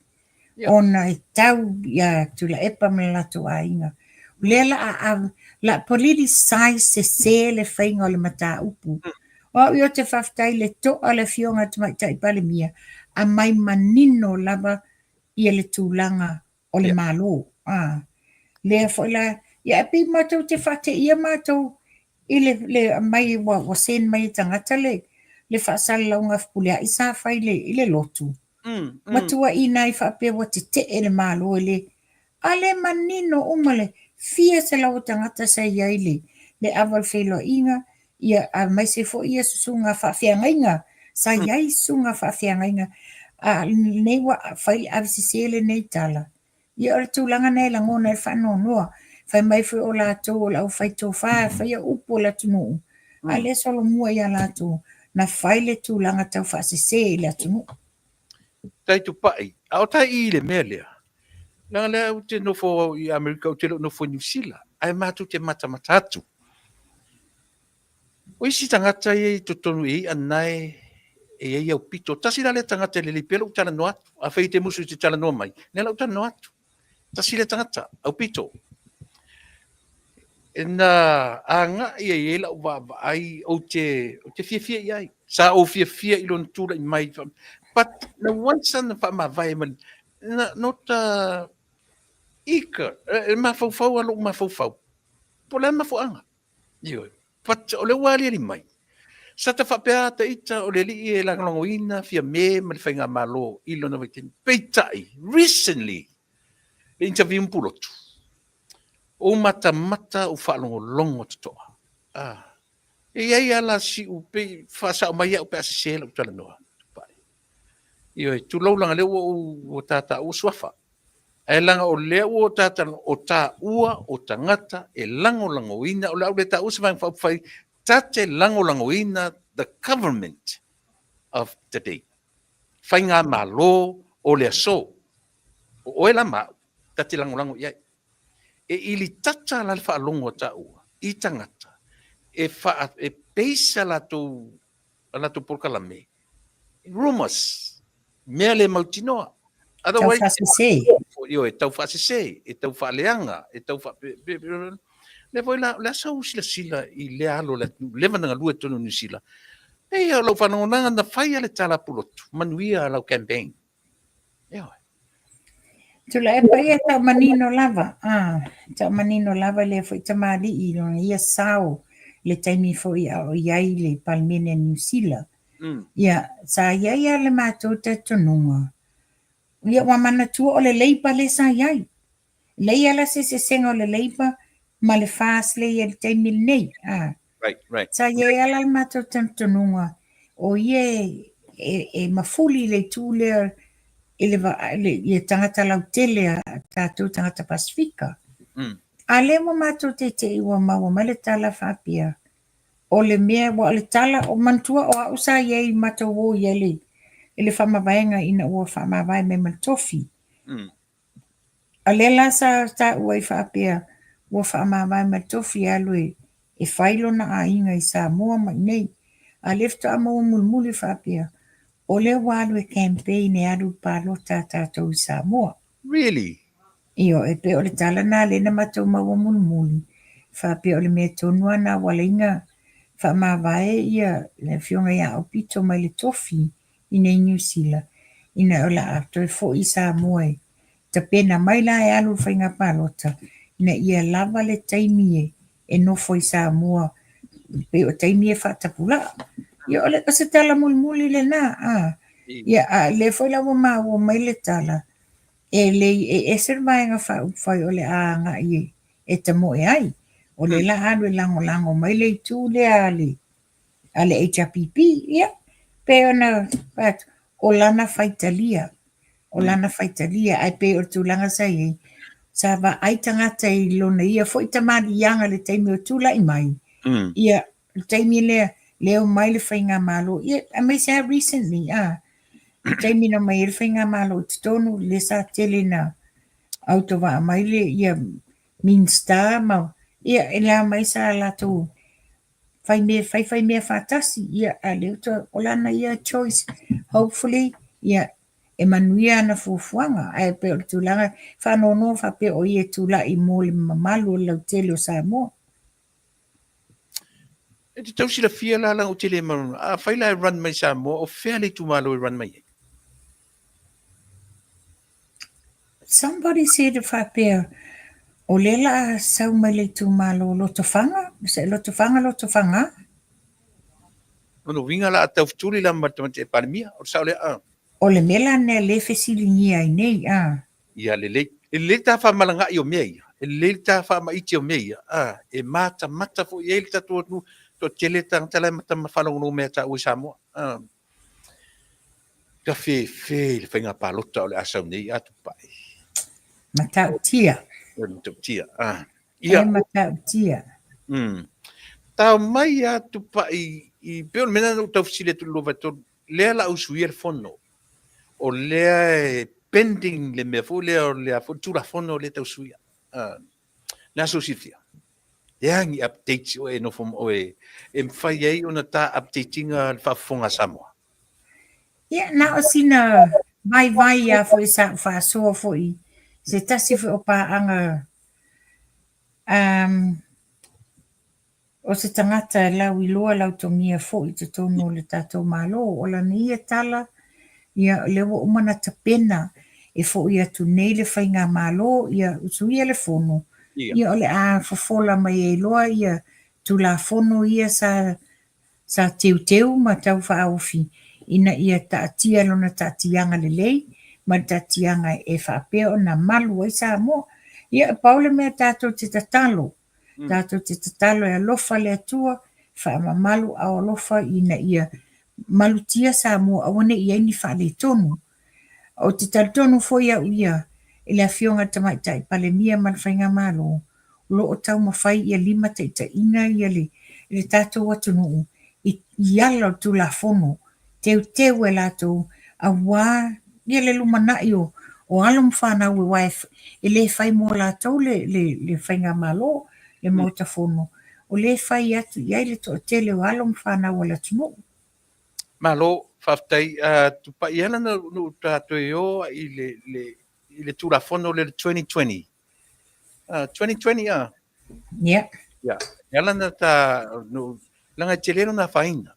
Ona e tau ia tula epa me la toa inga. Lela la politi sai se le whainga o le mata upu. O io te whaftai le toa le fionga tamai tai pale mia. A mai manino lava ia le tūlanga o le malo. Lea foila, ia api mātou te whate ia mātou i le mai wa sen mai tangata le whaasala launga whapulea i sa whai i le lotu. Matua i nai whaapea wa te le malo a le manino umale fia se lau tangata sa iai le awal whelo inga ia a mai se fo ia susunga whaafeanga inga sa iai sunga whaafeanga inga nei wa whai avisisele nei tala. Ia ora tūlanga nei la ngona e whanonua. Whai mai whi o lātou o lau whai tō whai a upo la tunu. A le solo mua ia lātou na whai le tūlanga tau whaasise la tunu. Tai tu pai. Au tai i le mea lea. Nanga lea u te nofo i Amerika u te nofo New Zealand. Ai mātou te matamatatu. O isi tangata i totonu i anai e au pito. Tasi la le tangata le pelo u tala no atu. A whai te musu te tala no mai. Nela u tala no atu. Tasi le tangata au pito. E na anga i la uwa ai o te fia i ai. Sa o fia i lon tūra i mai. But na wansa na wha ma vai man. Nota ika. Ma fau alo ma fau. Pola ma anga. Ioi. But o le wali ali mai. Sa ta whapea ta ita o le li e langalongo ina fia me ma le whainga malo i lona waitin. Peitai. Recently. Le interview mpulotu. O mata o whaalongo longo totoa. E ai ala si upe whasa o mai au pe ase sela utala noa. Io e tu lau langa leo o tata o swafa. E langa o leo o tata o ta ua o tangata e lango ina o lau le ta usa mai whai tate lango ina the government of today. Whai ngā malo o le so. O e la ma tate lango iai. E ili tata la le whaalongo o ta ua. I tangata. E peisa la tu porkalame. Rumors. Mea le mautinoa. Tau whasese. Io e tau whasese, e tau whaaleanga, e tau le voi la sau sila i le alo le vananga lua tonu ni sila. E ia lau whanonanga na whai ale tala pulotu. Manuia lau campaign. Eo. Tula e pai e tau manino lava. Tau manino lava le fo i tamari i lona ia sao le taimi fo i au iai le palmene New Zealand. Ia, sa iai ale mātou te tonunga. Ia wamana tua o le leipa le sa iai. Lei ala se senga o le leipa ma le fast le ia le taimi nei. Right. Sa iai ala le mātou te tonunga. O ie e mafuli le tūlea ia tangata lau tele a tātou tangata Pasifika. A le mo mātou te iwa maua ma le tala whapia. O le mea wa le tala o mantua o a usa iei mātou o iele. Ele whamawaianga ina ua whamawai me mantofi. A le la sa ta ua i whapia ua whamawai mantofi alue e whailo na a inga i sa mua mai nei. A lefta a mua mulmuli whapia. O le walu e campaign e aru pālota tātou i Samoa. Really? Io, e pe o le tala nā lena mātou maua mulmuli. Whapia o le mea tonua nā walainga whamawai ia le whionga ia o pito mai le tofi i nei New Zealand. Ina o la ato e fo i Samoa e. Ta pena mai la e alu whainga pālota. Ina ia lava le taimi e nofo i Samoa. Pe o taimi e whatapula. Ia ole ka se tala mulmuli le na ia le foi la ma o mai le tala e le e ser mai nga fai ole nga i e te mo e ai o le la alu lango mai le tu le ale HPP ia pe ona pat o lana faitalia ai pe o tu langa sai sa va ai tangata i lona ia foi tamari yanga le taimi o tula i mai ia taimi leo mai le whainga malo. Ia, I may say recently, taimi na mai le whainga malo tonu le sa tele na autowa mai le ia mean star ma. Ia, e la mai sa lato whai mea whatasi. Ia, a leo to olana ia choice. Hopefully, ia, e manuia na fufuanga. Ai pe o tulanga whanono whape o ia tula i mo le mamalu lau tele o Samoa. E te tausila fia la o tele maruna. A whaila e run mai Samoa o fairly tu malo e run mai. Somebody said if I pair o lela sau mai le tu malo lotofanga. Se lotofanga. Ono winga la atau futuri la matamate e parimia. O sao le O le mela ne le fesilingi ai nei. Ia le ta wha malanga i o mea ia. E le ta wha maiti o mea ia. E mata fo i eilta tu to tele tala mata mafalongo mea ta ui Samoa. Ka fe le whainga pālota o le asau nei atu pai. Matau tia. Matau tia. Ia matau tia. Tau mai atu pai i peo mena no tau fisile tu lova to lea la usui el fono. O lea pending le mea fo lea o lea fo tura fono le tau suia. Na sosifia. Yang updates o e no fom o e mwhai ei ona ta updatinga whafonga Samoa. Ia, na o sina vai ia fo i sa whaasoa fo i se tasi fo o paanga o se tangata lau i loa lau tongia fo i te tono le tātou malo o la ni e tala ia lewa umana ta pena e fo ia tu nei le whainga malo ia usui le fono. Ia ole fofola mai e loa ia tu la fono ia sa teu ma tau whaofi ina ia taatia lona taatianga le lei ma taatianga e whapea o na malu ai Samoa. Ia paule mea tātou te tatalo e alofa le atua whaamamalu aolofa ina ia malutia sa mua awane ia ni whaletonu. O te taritonu foi au ia, i le awhionga tamaitai palemia malwhainga malo, lo o tau mawhai ia lima te ina ia le tātou atunuu, i ala tu la fono, teu e lātou, a wā, ia le lumanai o alo mwhanau e wae, e le whai mo lātou le whainga malo, le mauta fono, o le whai atu, iai le to tele o alo mwhanau la tunuu. Malo, whaftai, tupa iana no tātou e o i le tūrafono le 2020. 2020, Yeah. Yeah. Iana na tā, no, langa te lero na whaina.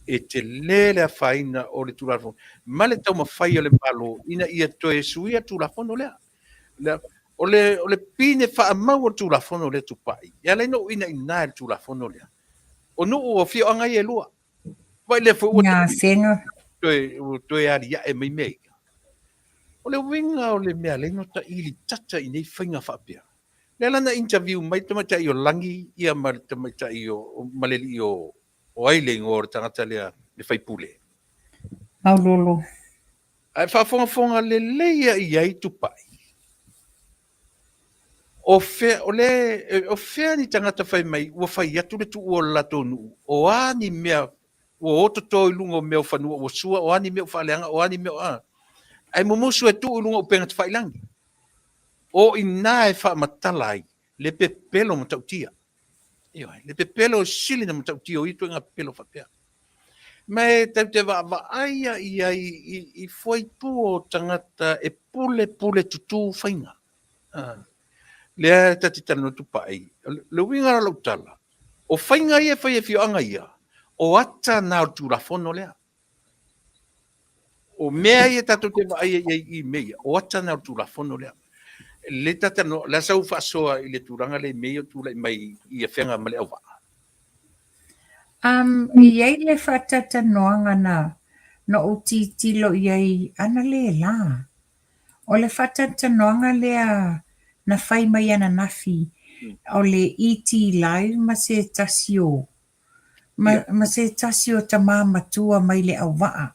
E te lele a whaina o le tūrafono. Male tau mawhai o le malo, ina ia toe suia tūrafono lea. O le pine whaamau o tūrafono le tupai. Ia le no ina ina le tūrafono lea. O no o fio anga i e lua. Vai le fu Ngā whenga. Toe ari ia e mai mei. O le winga o le mea le no ta ili tata i nei whainga whapea. Le lana interview mai tamata i o langi ia ma tamata i o maleli i o aile ngor tangata lea le whaipule. Maulolo. Ai whafonga le leia i ai tupai. O fea ni tangata whai mai ua whai atu le tu o lato nu. O ani mea o ototo i lunga o mea whanua o sua, o ani mea o whaaleanga, o ani mea o a. Ai momosu e tu i lunga o penga te whailangi. O ina e whamatalai, le pepelo ma tautia. Le pepelo sili na ma tautia, o itu e ngā pepelo whapea. Mai tau te wa aia i foi pu o tangata e pule tutu whainga. Lea tati tano tupai, le winga lau tala. O whainga ia whai e whioanga ia. O ata nā tūrafono lea. O mea ia tato te wa aia i mea. O ata nā tūrafono lea. Le tata no, la sau whaasoa i le tūranga le mea tūla i mai i a whenga male au waa. Iai le whatata noanga na o titilo iai ana le la. O le whatata noanga lea na whai mai ana nafi. O le iti live ma se tasio. Ma se tasio ta matua mai le au waa.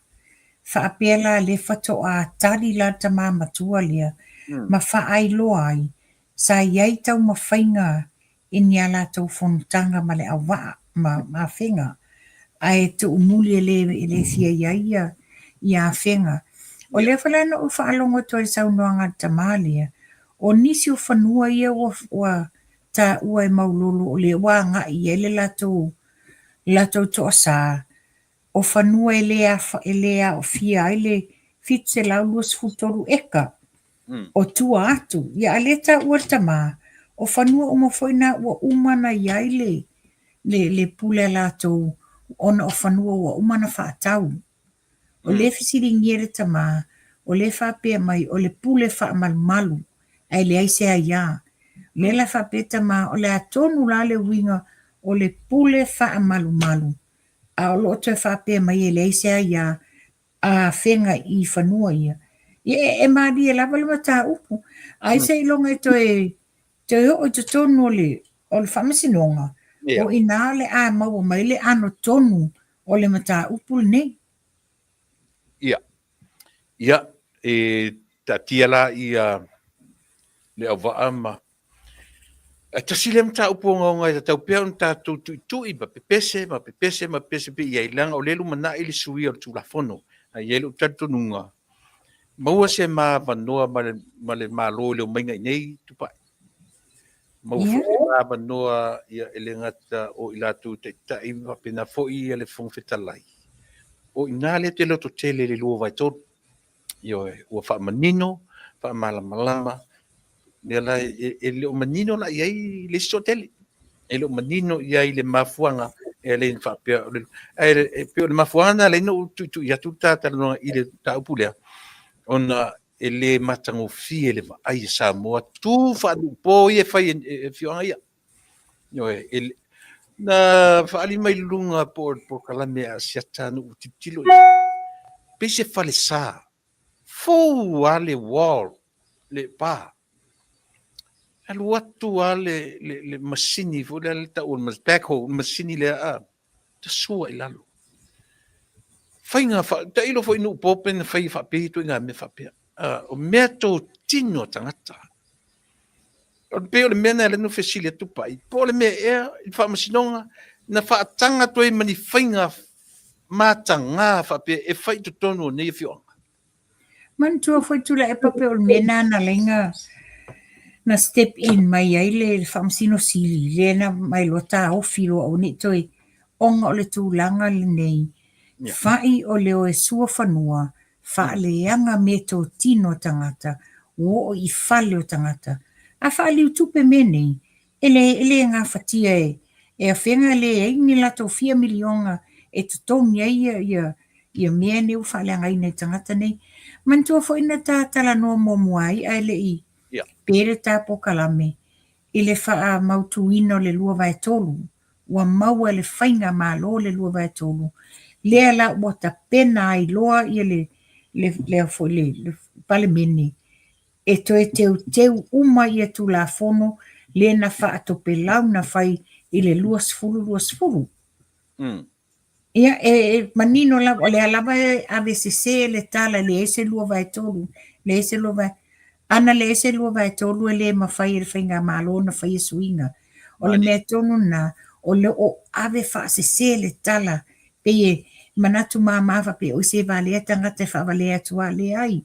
Whaapela le whato a tari la ta matua lea. Ma whaai loa ai. Sa iai tau ma whainga in ia la tau whontanga ma le au waa. Ma whenga. Ai tu umuli ele fia iai ia whenga. O le whalana o whaalonga toi sau noanga ta malia. O nisi o whanua ia wa ta ua e maulolo o le wanga i ele lato toa sa. O whanua elea o fia ele fitse laulus futoru eka. O tua atu. Ia aleta ua tama. O whanua o mafoina ua umana iai le pule lato ona o whanua ua umana whaatau. O le fisiri ngere tama. O le whapea mai o le pule whaamalu. Ai le aise a ia. Le la whapeta ma o le atonu la le winga o le pule whaamalu. A o lo te whapea mai e le aise a ia a whenga i whanua ia. E maari e lava lama tā upu. Ai se ilonga te o te tonu o le whamasinonga. O ina le a maua mai le ano tonu o le mata upu nei. Ia, e ta tiala i le au waa ma. Ta sile mta upu ngonga i tau pia un tātou tui ma pepese pe i ailanga o lelu mana ili sui o tulafono. A ielu tato nunga. Maua se ma vanoa ma le malo leo mainga i nei tupai. Maua se ma vanoa ia ele ngata o ilatu te tai ma pena fo i ele fongfetalai. O ina le te loto tele le lua vai tot. Yo ua fa manino, fa malama. Nela ele o manino la iai le sotele. Ele o manino iai le mafuanga ele fa pe le mafuanga le no tu ya tuta no ile ta upulea. Ona ele matango fi ele va ai sa mo tu fa po e fa fianga ia. Yo ele na fa ali mai lunga por kalame asiata no titilo. Pese fale sa. Fou ale wall le pa. Al watu ale le masini fu le ta un mas backhoe masini le a. Te sua I lalo. Whainga, ta ilo fo inu pope na whai whape tu ngā me whapea. O mea tō tino tangata. O peo le mea na le no whesilia tupai. Po le mea ea, I whamasinonga, na whaatanga toi mani whainga mātanga whapea e whai tu tonu o nei whionga. Man tua foi tula e pape o mena na lenga na step in mai ai le whamsino sili. Le na mai lota o filo o ni toi onga o le tūlanga le nei. Whai o leo e sua whanua, wha leanga me tō tino tangata, o I whale o tangata. A whale utupe menei, ele ngā whatia e a whenga le e ni lato 4 milionga e tutongi ia mea ne u whale ngai nei tangata nei. Mantua fo ina tā tala no momuai ai le I. Pere tā po kalame, I le wha mautuino le lua vai tolu, ua maua le whainga malo le lua vai tolu. Lea la ua ta pena ai loa ia le fo le pale mene. E toe teu uma ia tu la fono, le na wha atope lau na whai I le luas fulu. Ia manino la o le alaba AVCC le tala le ese lua vai tolu, le ese lua vai ana le ese lua vai tolu le mawhai le whainga malo na whai suinga. O le mea tonu na o le o ave whaasese le tala pe manatu mamawa pe o se valea tangata whavalea tua le ai.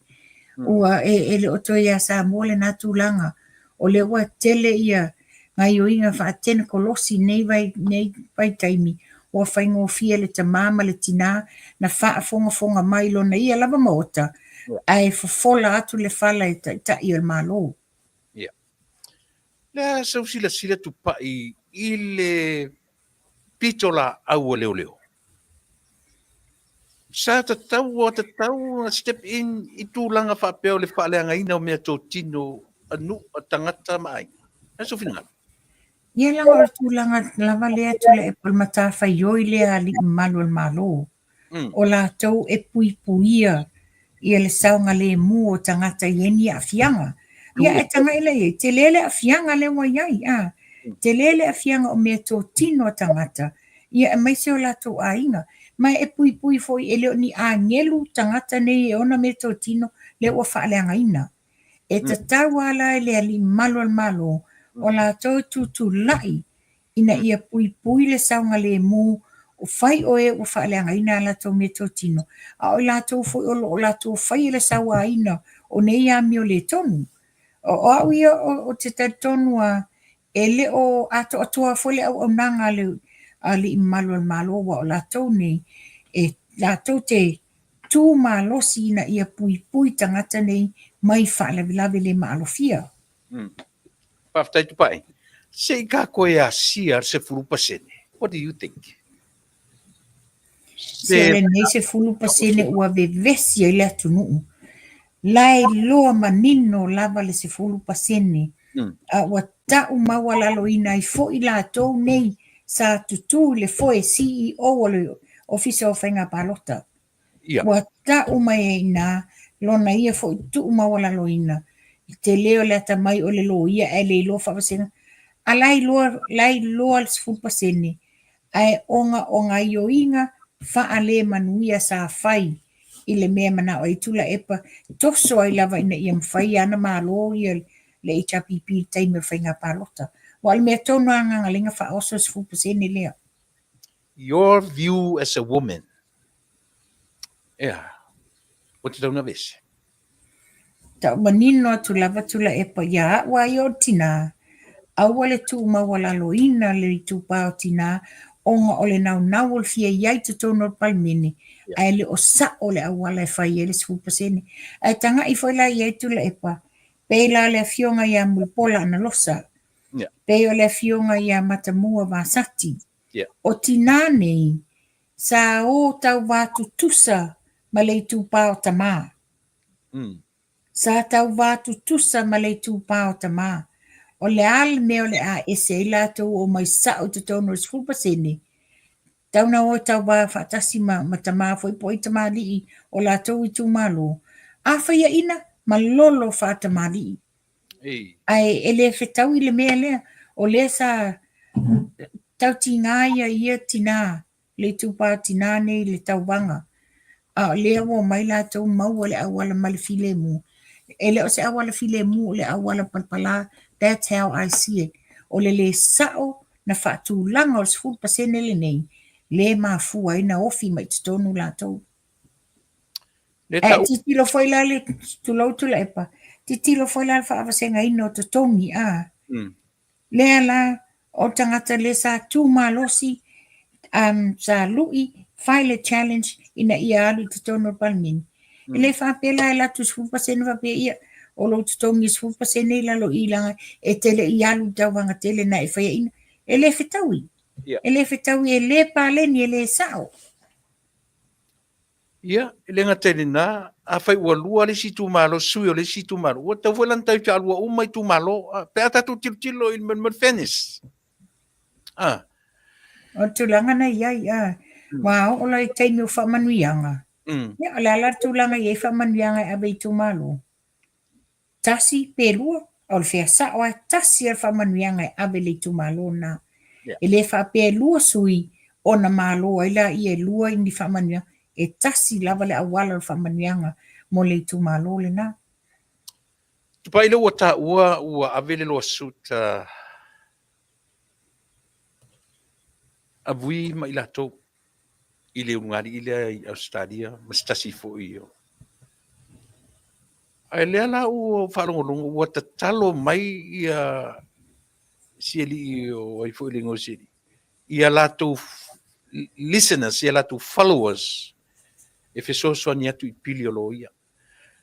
Ua le oto ia sa mole natu langa o le ua tele ia ngai o inga whaatena kolosi nei vai taimi o whaingo fia le tamama le tina na whaafonga mai lo na ia lava maota ai fofola atu le whala ta i o malo. Ia. Lea sau sila tupai I le pitola au o leo. Sa tatau step in I tūlanga whapeo le whaaleanga ina o mea tō tino anu a tangata mai. Naso whina. Ia langa o tūlanga lava lea tula e palmata whaioi lea li malu al malo. O la tau e puipuia ia le saunga le mu o tangata ieni a fianga. Ia e tanga ila e, te lele a fianga le waiai. Te lele a fianga o mea tō tino tangata. Ia e maise o la tau a inga. Mai e pui foi e leo ni a ngelu tangata nei e ona me tō tino le ua whaaleanga ina. E ta tau ala e lea li malu al malo o la tau tutu lai ina ia pui le saunga le mu o whai o e ua whaaleanga ina la tau me tō tino. A o la tau foi o la tau whai le saua ina o nei a mi o le tonu. O au ia o te tonu a e le o ato atua foi le au nanga le ali malu malo wa la tau nei e la tau te tu malosi na ia pui tangata nei mai whaalavilave le maalofia. Paftai tupai. Se ka koe a sia se furupa sene. What do you think? Se le nei se furupa sene ua vevesi ai le atunu. Lai loa manino lava le se furupa sene. Ua tau maua lalo ina I fo I la tau nei sa tutu le foe CEO o le ofisa o whainga palota. Ua tau mai ina, lona ia fo tu mawala loina. Te leo le ata mai o le lo ia e le lo whawasena. A lai loa le sfupasene. Ai onga io inga wha le manuia sa whai I le mea mana o itula epa toso ai lava ina ia mwhai ana malo ia le HRPP taime whainga palota. Wal mea tono anga linga wha oso sfupasene lea. Your view as a woman. Yeah. What you don't know Ta manino tu lava tula epa ya wa yo tina. Awale tu mawala loina le tu pao tina onga ole nau ol fia yai tu tono palmini. Ai le o sa ole awala e fai ele sfupasene. Ai tanga I foila yai tula epa. Peila le fionga ya mulpola ana losa. Peo le fionga ya matamua vasati. O tina nei, sa o tau watu tusa ma le tu pao tama. Sa tau watu tusa ma le tu pao tama. O le al me o le a ese ila tau o mai sa o te tono sfupa sene. Tau na o tau wa fatasi ma tama foi poi tama li o la tau I tu malo. A faya ina ma lolo fatama li. Ai ele fetau I le mea lea o le sa tau tingaia ia tina le tupa tinane le tauwanga. Lea wo mai lātou mau le awala malifile mu. Ele o se awala file mu le awala palpala. That's how I see it. O le sao na whaatūlanga o le 10% le nei. Le mafua ina ofi mai tonu lātou. Ti tilo foi la le tulau tula epa. Ti tilo foi la whaawasenga ino to tongi Lea la o tangata le sa tūmalosi sa lui file challenge ina ia alu te tono palmin. Ele whapela e latu 10% whape ia o lo te tongi 10% e lalo ilanga e tele i alu tauwanga tele na e whaia ina. Ele whetaui. Ele whetaui e le paleni e le sao. Ia, ele ngatele na, a whai ua lua le si tūmalo, sui o le si tūmalo. Ua tau whalan tau te alua umai tūmalo, pea tatu tilo il man fenis. O tūlanga na iai, Wao, o lai teimi o whamanuianga. Ia, o le ala tūlanga iei whamanuianga e abei tūmalo. Tasi pelua, o le whea sao a tasi al whamanuianga e abei le tūmalo na. E le whapelua sui o na malo, ila i e lua i ni whamanuianga. E tasi lava le awala o whamanuianga mo le tūmalo le na. Tupai le ua avele loa suta avui ma ila tau i le ungari i le Australia, mastasi fo i o. Ai lea la ua wharongolongo, ua tatalo mai i a sieli i o ai fo i le ngosiri. I a lato listeners, i a lato followers, e fesoso ani atu i pili o lo ia.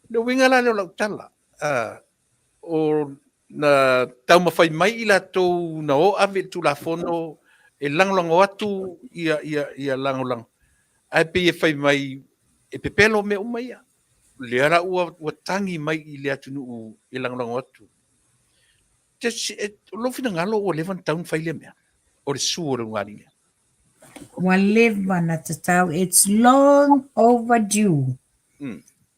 Le winga la leo lau tala. O na tau mawhai mai i lato na o ave tu la fono e langolango atu ia langolango. Ai pe e whai mai e pepelo me o mai a. Le ara ua tangi mai i le atu nu e langolango atu. Lo fina ngalo o levan taun whai le mea. O le su o le ngari lea. Walevana tatau, it's long overdue.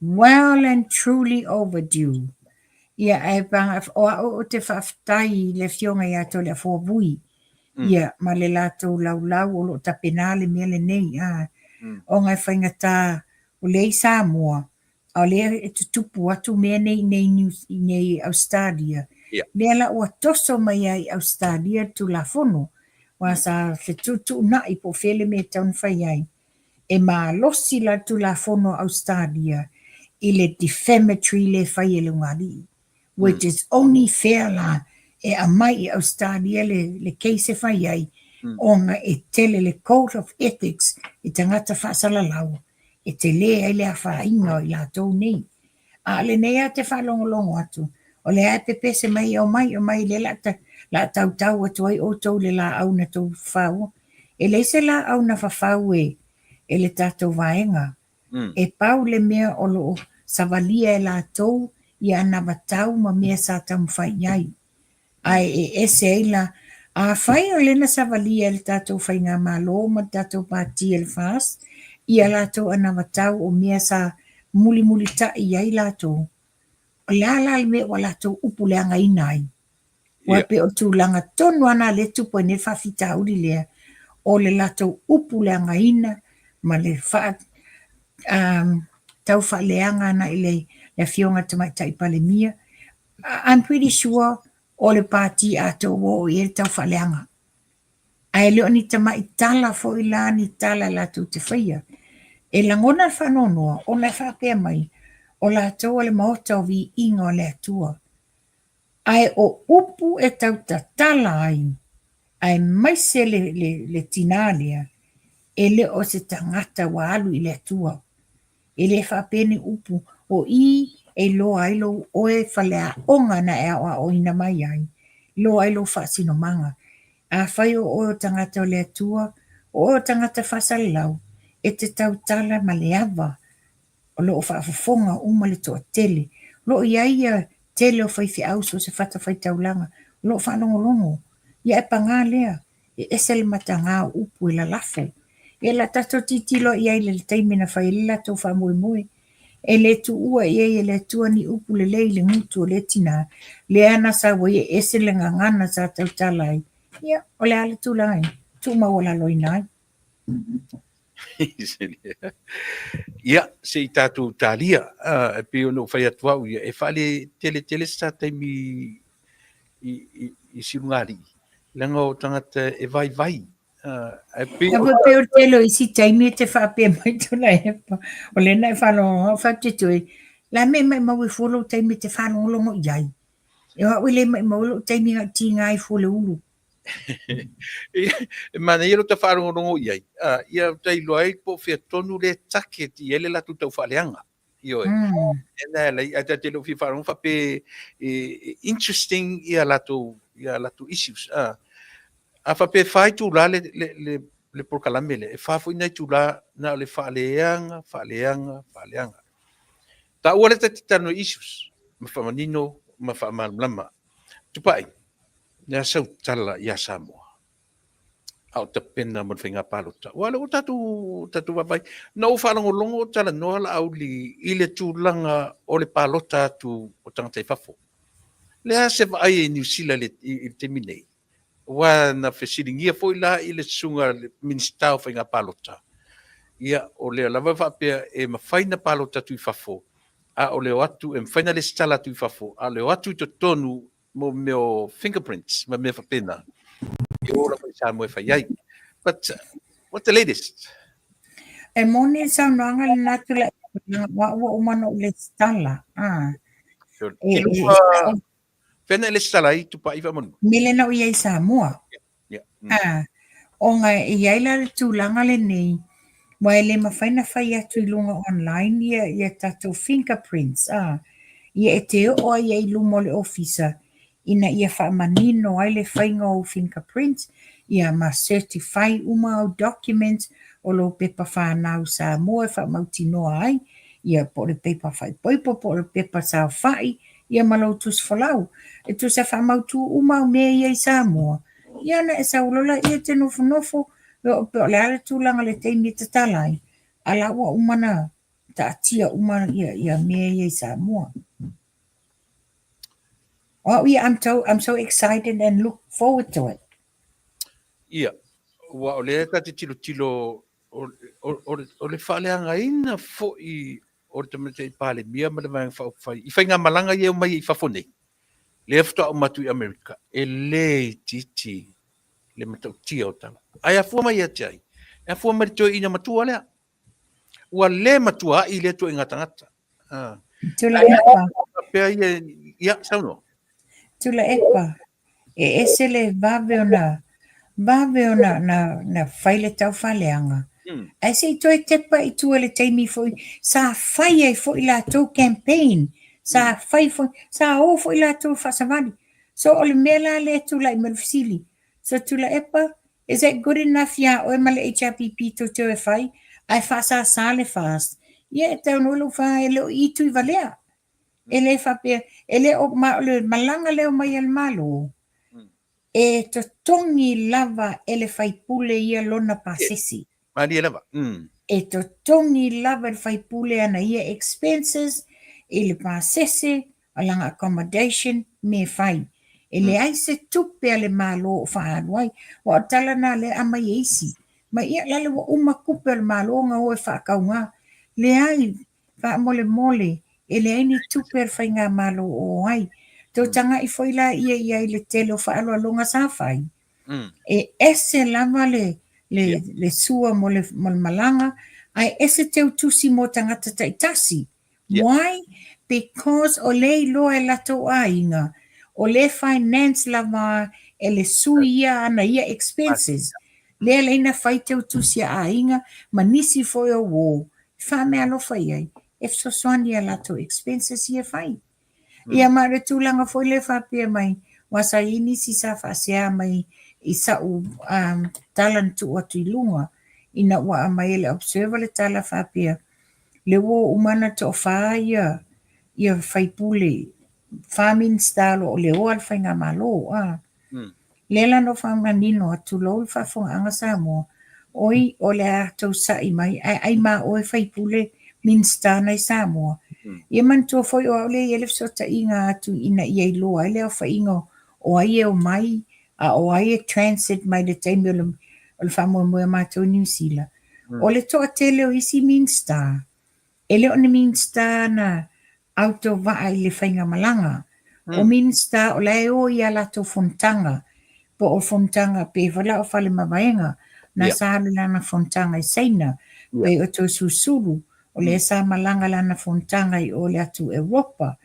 Well and truly overdue. Ia e panga o te whaftai le fionga ia to le fuabui. Ia ma le lato lau o lo tapenale mea le nei. O ngai whaingata o le Samoa. O le e tutupu atu mea nei Australia. Lea la ua toso mai ai Australia tu la fono. Wa sa se tutu na i po fele me taun whai ai. E ma losi la tu la fono Australia i le defamatory le whai e le ngari. Which is only fair la e a mai i Australia le case whai ai. O nga e tele le Code of Ethics i tangata whaasala lau. E te lea i le a whainga i la tau nei. A le nea te whalongolongo atu. O le a pepe se mai o mai le la tau atu ai o tau le la au na tau whau. E le se la au na whawhau e le tātou vaenga. E pau le mea o lo savalia e la tau i ana watau ma mea sa tamu whai ai. Ai e ese eila a whai o lena savalia e le tātou whai ngā malo ma tātou pāti e le whas. I a la tau ana watau o mea sa muli ta i ai la tau. O le ala le mea o la tau upu le anga inai. Wa pe o tūlanga tonu ana le tupo ne whawhita uri lea o le lato upu le anga ina ma le tau whaleanga ana i le fionga tamai taipale mia. I'm pretty sure o le pāti ato o i le tau whaleanga. Ai leo ni tamai tala fo i la ni tala lato te whaia. E langona whanonoa o le whapea mai o lato o le maota o vi inga o le atua. Ai o upu e tau tatala ai maise le tinalea e le o se tangata wa alu i le atua. E le whapene upu o i e lo ailo o e whalea onga na e o ina mai ai. Lo ailo whaasino manga. A whai o tangata o le atua o tangata whasalau e te tau tala ma le ava. O lo o whaafafonga uma le toa tele. Lo iaia tele o whaifi au so se whata whai taulanga. Lo whanongolongo. Ia e panga lea. E ese le matanga upu e la lafo. E la tato titilo ia le taimina whai le la tau whamoe. E le tu ua e le tua ni upu le le ngutu o le tina. Le ana sa wa e ese le ngangana sa tau talai. Ia o le ala tu lai. Tu maua la loinai. Ia, se i tātou tālia, e pe ono whai atuau, ia, e whale tele sa taimi i sirungari. Langa o tangata e vai. E pe Ia pe o telo i si taimi te whapea mai tula hepa. O lena e whalo whapetui. La me mai mau i wholo taimi te whalo longo iai. E wa ule mai mau taimi ti ngai whole ulu. Mana ia ta wharongo iai. Ia tai loai po fia tonu le take ti ele la tu tau whaleanga. Io e lei a te lo fi wharongo whape interesting ia latu issues. A whape whai tu la le porkalame le. E whafo ina tu la na le whaleanga. Ta ua le tatitano issues. Ma whamanino, ma whamalama. Tupai. Ia sau tala ia Samoa. Au te pena mo whinga palota. Wale o tatu wapai. Na o whanongo longo tala noa la au li ile tūlanga o le palota tu o tangata i whafo. Lea se vai e New Zealand i te minei. Wa na whesiringia foi la ile sunga minsta o whinga palota. Ia o lea lava whapea e mawhaina palota tu i whafo. A o leo atu e mwhaina le stala tu i whafo. A leo atu i to tonu mo meo fingerprints, ma mea whapena. I ora mai sa moe whaiai. But what the latest? E mone sa noanga le natula wa umano le stala. Whena le stala i tupa i whamonu. Mele na uia i Samoa. O nga i aila le tūlanga le nei. Wa ele mawhaina whai atu i lunga online ia tatou fingerprints. Ia e te o ia i lumo le officer. Ina ia whaamanino ai le whainga o fingerprints, ia ma certify uma o documents o lo pepa whanau sa moe whaamautinoa ai, ia po le pepa whai poipo, po le pepa sa whai, ia malau tus whalau. E tu sa whaamautu uma o mea ia i sa moa. Ia na e sa ulola ia te nofo, o le ala tūlanga le teimi te talai, ala ua umana ta atia umana ia mea ia i sa moa. Oh yeah, I'm so excited and look forward to it. Ia, wa o le ta te tilo o le whaleanga ina fo i o te mate i pale mia ma le vang whai. I whainga malanga i mai i whafone. Le efta o matu i Amerika. E le titi le matau tia o tala. Ai a fua mai a tiai. E a fua mai to ina matua lea. Ua le matua i le to ingatangata. Tula epa. Pea ia, sauno. Tula epa. E ese le vave ona na whaile tau whaleanga. Ai se toi tepa i tua le teimi foi, sa whai ai foi la tau campaign, sa whai foi, sa o foi la tau whasawani. So o le mela le tula i malufisili. So tula epa, is that good enough ya o e male HRPP to te e whai? Ai whasa sale fast. Ia e tau nolo wha e leo i tui valea. E le whapea, e le o malanga leo mai al malo. E to tongi lava e le whaipule ia lona pasesi. Mari lava. E to tongi lava le whaipule ana ia expenses, e le pasesi, alanga accommodation, me whai. E le aise tupe a le malo o whaanuai, wa o tala na le ama isi. Ma ia lale wa umakupe al malo nga o e whaakaunga. Le ai, wha mole, e le aini tupe al whainga malo o ai. Tau tanga i whaila ia i le tele o whaalo alonga sa whai. E ese lava le sua mo le malanga, ai ese teu tusi mo tangata taitasi. Why? Because o le loa e lato a inga, o le finance lava e le suia ana ia expenses. Le leina whai teu tusi a inga, ma nisi foi o wo. Wha mea lo whai ai. E so swani a lato expenses ia whai. Ia mare tūlanga foi le whapea mai, wasa ini si sa whasea mai i sa u talantu atu i lunga, ina ua mai le observer le tala whapea, le wo umana to wha ia whaipule, farming style o le o al whainga malo, lela no whanganino atu lo i whafonga anga Samoa, oi o le ato sa i mai, ai ma oi whaipule minsta nei Samoa. Ia mantua foi o le elef sota inga atu ina ia iloa, ele o whaingo o ai o mai, o ai e transit mai le teimi o le whamoemoe mātou New Zealand. O le toa tele o isi Mean Star. Ele o ne Mean Star na auto waa i le whainga malanga. O Mean Star o lai o ia lato fontanga. Po o fontanga pe wala o whale mawaenga. Na sāle lana fontanga i seina. Pe o to susuru. O le sa malanga lana fontanga i o le atu Europa.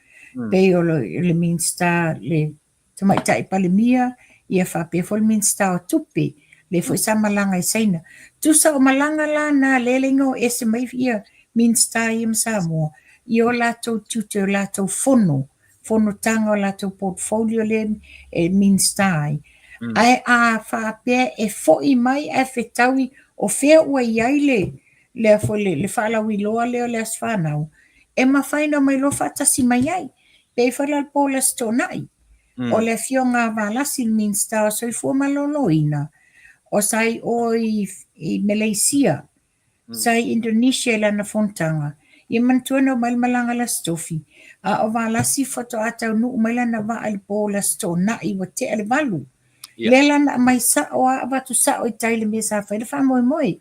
Pe o le Mean Star le tamaitai palemia. Ia whape fo le Mean Star o tupe. Le fo sa malanga i seina. Tusa o malanga lana lelengo ese mai ia Mean Star i Samoa. I o lato tute o lato fono. Fono tanga o lato portfolio le Mean Star. Ai a whape e fo i mai e whetaui o whea ua iai le fo le whaalawi loa leo le aswhanau. E mawhaina mai lo whatasi mai ai. Pe whalal pola stonai. O le fio ngā wālasi Mean Star o soi fua maloloina. O sai o i Malaysia. Sai Indonesia lana fontanga. I mantuana o malmalanga la stofi. A o wālasi foto atau nu umailana wa al pola stonai wa te ale walu. Lela na mai sa o a watu sa o i taile me sa whaile wha moe moe.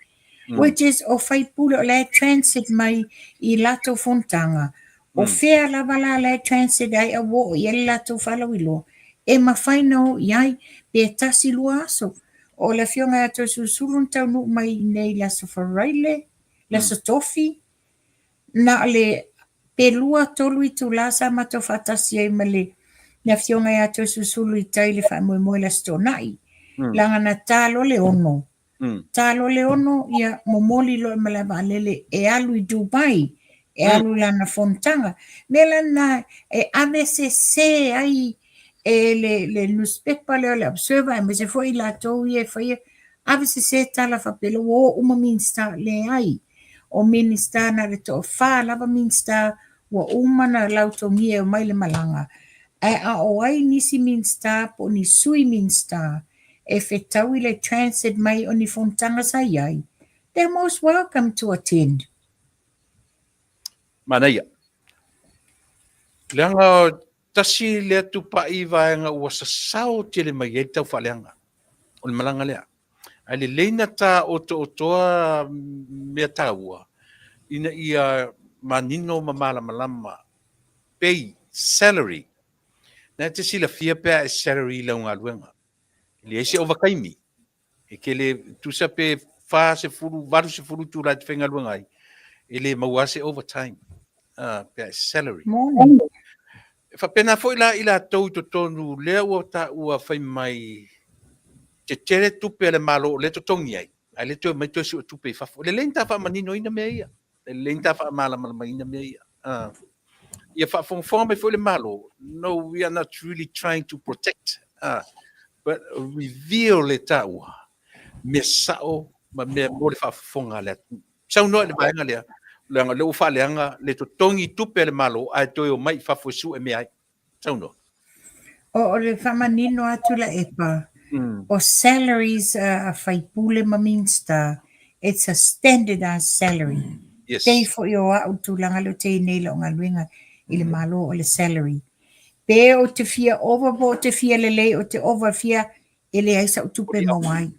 Which is o whai pule o le transit mai i lato fontanga. O whea lawala le transit ai a wo i ele lato whalawilo. E mawhaina o iai pe tasi lua aso. O le fionga ato susulun tau nu mai nei la safaraile, la tofi. Na le pelua tolu i tu lasa mato fatasi ai male. Na fionga ato susulu i taile wha moe moe la stonai. Langa na talo le ono. Talo le ono ia momoli lo malama lele e alu i Dubai. E alu lana fontanga. Mela na e ABCC ai le newspaper le observer e mese foi la tou e foi ABCC tala fa pelo o uma Mean Star le ai. O minister na le to fa lava Mean Star wa uma na lautongi e mai le malanga. A o ai nisi Mean Star po ni sui Mean Star. E whetau i le transit mai o ni fontanga sa iai. They're most welcome to attend. Manaia. Leanga tasi le tu pa i vaenga ua sasau tele mai e tau whaleanga. O le malanga lea. Ai le leina ta otoa mea taua. Ina ia manino mamala malama. Pay, salary. Na te sila fia pea e salary la unga luenga. Le ese overkaimi. E ke le tusa pe fa se furu, varu se furu tu rai te whenga luenga ai. E le mauase overtime. Pea salary. Fa pena foi la ila tau to tonu lea ua ta ua whai mai te tere tupe le malo le to tongi ai. Ai le to mai to si o tupe fafo. Le lenta fa manino ina mea ia. Le lenta fa mala ina mea ia. Ia fa fonga foi le malo. No, we are not really trying to protect. But reveal le taua. Me sao ma me mo le fa fonga le. Sau no le bainga le. Leanga le ufa leanga le to tongi tupe le malo ai to o mai fa fosu e me ai. Sau no. O le whamanino atu la epa. O salaries a whaipule ma Mean Star. It's a standardized salary. Yes. Pei fo i o au tu langa lo te neila o ngā luenga i le malo o le salary. Pe o te fia overbo te fia lele o te over fia ele aisa o tupe mawai.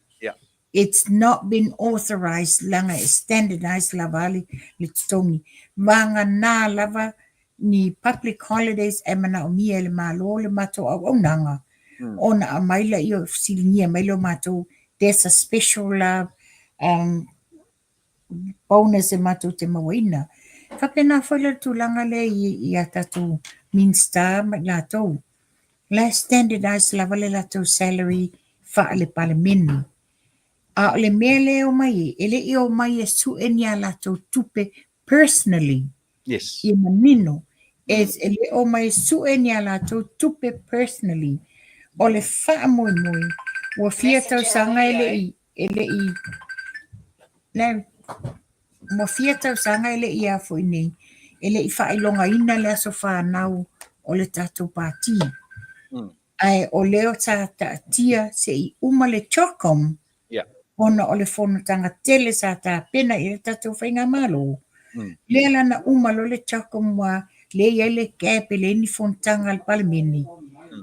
It's not been authorized langa e standardized lavali le tongi. Vanga nā lava ni public holidays e mana o mia le malo le mato au nanga. Ona a maila i o silinia mailo mato. There's a special bonus e mato te mawaina. Ka pena whaila tu langa le i atatu Mean Star la tau. La standardized lavali la tau salary fa le palemeni. A le mea leo mai, ele i o mai e su enia la tau tupe personally. Yes. I manino. Ele o mai su enia la tau tupe personally. O le wha moi moi. Wa fia tau sanga ele i. Ne, mo fia tau sanga ele i a fo nei. Ele i wha ilonga ina le aso whanau o le tatou pāti. Ai o leo ta tia se i uma le chokom. Ona o le whonotanga tele sa ta pena i le tatou whainga malo. Lea lana uma lo le chokom wa le ele kepe le ni fontanga al palemeni.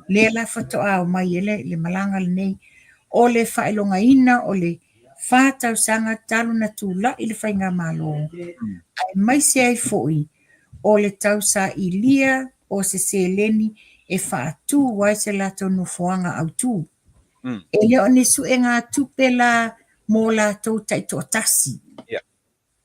Lea la whato au mai ele le malanga le nei. O le whailonga ina o le Whātausanga talu na tūla i le whainga malo. Ai mai se ai fo'i o le tausa i lia o se seleni e whaatū wai se lato no fuanga au tū. E leo ne su e ngā tupe la mō lātou taito tasi.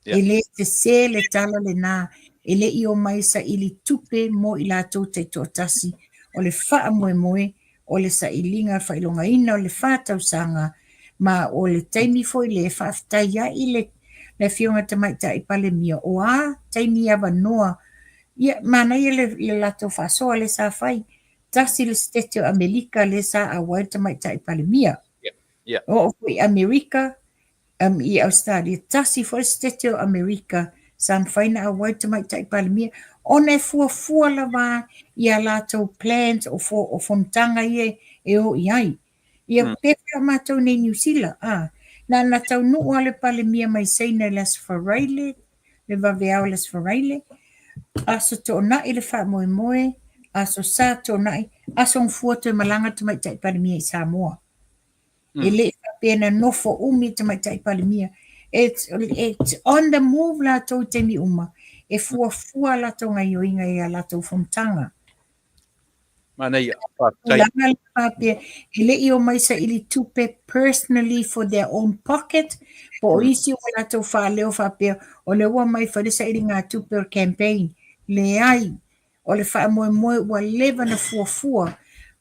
E le te se le tala le nā, e le i o mai sa i li tupe mō i lātou taito tasi, o le wha moe moe, o le sa i linga whailonga ina, o le whātausanga, ma o le taimi foi le whaftaia i le fionga te maita i pale mia, o a taimi ava noa, ia mana ia le lato whasoa le sa whai, tasi le Stetio Amerika le sa a wai te maita i pale mia. O i Amerika, i Australia, tasi foi Stetio Amerika, san whaina a wai te maita i pale mia, ona e fua la wā i a lato plans o fontanga i e o i ai. Ia pepe a mātou nei New Zealand, na tau nuu ale pale mia mai seina les wharaile, le waweao les wharaile, aso tō nai le wha moe moe, aso sa tō nai, aso ngfua tō malanga te mai tai pale mia i Samoa. E le pena nofo umi te mai tai pale mia. It's on the move la tō te mi uma. E fua la tō ngai o inga i a la tō fontanga. Mana ia, ele i o mai sa ili tupe personally for their own pocket, po isi o la tau wha leo whapea, o le ua mai whare sa ili ngā tupe o campaign, le ai, o le wha moe moe ua lewa na fua,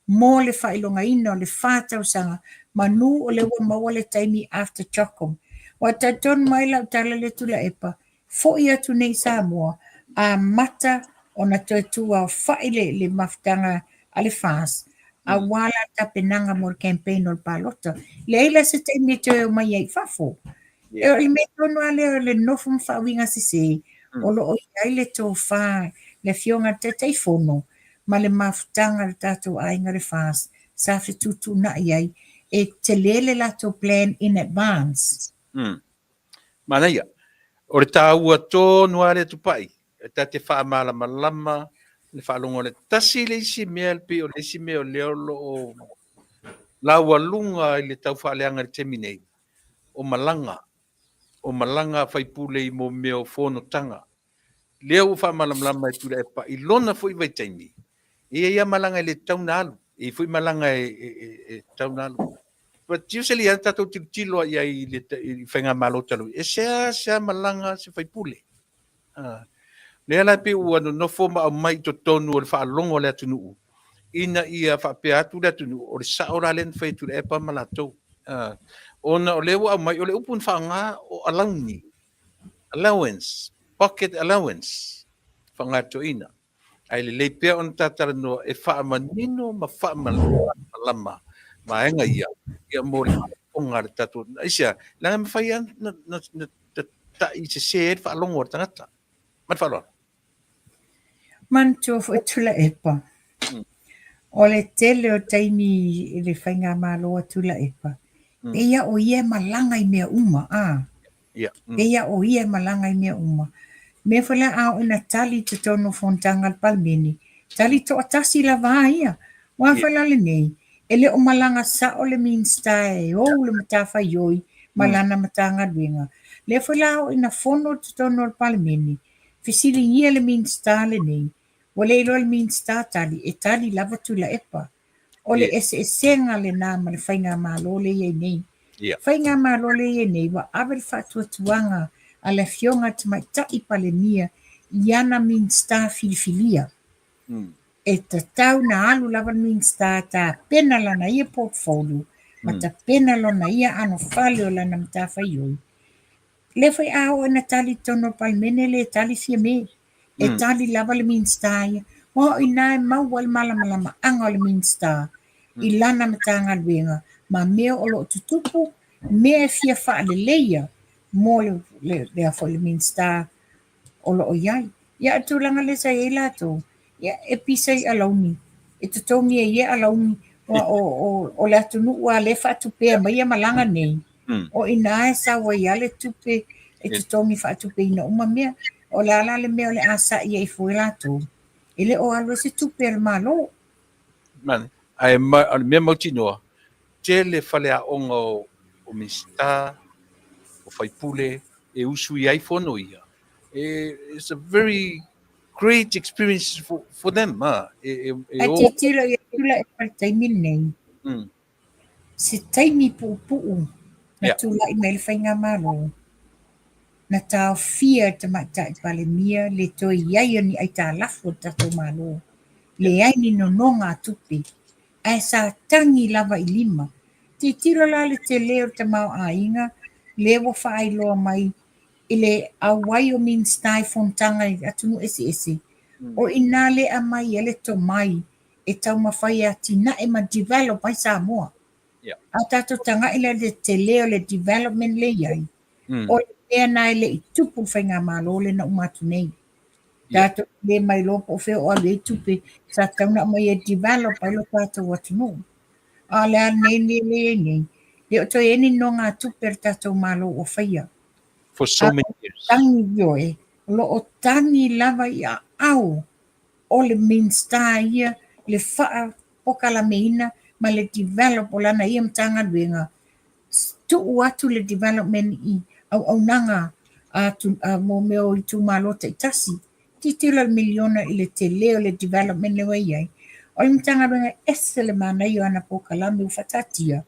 mo le wha ilonga ina, o le whātau sanga, manu o le ua maua le taimi after chokom. Wa taton mai lau tala le tula epa, fo i atu nei Samoa, a mata o na toetua o whaile le maftanga ale fas a wala tapenanga mo campaign o palota le ila se te mete o mai ai fafo e o me tono ale le nofum fa winga se o lo o ai le to fa le fionga te fono ma le maftanga le tato ai ngare fas sa fe tutu na ai e te lele la to plan in advance mana ia o le tāua tō nuare tupai ta te wha malama le whaalongo le tasi le isi mea le pi o le isi mea o leolo o laua lunga i le tau whaaleanga le teminei o malanga whaipule i mo mea o whono tanga leo wha malamlama i tura e pa i lona fui vai taimi ia malanga i le taunalu i fui malanga e taunalu but usually an tatou tilo ia i le whainga malo talu e sea malanga se whaipule le ala pe ua no foma mai to tonu o le whaalongo le atunu ina ia whapea atu le atunu o le saora len whaitu le epa malatou ona o le ua mai o le upun whaanga o allowance pocket allowance whangato ina ai le leipea on tatara no e whaamanino ma whaamalama ma enga ia mo le onga le tatu isia langa me whaia na ta i se se whaalongo o tangata mat whaalongo manto fo tula epa. O le tele o taimi le whainga malo a tula epa. Eia o ia malanga i mea uma, Eia o ia malanga i mea uma. Me whala au ina tali te tono fontanga al palmeni. Tali to atasi la vaa ia. Wa whala le nei. Ele o malanga sa o le minsta e o le matafa ioi. Malana matanga duenga. Le whala au ina fono te tono al palmeni. Fisili ia le minsta le nei. Wale ilo le minsta tali, e tali lava tula epa. O le esenga le nama le whainga malo le ye nei. Whainga malo le ye nei, wa avel fatua tuanga a le fionga te mai tai pale mia, iana minsta filifilia. E ta tau na alu lava minsta ta pena lana ia portfolio, ma ta pena lana ia ano fale o lana mtafa ioi. Le whai ao na tali tono palmene le tali fia me. E tali lava le minsta ia. Wa ina e mauwa le malama anga le minsta. I lana matanga luenga. Ma mea o lo tutupu, mea fia wha le leia. Mo le afo le minsta o lo o iai. Ia atu langa le sa e lato. Ia e pisa i alauni. E tutongi e ia alauni. O le atu nua le wha tupea ma ia malanga nei. O ina e sa wa ia le tupe. E tutongi wha tupe ina uma mea. O la le mea le asa ia i fue lato. Ele o alwe se tupe al malo. Man, ai mea mautinoa. Te le whale a onga o mista fai pule e usu i ai fono ia. It's a very great experience for them. Ai te tira i tula e pare taimi nei. Se taimi pu'u na Yeah. tula i mele whainga malo. Na tau fia te mata i pale mia le toi iai ni ai tā lafo tato malo. Le ai ni nononga tupi. Ai sa tangi lava i lima. Te tira la le te leo te mau a inga, le wo whaai loa mai i le a Wyoming stai fontanga i atunu ese. O ina le a mai ele to mai e tau mawhai a tina e ma develop ai Samoa. Yeah. A tato tanga ila le te leo le development le iai. O le mea nai le i tupu whainga malo le na umatu nei. Tato le mai lopo o wheo o le tupe sa tauna mai e develop ai lo tato watunu. A le a nei. Le o toi eni no ngā tupe tato malo o whaia. For so many years. Tangi yoe, lo o tangi lava i a au. O le minsta ia, le wha poka la meina, ma le develop o lana ia mtanga luenga. Tu atu le development i au nanga a mo meo i tu malo te tasi. Titila miliona i le te leo le development le waiai. O le mtanga luenga ese le mana i ana poka la me ufatatia.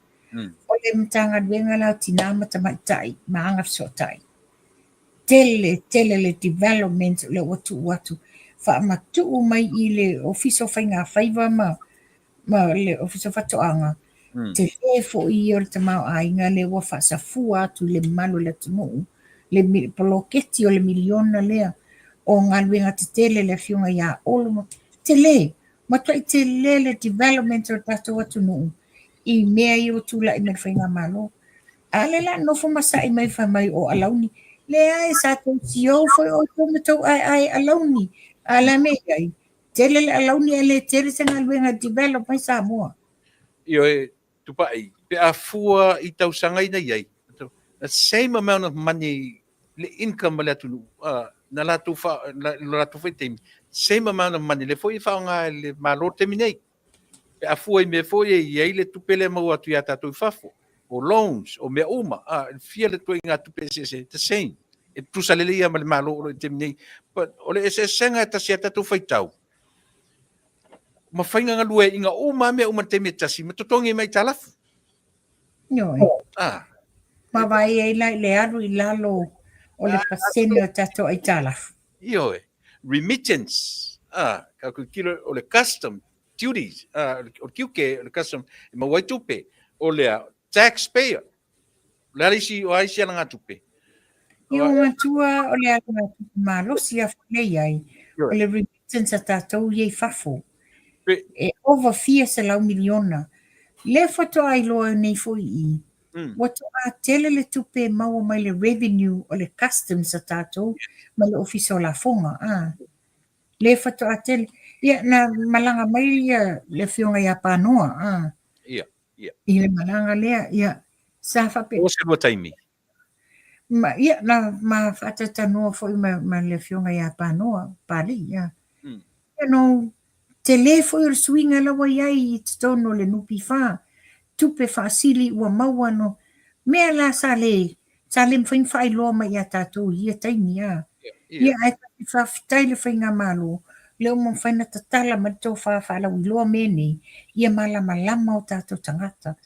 O le mtanga luenga la tinama tamaitai, maanga sotai. Tele le development le watu. Fa matu mai i le ofiso whainga whaiva ma le ofiso whatoanga. Te lefo i or te mau ainga le wa whasafua atu le malo le tunu. Le poloketi o le miliona lea. O ngā luenga te tele le fiunga ia olo. Te le. Matua i te le development o tato watu nuu. I mea i o tula i me whainga malo. Ale la nofo masa i mai whamai o alauni. Le ai sa tau tio foi o tau ai alauni. Ala me ai. Tele le alauni ele tele se ngā luenga develop mai Samoa. Io e tupai. Pe a fua i tau sangai na iai. The same amount of money, le income le atu na latu fai teimi. Same amount of money. Le foi whao ngā le malo temi nei. Pe a fua i me foi e iai le tupele mau atu i atatu i fafo. O loans, o mea uma. Fia le toi ngā tupe se the same. E tusa lele ia ma le malo o le temi nei. But o le ese senga e tasi atatu fai tau. Ma whainga ngā lue inga uma mea uma temi tasi. Ma totongi mai talafu. Noi. Ma vai e lai le aru i lalo o le pasene o tato ai talafu. Io e. Remittance. Ka kilo o le custom duties. O kiuke o le custom. Ma wai tupe. O le taxpayer. Le alisi o aisi ala ngā tupe. Io matua o le aru ngā tupe ma losi a whanei ai. O le remittance a tatou iei fafo. E over 4 miliona. Le foto ai loa nei foi i. Wato a tele le tupe mau mai le revenue o le customs a tatou ma le ofiso la fonga. Le foto a tele. Ia na malanga mai le fionga ia panoa. Ia. Ia malanga lea. Ia sa fape. O se lua taimi. Ia na ma fatata noa foi ma le fionga ia panoa. Pali, ia. Ia no te le foi o swinga lawa iai i te tono le nupi wha. Tupe wha asili ua maua no. Mea la sa le mwhain whai loa mai a tātou ia taimi a. Ia ai kati wha fitai le whainga malo. Leo mo whaina tatala ma tō wha whalau i loa mene. Ia malama o tātou tangata.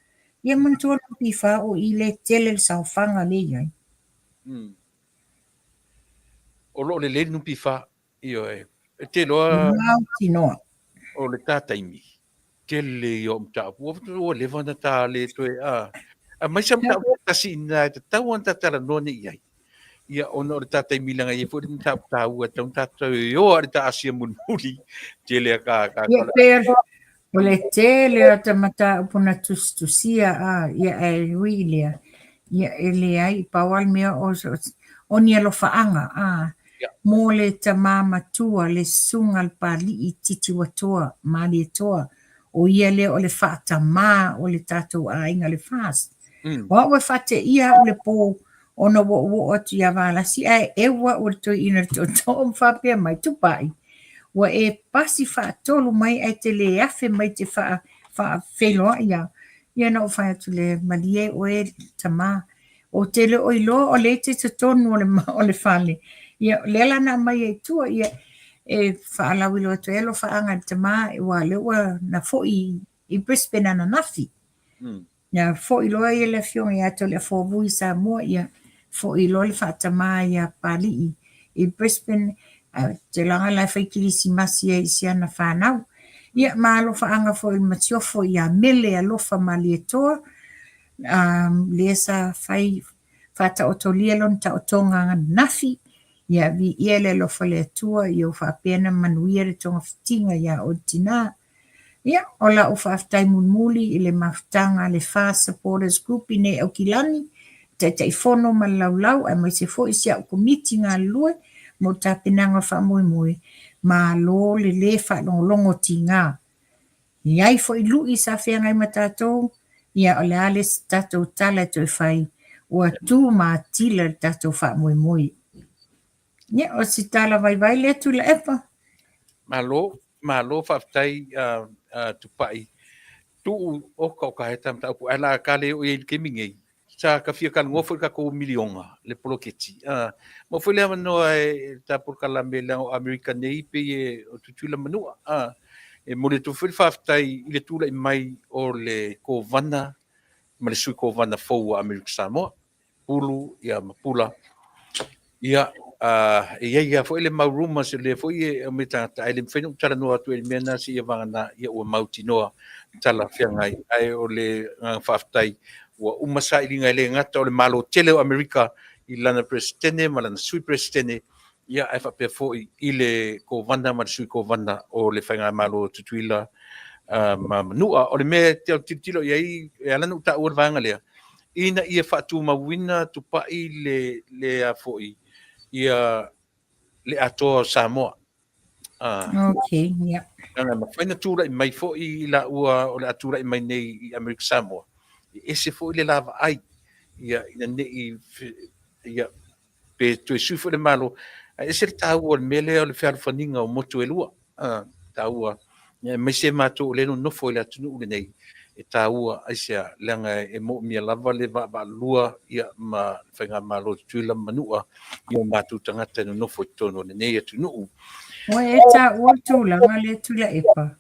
Ia mantua nupi wha o i le tele le sau whanga le iai. O lo le nupi wha. Io e. E te loa. Mauti noa. O le tātaimi. Kele i o mta. O le vana tā le toe a. A mai sa mta tasi ina te tau an tatara none iai. Ia ona o le tātaimi langa i e fwori mta tā ua tau tātou i o ari tā asia munuri. Kele a ka. Ia per. O le tele o te mata upuna tustusia a. Ia e ruilia. Ia ele ai pawal mea o ni alo whaanga a. Mō le ta māmatua le sungal pali i titi watoa, mali toa. O ia le o le whaata mā o le tātou a inga le fast. Wa ua whate ia o le pō o na wo atu ia wālasi. Ai ewa o le toi ina to tōm whapea mai tupai. Wa e pasi whaatolu mai ai te le afe mai te wha wheloa ia. Ia na o whai atu le malie o e ta mā. o tele o ilo o le te tonu o le fale. Ia lela na mai e tua ia e whaalau ilo atu elo whaanga te maa e wa lewa na fo i Brisbane ana nafi. Ia fo ilo e le fionga ia to le fo vui sa mua ia fo ilo le whaata maa ia pali i Brisbane te langa lai whaikirisi masi e isi ana whanau. Ia maa lo whaanga fo i matiofo ia mele a lofa mali e toa. Le sa whai whata o to lielon ta o tonga nafi. Ia vi iele lo fale tua i o whapena manuia re tonga fitinga ia o tina. Ia ola o whaftai munmuli i le maftanga le Fast Supporters Group i ne au kilani. Tai fono ma laulau ai mai se fo i sia o komiti ngā lue mo ta penanga wha mui ma lo le wha longo ti ngā. Iai fo i lui sa whea ngai matatou. Ia ole ale tatou tala to whai ua tu ma tila tatou wha mui. Ia o si tala vai le tu la epa. Malo whaftai tupai. Tu o ka he tam tau pu ala ka le o i kemingei. Sa ka fia kan ngofo ka ko milionga le poloketi. Mo foi le manoa e ta por kala me le American nei pe e o tutula manua. E mo le tu foi whaftai i le tula i mai o le ko vana ma le sui ko vana fou America Samoa. Pulu ia mapula. Ia ia foi le mauruma se le foi e me tata ele fenu tala no atu ele mena si ia vanga ia o mauti noa tala fiangai ai o le whaftai ua umasa i linga le ngata o le malo tele o Amerika i lana presidente ma lana sui presidente ia ai whapea foi i le ko vanda ma le sui ko vanda o le whainga malo tutuila ma manua o le mea te tilo iai e alana uta ua vanga lea ina ia whatu mawina tupai le a foi ia le atoa Samoa. Okay, yeah. Nga mawhaina tūra i mai fo i la ua o le atura i mai nei i Amerika Samoa. I ese fo i le lava ai. Ia ina nei ia pe tu e sui le malo. Ese le tāua le mele o le whiaru whaninga o motu e lua. Tāua. Mai se mātou o leno nofo i le atunu ule nei. E tāua aisea leanga e mo mia lava le va lua ia ma whainga malo tuila manua ia mātou tangata no nofo i tono le nei atunu. O e ta ua tūlanga le tula epa.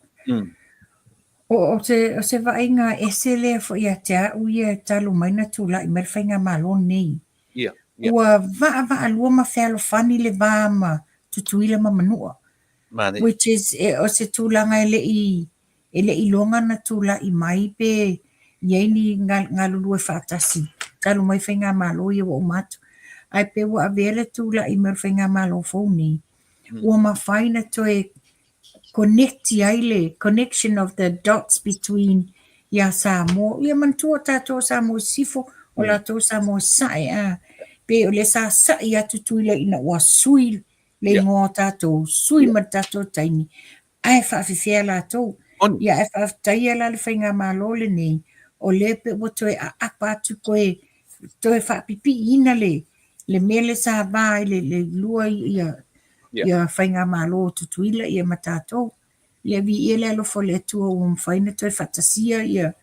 O se vainga ese le fo ia tea uia talu maina tula i mer whainga malo nei. Ua va alua ma whealo whani le va ma tutuila ma manua. Which is o se tūlanga ele i longa na tula i mai pe iei ngā lulu e whaatasi. Talu mai whainga malo i o matu. Ai pe wa avele tula i mer whainga malo fōni. Ua mawhaina toe connection of the dots between ia Samoa. Ia mantua tātou Samoa sifo o la tō Samoa sae. Pe o le sa sae atu tuila ina ua sui le ngō tātou. Sui ma tātou taini. Ai whaafifea la tō. Ia e whaaftaia la le whainga malo le nei. O le pe o toe a apa atu koe. Toe whaapipi ina le mele sa vai le lua ia whainga malo tutuila ia matatou. Ia vi ele alofo le atua o mwhaina toi whatasia ia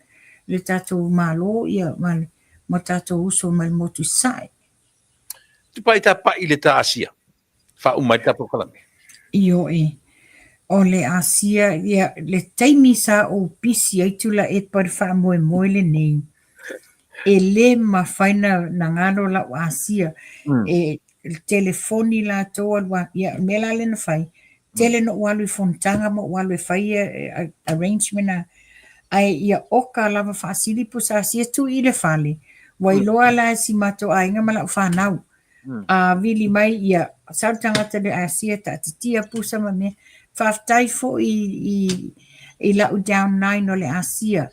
le tātou malo ia ma tātou uso mai motu sai. Tupai ta pa i le ta asia. Wha umai ta pokalame. Io o le asia ia le taimi sa o pisi ai tula e par wha moe le nei. E le ma whaina na ngaro la o asia. E telefoni la toa ia mela le na whai. Tele no walu I fontanga mo walu e whai arrangement ai ia oka lava whaasili po sa asia tu I le whale. Wai loa la si mato a inga mala o whanau. Vili mai ia sautangata le asia ta titia pusa ma me. Whaftai fo I la u down nine o le asia.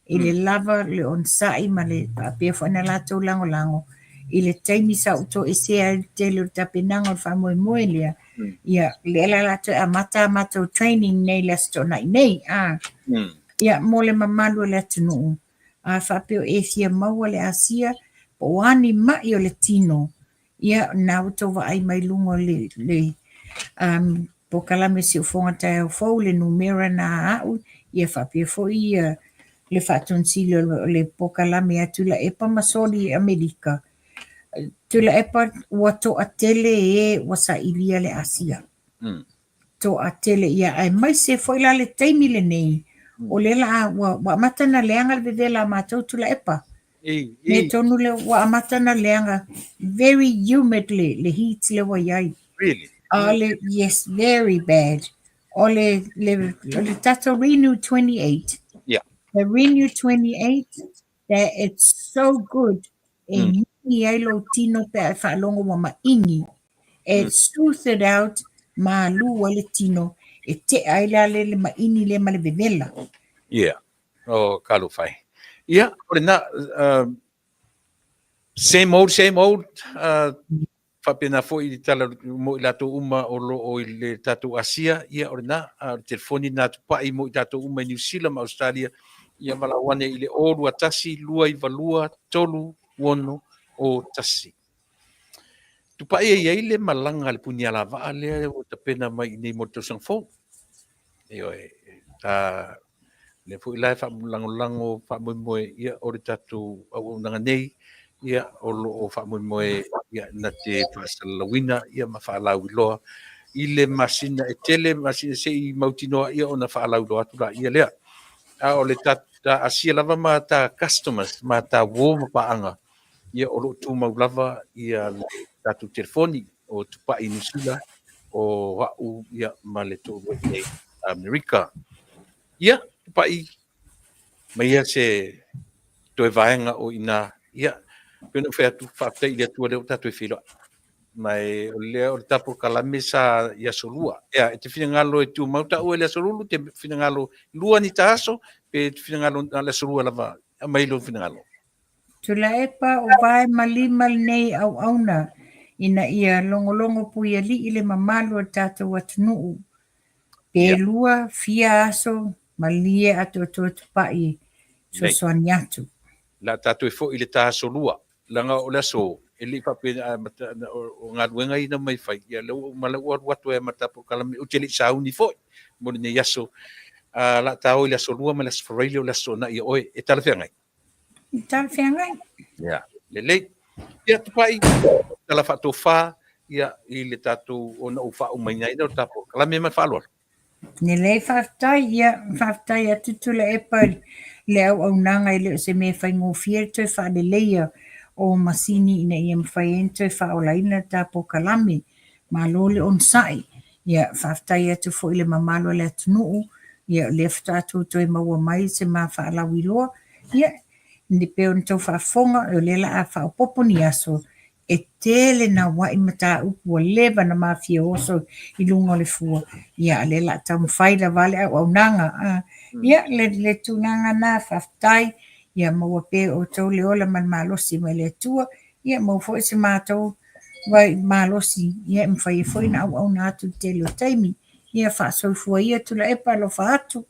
I le lava le onsai ma le papea whana la tau lango. I le taimi sa uto e sea tele o tapenanga o whamoe moe lea. Ia le la to a mata training nei la sto nei. Ia mo le mamalu le tunu. A whapeo e fia maua le asia. Po wani mai o le tino. Ia na uto wa ai mai lungo le po kalame si ufonga tae o fau le numera na au. Ia whapeo fo ia le whatonsilo le po kalame atula e pamasoli Amerika. Tula epa ua to'a tele e ua sa ilia le asia. To'a tele ia ai mai se foi la le taimi le nei. O le la ua amata na leanga le vevela mātou tula epa. Me tonu le ua amata na leanga very humid le heat le wa iai. Really? Yes, very bad. Le tato Renew 28. Yeah. The Renew 28, that it's so good. E nini ai lo tino pe ai whaalongo wa maingi. It soothed out ma lua le tino. E te ai le maini le ma le vevela. Yeah. Oh, kalu fai. Yeah, ore na same old. Whapena fo i tala mo i lato uma o le tato Asia, ia ore na, telefoni nā tupai mo i tato uma i New Zealand ma Australia, ia malawane i le oru a tasi, lua i valua, tolu, wono o tasi. Tupai e iei le malanga le punia la vaa le o ta pena mai nei mo tausang fo. Le fo i lai whamulango whamuimoe ia ore tato au nanga nei, ia o whamuimoe ia na te pasalawina ia ma whaalau iloa. I le masina e tele, masina se i mautinoa ia o na whaalau loa tura ia lea. O le tata asia lava ma ta customers, ma ta wō ma paanga. Ia o lo tu maulava ia tatu telefoni o tupa i Nusila o wau ia ma le tō wei Amerika. Ia, tupa i mai ia se toe vaenga o ina ia pena fea tu whapte i le tua leo tatu e whiloa. Mai o leo le tapo kalame sa ia solua. Ia, e te whinangalo e tu mauta o e le solulu, te whinangalo lua ni taso, pe te whinangalo le solua lava, mai lo whinangalo. Tula epa o vai malima nei au auna ina ia longolongo puia li ile mamalo tata watunuu. Pe lua fia aso malie ato tupai so soaniatu. La tatu e fo ile taso lua. Langa o laso eli pape o ngaluenga ina mai fai. Ia leo malau watu e matapo kalame o tele sauni fo. Mone ne yaso la tau ile solua ma las forelio laso na ia oe e tala fengai. Tala fengai. Ya, lele. Ia tupai tala fato fa ia ile tatu ona o fa o mai nei no tapo kalame ma fa Ni le whaftai atu tula epa le au nanga i leo se me whai ngōwhia toi wha le leia o masini ina ia mwhai entoi wha o laina tapo kalame ma lole on sai. Ia whaftai atu fo ile mamalo le atunuu, ia le whatatu toi maua mai se ma wha alawi loa. Ia, ni peo ni tau whaafonga o le la a wha o popo ni aso e tele na wai mata upu o leva na mafia oso i lunga le fua. Ia le la tau mwhaida vale au nanga. Ia le tunanga na whaftai. Ia maua pe o tau le ola man malosi mai le tua. Ia mau fo se mātou vai malosi. Ia mwhai e fwoi na au nātu tele o taimi. Ia wha soifua ia tula epa lo whaatu.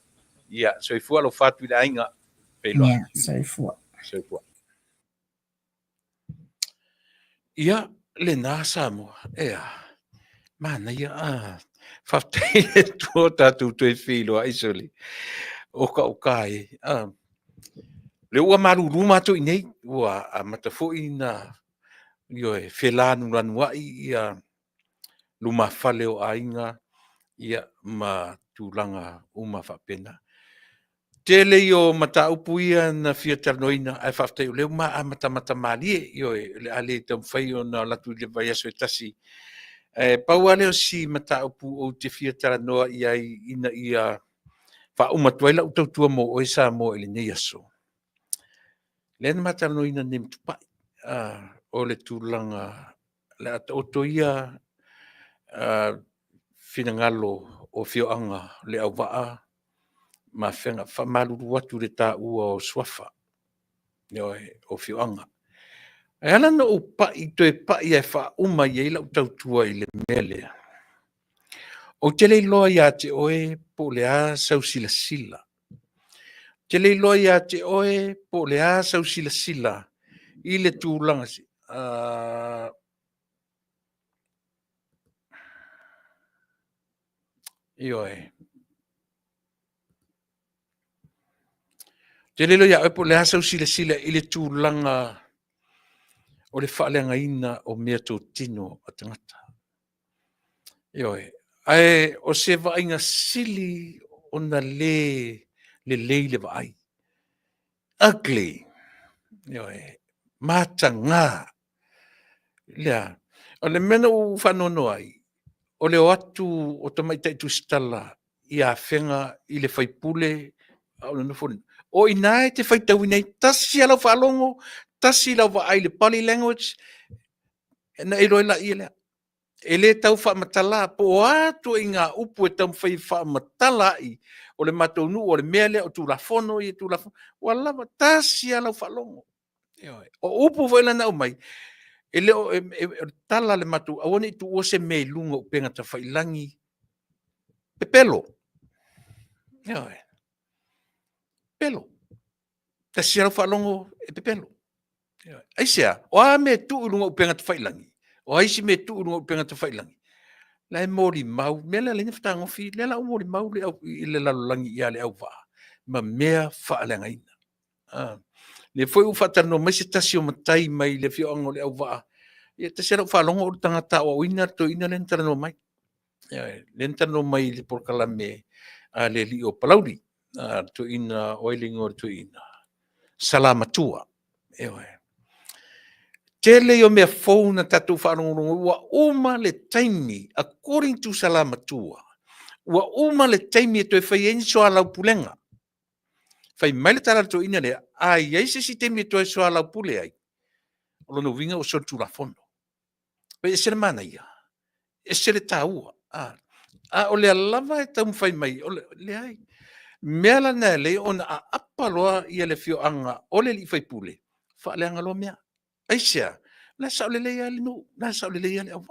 Ia, soifua lo whaatu i la ainga. Ia, soifua. Soifua. Ia, le nasa mo, ea, mana ia, whaftai e tua tatu tue whilo a isoli, oka e, le ua maru ruma to i nei, ua a matafo i na, io e whelanu ranua i ia luma whale o ainga, ia ma tūlanga uma whapena. Tele yo mata upu ia na fia tarnoina ai whaftai o leo ma a mata malie yo le ale tam whai o na latu le vai aso e tasi. Pau aleo si mata upu o te fia taranoa ia ina ia wha umatuaila utautua mo o isa mo ele nei aso. Lena mata tarnoina ne mtupai o le tūlanga le ata oto ia finangalo o fioanga le au waa ma fenga fa maluru watu le ta ua o swafa o fioanga. E ana no o pa i toe pa i e fa uma i eila utautua i le mele. O tele loa ia te oe po le a sau sila sila. Tele loa ia te oe po le a sau sila sila i le tūlanga si. Ioe. Te lelo ia po le asau sile i le tūlanga o le whaaleangaina o mea tō tino a tangata. Ioe, ai o se vainga sili o na le le vai. Ugly. Ioe, matanga. Lea, o le mena u whanono ai, o le o atu o tamaitai tu stala i a whenga i le whaipule au na fun. O ina te whaitau nei tasi alau whalongo, tasi lau wa ai le Pali language, na i roila i lea. E le tau whaamatala, po atu i ngā upu e tau whai whaamatala i, o le matonu, o le mele, o tu la fono i tu la fono, wa lava tasi alau whalongo. O upu whaila na umai, e leo tala le matu, awane i tu ose me lunga upenga ta whailangi, pepelo. Pelo. Tasi alau whalongo e pepelo. Aisea, o a me tu ulunga upenga ta whailangi. O aisi me tu ulunga upenga ta whailangi. La e mori mau, mele le nifta ngofi, le la mori mau le au i le lalolangi ia le au waa. Ma mea whaalenga ina. Le foi u whatano mai se tasi o matai mai le fio ango le au waa. Ia tasi alau whalongo o tangata o ina to ina le ntano mai. Le ntano mai le porkalame le li o palauri. To ina oilingo to ina. Salamatua. Tele o mea fōna tatu whanongongo, ua uma le taimi, according to Salamatua, ua uma le taimi e toi whai enso a lau pulenga. Whai maile tara to ina lea, ai eise si taimi e toi so a lau pule ai. O lono winga o sotu la fondo. Pai e sere mana ia, e sere taua. O le alava e tau whai mai, o le ai. Mea la nea le on a apaloa ia le fio anga, o le li whai pule. Wha le anga lo mea. Aisea, la sa o le lei ali no, la sa o le lei ali au.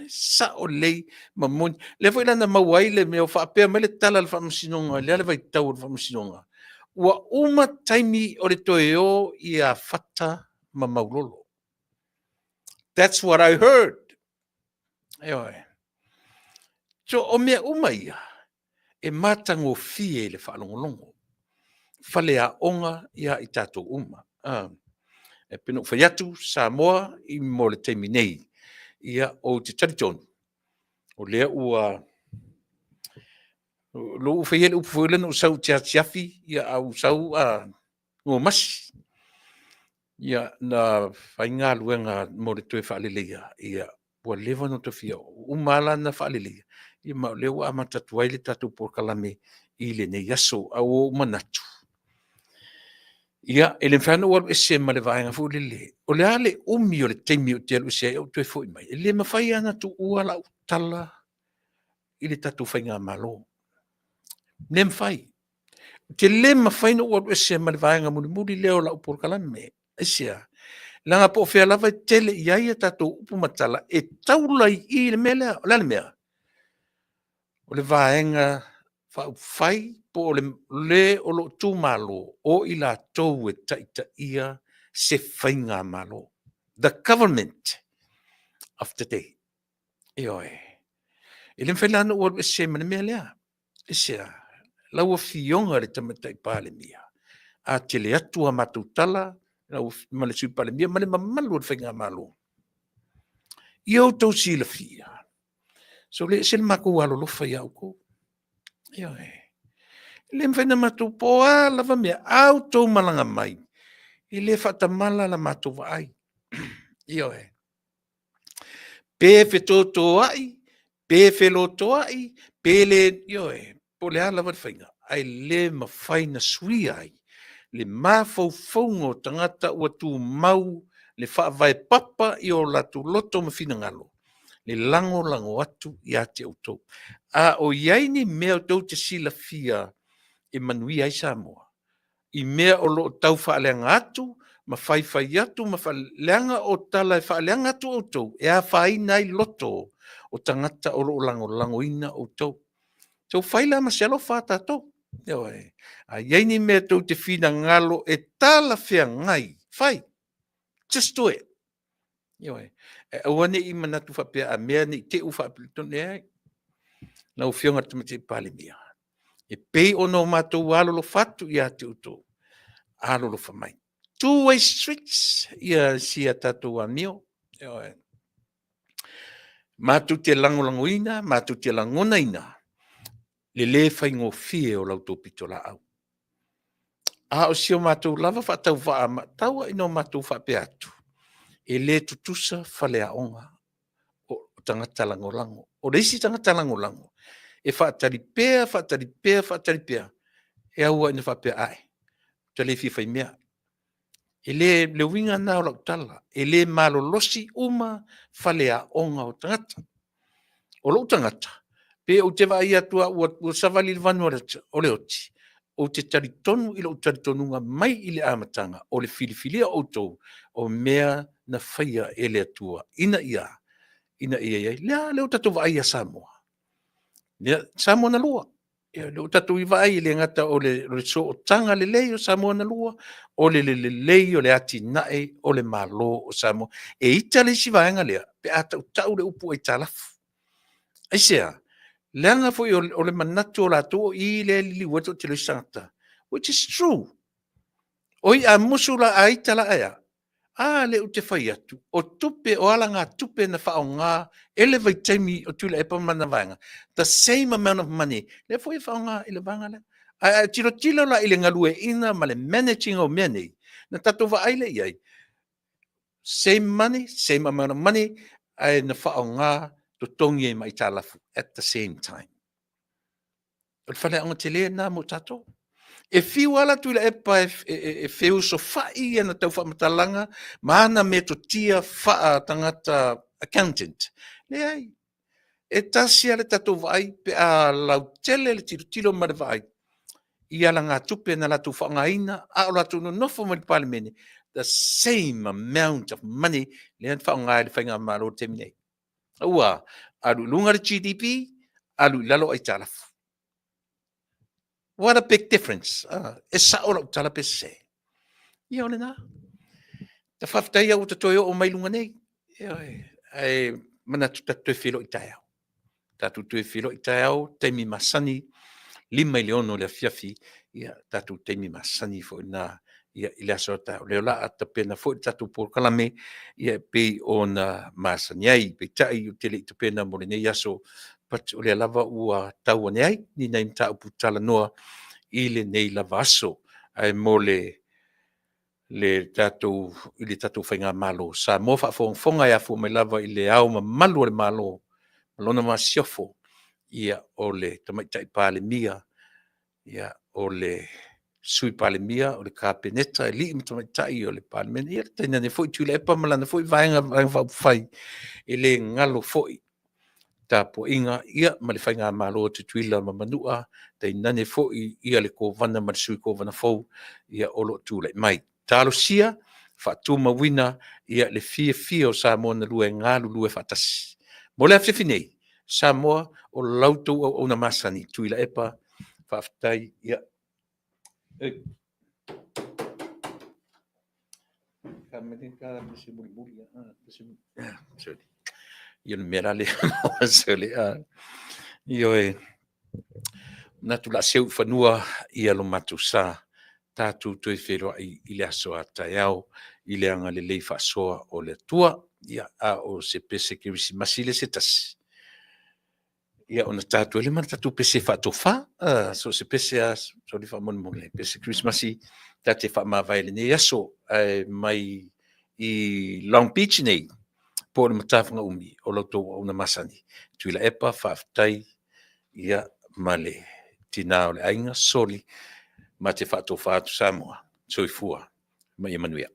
Sa o lei mamoni. Le foi lana mauai le mea o whaapea mai le tala le whamasinonga, le ale vai tau le whamasinonga. Ua uma taimi o le toe o i a whata ma maulolo. That's what I heard. Eoe. So o mea uma ia, e matango fie le whaalongolongo. Whale a onga ia i tātou uma. E pino whaiatu Samoa i mo le teimi nei ia o te taritonu. O lea ua lo u whaiele upu whailena o sau te atiafi ia au sau o masi. Ia na whainga luenga mo le toe whaalelea ia ua lewa no te whia umala na whaalelea. Ia ma lea ua amatatuai le tatu porkalame i le nei aso au o manatu. Ia, ele whanu walu ese ma le vaenga fu le. O le ale umi o le teimi o te alu ese au tue fo i mai. Ele mawhai ana tu ua lau tala i le tatu whainga malo. Ne mwhai. Te le mawhai no walu ese ma le vaenga muri leo lau porkalame. Esea. Langa po whea lava tele i aia tatu upu matala e taulai i le mea le mea. O le vaenga whai po le o lo tu malo o i la tau e taita ia se whainga malo. The government of today. Eoe. E le mwhailana o e se mana mea lea. E sea. Lau a fionga le tamatai pāle mia. A te le atu a matutala, lau male sui pāle mia, male mamalu o le whainga malo. Iau tau si la fia. So le se le mako alo lofa iau ko. Eoe. Le mwhaina matu poa lava mea au tau malanga mai. I le whatamala la matu wa ai. Ioe. Pe whetoto ai, pe wheloto ai, pe le, ioe, po le ala whainga. Ai le mawhaina sui ai. Le mawhau whaungo tangata ua tu mau, le whaavai papa i o latu loto mawhina ngalo. Le lango atu i ate autou. A o iaini mea tau te sila fia e manui ai Samoa. I mea o lo tau whaaleanga atu, ma whai atu, ma whaaleanga o tala e whaaleanga atu autou. E a whai nai loto o tangata o lo lango ina autou. So whaila ma selo whata tau. A iaini mea tau te whina ngalo e tala whea ngai. Whai. Just do it. E awane i manatu whapea a mea ni te u whapilitone ai. Nau whionga tamate pāle mea. E pei ono mātou alolo whatu i ate uto. Alolo whamai. two-way streets ia sia tatou anio. Matu te langolangoina, matu te langonaina. Le faingofie o lau tōpito la au. A o sio matu lava whatau wha ma taua ino matu whape atu. E le tutusa whale a onga o tangata langolango. O reisi tangata langolango. E whaatari pēa. E aua ina whape ai. Te le fi mea. E le winga nao lau tala. E le malolosi uma whale a onga o tangata. O lau tangata. Pe o te vai atua ua savali le vanua o le oti. O te taritonu ila o taritonunga mai i le amatanga. O le filifilia o tou. O mea na whaia e le atua. Ina ia. Lea leo tatu vai a Samoa. Lea Samoa na lua. Leo tatu i vai le ngata o le so o tanga le lei o Samoa na lua. O le lei o le ati nae o le malo o Samoa. E ita le si vaenga lea. Pe ata tau le upu ai talafu. Aisea. Leanga foi o le manatu o la to I le li wato te le santa. Which is true. Oi a musula a itala ea. Le o te whai atu. O tupe o ala ngā tupe na whao ngā elevate taimi o tula e pamana vanga. The same amount of money. Le foi whao ngā ele vanga le. Tiro la ile ngalue ina ma le managing o mea nei. Na tato wa aile iai. Same money, same amount of money. Ai na whao ngā to tongi e mai talafu at the same time. O le whale anga te lea nā mo tato. E fiu ala tu la epa e feu so fai ana tau whamatalanga, maana me to tia wha tangata accountant. Le ai, e tasi ale tato vai pe a lau tele le tiro mare vai. I ala ngā tupe na latu whangaina, a o latu no nofo mani palemene, the same amount of money le an whaongai le whainga maro te minei. Ua, alu lunga le GDP, alu lalo ai talafu. What a big difference. E saola o tala pe se. Ia ole nā. Ta whaftai au ta toio o mai lunga nei. Ai manatu ta tue whilo I tai au. Tatu tue whilo I tai au, teimi masani, 5 leono le fiafi, ia tatu teimi masani fo nā, ia I le aso tau. Leo la ata pena fo I tatu por kalame, ia pe o na masani ai, pe tai o tele I te pena mo le nei aso, pat o le lava ua tau ane ai, ni nei mta upu tala noa I le nei lava aso, ai mo le tatou, I le tatou whainga malo. Sa mo whafonga ia fu mai lava I le au ma malu le malo, malona ma siofo, ia o le tamaitai pāle mia, ia o le sui pāle mia, o le kāpeneta, li im tamaitai o le pāle mena, ia taina ne foi tūle epa malana foi vaenga whai, I le ngalo foi. Ta po inga ia ma le whainga malo te tuila ma manua, te nane fo ia le ko vana ma le sui ko vana fau, ia olo tūle mai. Talo sia, whatu mawina, ia le fia o Samoa na lue ngālu lue whatasi. Mo le awhiwhi nei, Samoa o lautou au na masani, tuila epa, whaftai, ia. Sorry. Io mera le sole io natu la seu fanua ia lo matusa tatu tu fero I le aso ataiao I le anga le lei fasoa o le tua ia a o se pese ke visi masile se tas ia ona tatu le mana tatu pese fa tofa so se pese as so li fa mon le pese Christmasi tate fa ma vai le ne aso mai I Long Beach nei por matafanga umi o loto o na masani tuila epa whaftai ia male tina o le ainga soli ma te whato whatu Samoa soifua ma Emanuia.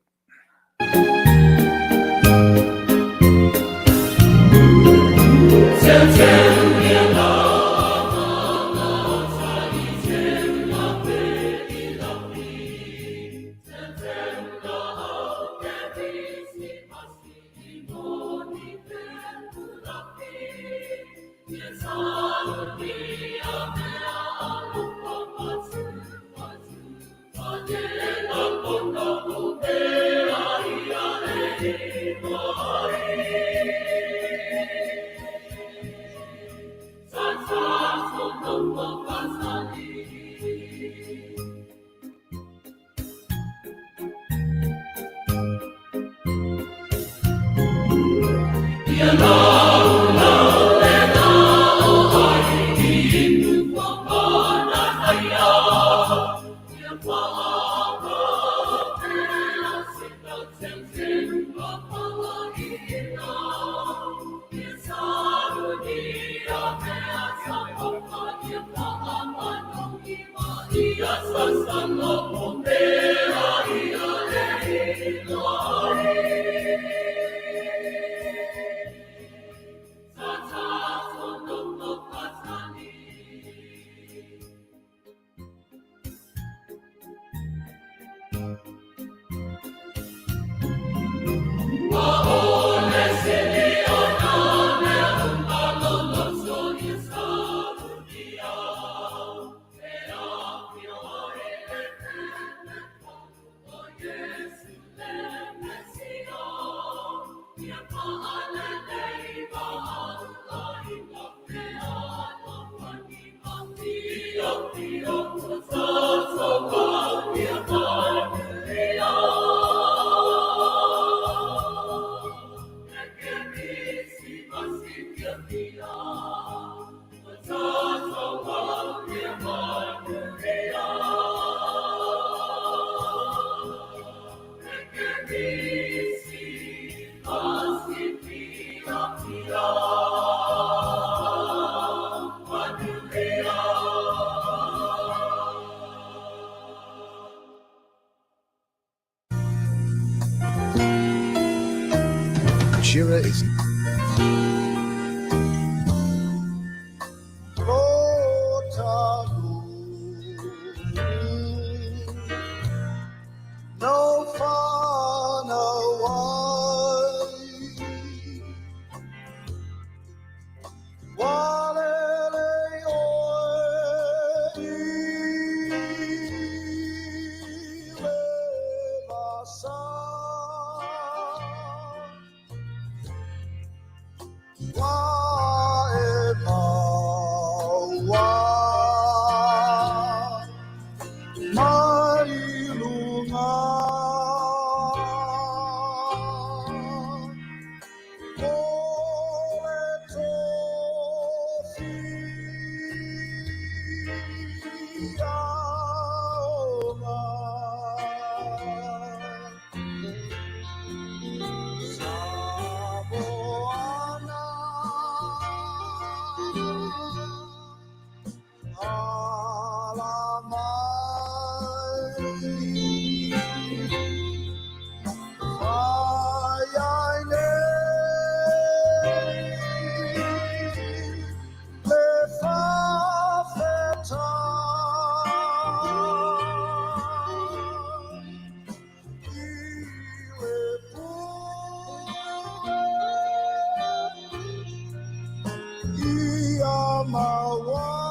Daisy. No fun away. My